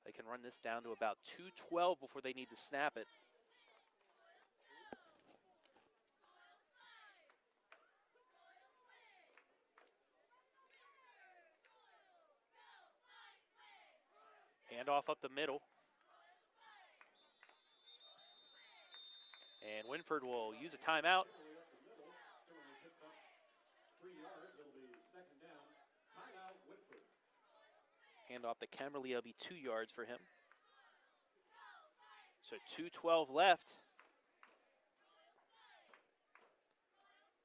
They can run this down to about 2:12 before they need to snap it. Handoff up the middle. And Wynford will use a timeout. Handoff to Kemmerly, it'll be 2 yards for him. So 2:12 left.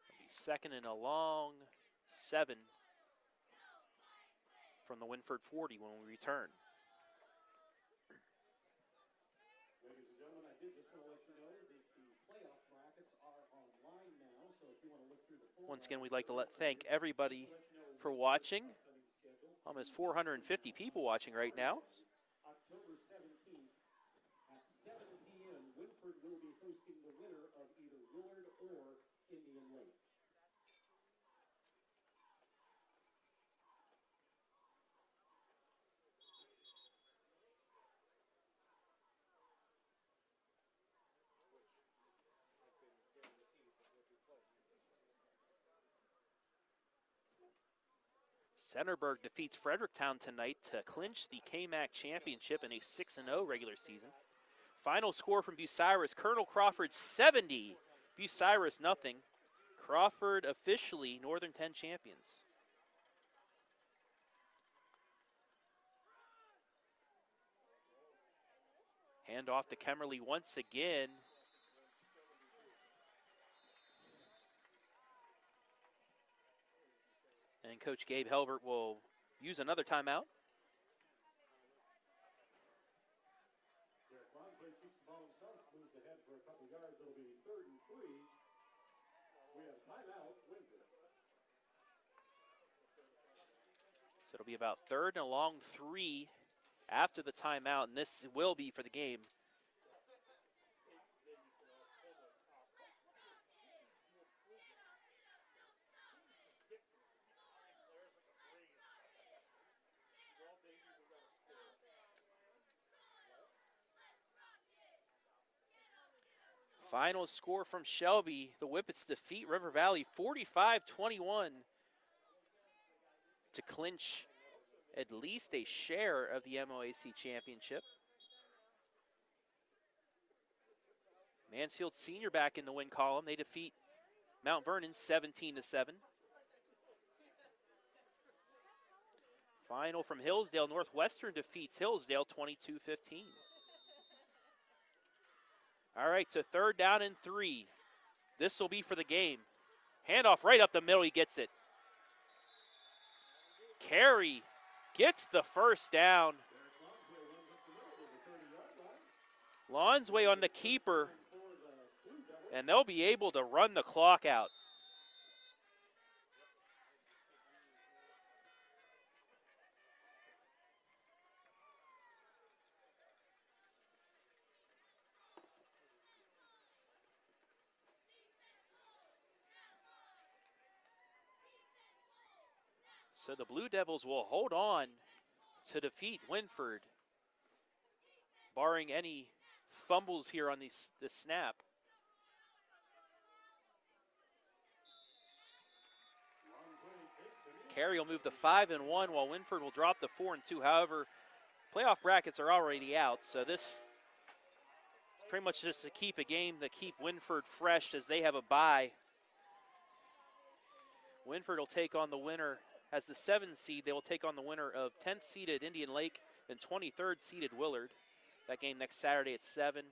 It'll be 2nd and a long 7 from the Wynford 40 when we return. Ladies and gentlemen, I did just want to let you know that the playoff brackets are online now, so if you want to look through the format. Once again, we'd like to thank everybody for watching. Almost 450 people watching right now. October 17th at 7 p.m., Wynford will be hosting the winner of either Willard or Indian Lake. Centerburg defeats Fredericktown tonight to clinch the KMAC championship in a 6-0 regular season. Final score from Bucyrus, Colonel Crawford 70, Bucyrus nothing. Crawford officially Northern 10 champions. Hand off to Kemmerly once again. And Coach Gabe Helbert will use another timeout. So it'll be about 3rd and a long 3 after the timeout, and this will be for the game. Final score from Shelby, the Whippets defeat River Valley 45-21 to clinch at least a share of the MOAC championship. Mansfield Senior back in the win column. They defeat Mount Vernon 17-7. Final from Hillsdale, Northwestern defeats Hillsdale 22-15. All right, so 3rd down and 3. This will be for the game. Handoff right up the middle, he gets it. Carey gets the first down. Lonsway on the keeper, and they'll be able to run the clock out. So the Blue Devils will hold on to defeat Wynford, barring any fumbles here on this snap. Carey will move to 5-1 while Wynford will drop to 4-2. However, playoff brackets are already out, so this is pretty much just to keep a game to keep Wynford fresh as they have a bye. Wynford will take on the winner. As the 7th seed, they will take on the winner of 10th seeded Indian Lake and 23rd seeded Willard. That game next Saturday at 7.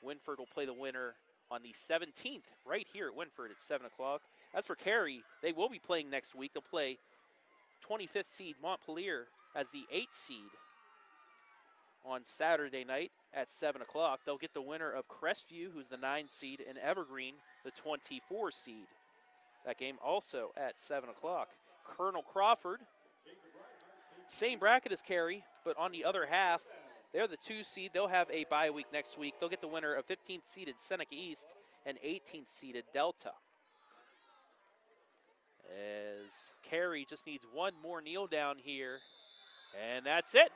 Wynford will play the winner on the 17th right here at Wynford at 7 o'clock. As for Carey, they will be playing next week. They'll play 25th seed Montpelier as the 8th seed on Saturday night at 7 o'clock. They'll get the winner of Crestview, who's the 9th seed, and Evergreen, the 24 seed. That game also at 7 o'clock. Colonel Crawford, same bracket as Carey, but on the other half, they're the 2 seed. They'll have a bye week next week. They'll get the winner of 15th seeded Seneca East and 18th seeded Delta. As Carey just needs one more kneel down here, and that's it.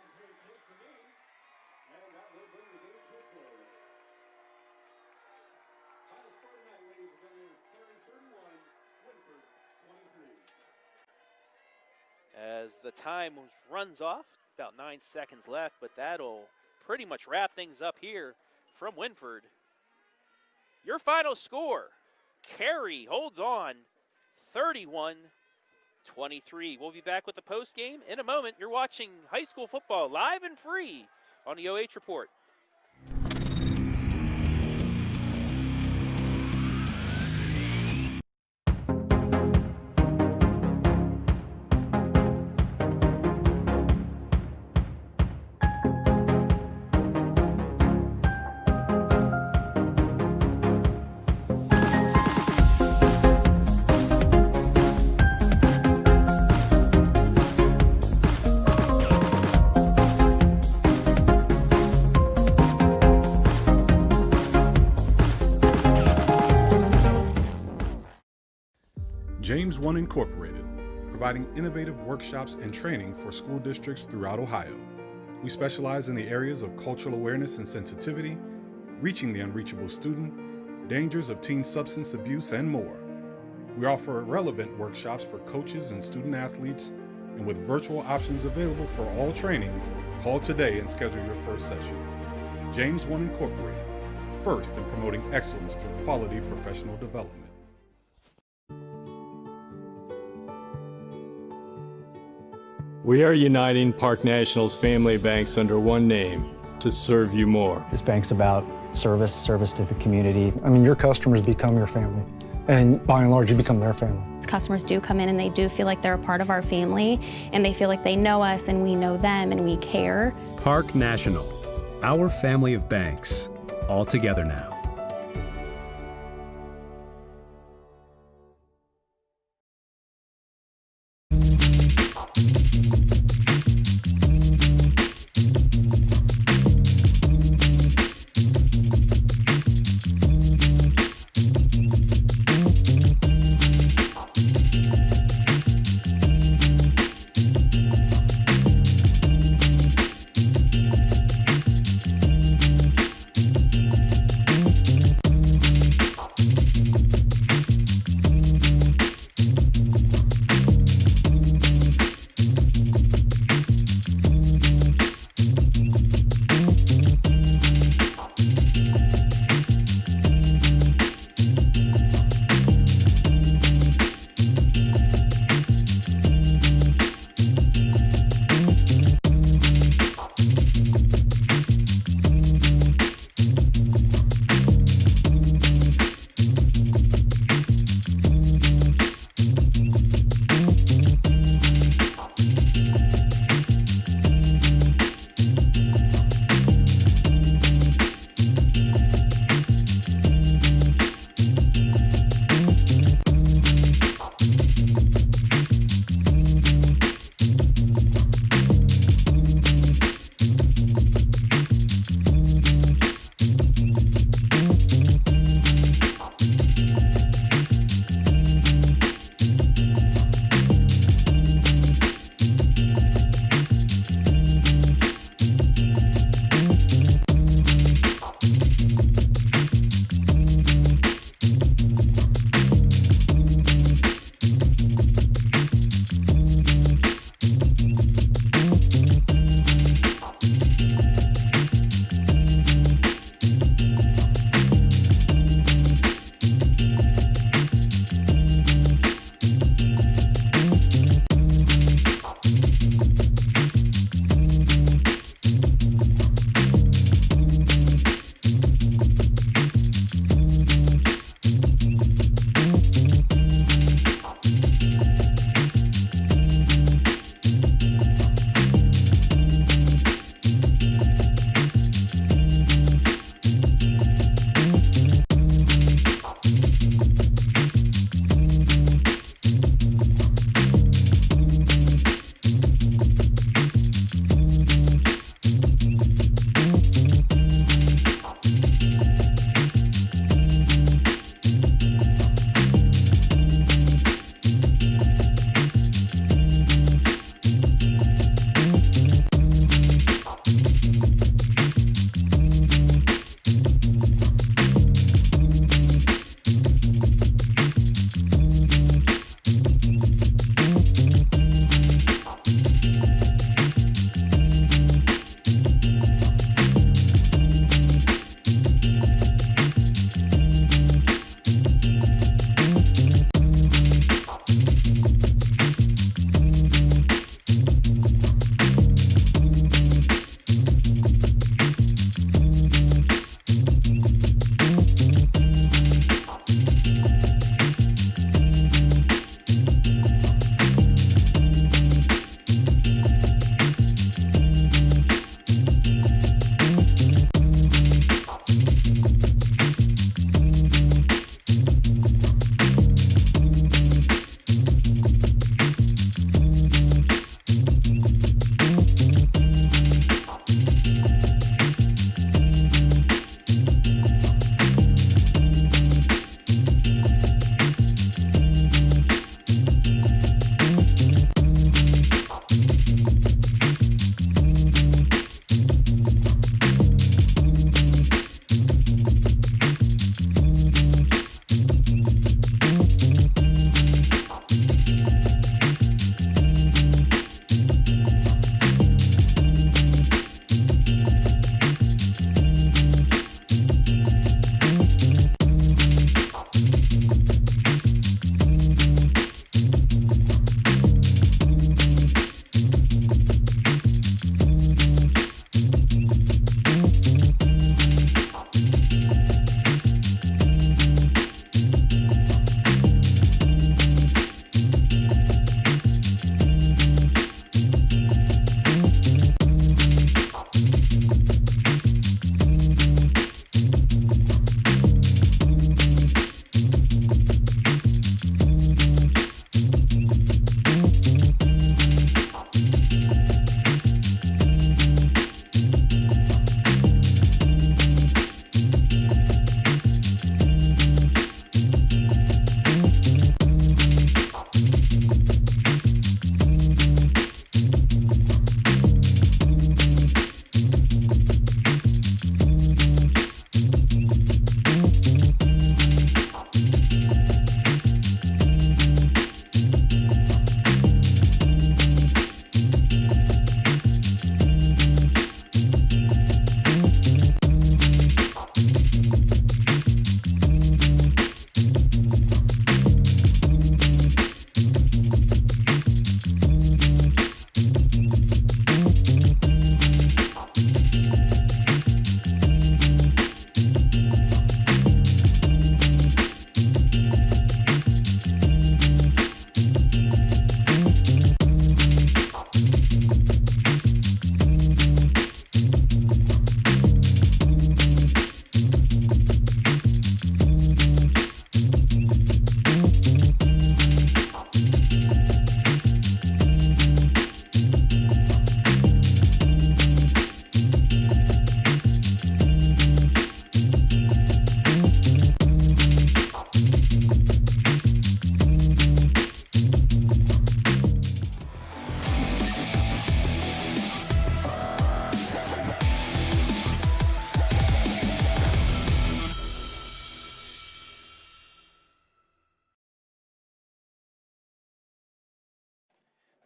As the time runs off, about 9 seconds left, but that'll pretty much wrap things up here from Wynford. Your final score, Carey holds on 31-23. We'll be back with the post game in a moment. You're watching high school football live and free on the OH Report. James One Incorporated, providing innovative workshops and training for school districts throughout Ohio. We specialize in the areas of cultural awareness and sensitivity, reaching the unreachable student, dangers of teen substance abuse, and more. We offer relevant workshops for coaches and student athletes, And with virtual options available for all trainings, call today and schedule your first session. James One Incorporated, first in promoting excellence through quality professional development. We are uniting Park National's family banks under one name to serve you more. This bank's about service to the community. I mean, your customers become your family, and by and large, you become their family. Customers do come in and they do feel like they're a part of our family, and they feel like they know us and we know them and we care. Park National, our family of banks, all together now.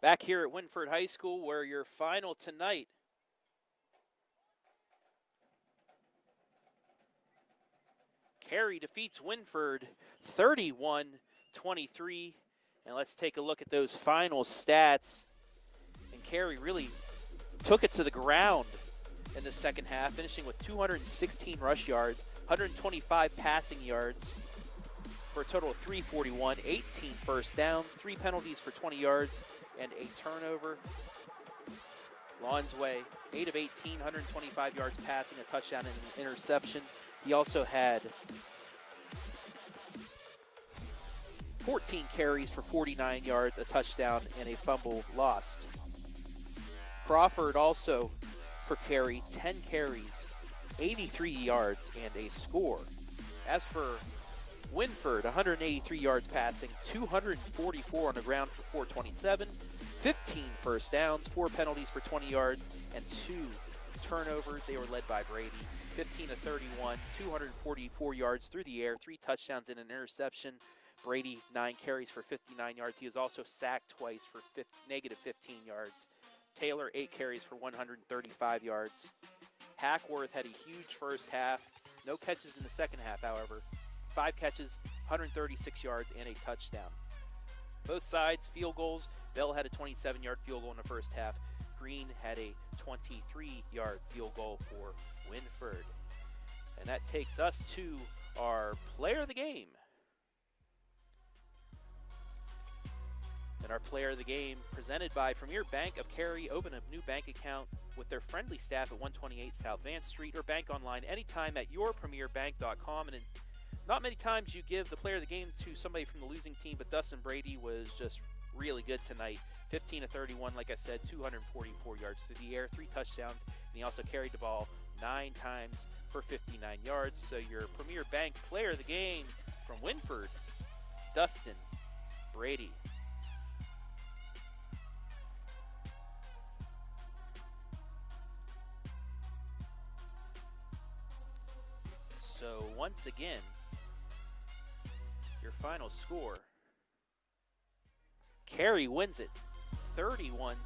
Back here at Wynford High School, where your final tonight Carey defeats Wynford 31-23. And let's take a look at those final stats. And Carey really took it to the ground in the second half, finishing with 216 rush yards, 125 passing yards for a total of 341, 18 first downs, 3 penalties for 20 yards, and a turnover. Lon's Way, 8 of 18, 125 yards passing, a touchdown and an interception. He also had 14 carries for 49 yards, a touchdown, and a fumble lost. Crawford also for Carey, 10 carries, 83 yards, and a score. As for Wynford, 183 yards passing, 244 on the ground for 427, 15 first downs, 4 penalties for 20 yards, and 2 turnovers. They were led by Brady, 15 of 31, 244 yards through the air, 3 touchdowns and an interception. Brady, 9 carries for 59 yards. He was also sacked twice for negative 15 yards. Taylor, 8 carries for 135 yards. Hackworth had a huge first half. No catches in the second half, however. 5 catches, 136 yards, and a touchdown. Both sides, field goals. Bell had a 27-yard field goal in the first half. Green had a 23-yard field goal for Wynford. And that takes us to our player of the game. And our player of the game, presented by Premier Bank of Carey. Open a new bank account with their friendly staff at 128 South Vance Street, or bank online anytime at yourpremierbank.com. And not many times you give the player of the game to somebody from the losing team, but Dustin Brady was just really good tonight. 15 of 31, like I said, 244 yards through the air, 3 touchdowns, and he also carried the ball 9 times for 59 yards. So your Premier Bank player of the game from Wynford, Dustin Brady. So once again, your final score, Carey wins it 31-23.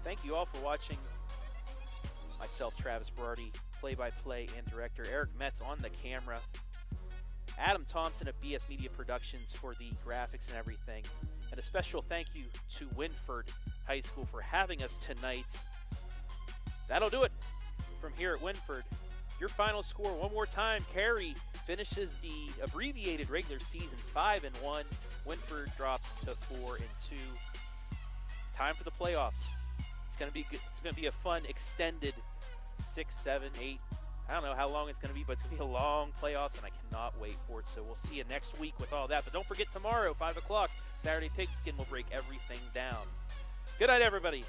Thank you all for watching. Myself, Travis Berardi, play-by-play and director. Eric Metz on the camera. Adam Thompson at BS Media Productions for the graphics and everything. And a special thank you to Wynford High School for having us tonight. That'll do it from here at Wynford. Your final score one more time. Carey finishes the abbreviated regular season 5-1. Wynford drops to 4-2. Time for the playoffs. It's gonna be good. It's gonna be a fun extended 6, 7, 8. I don't know how long it's gonna be, but it's gonna be a long playoffs, and I cannot wait for it. So we'll see you next week with all that. But don't forget tomorrow, 5 o'clock, Saturday Pigskin will break everything down. Good night, everybody.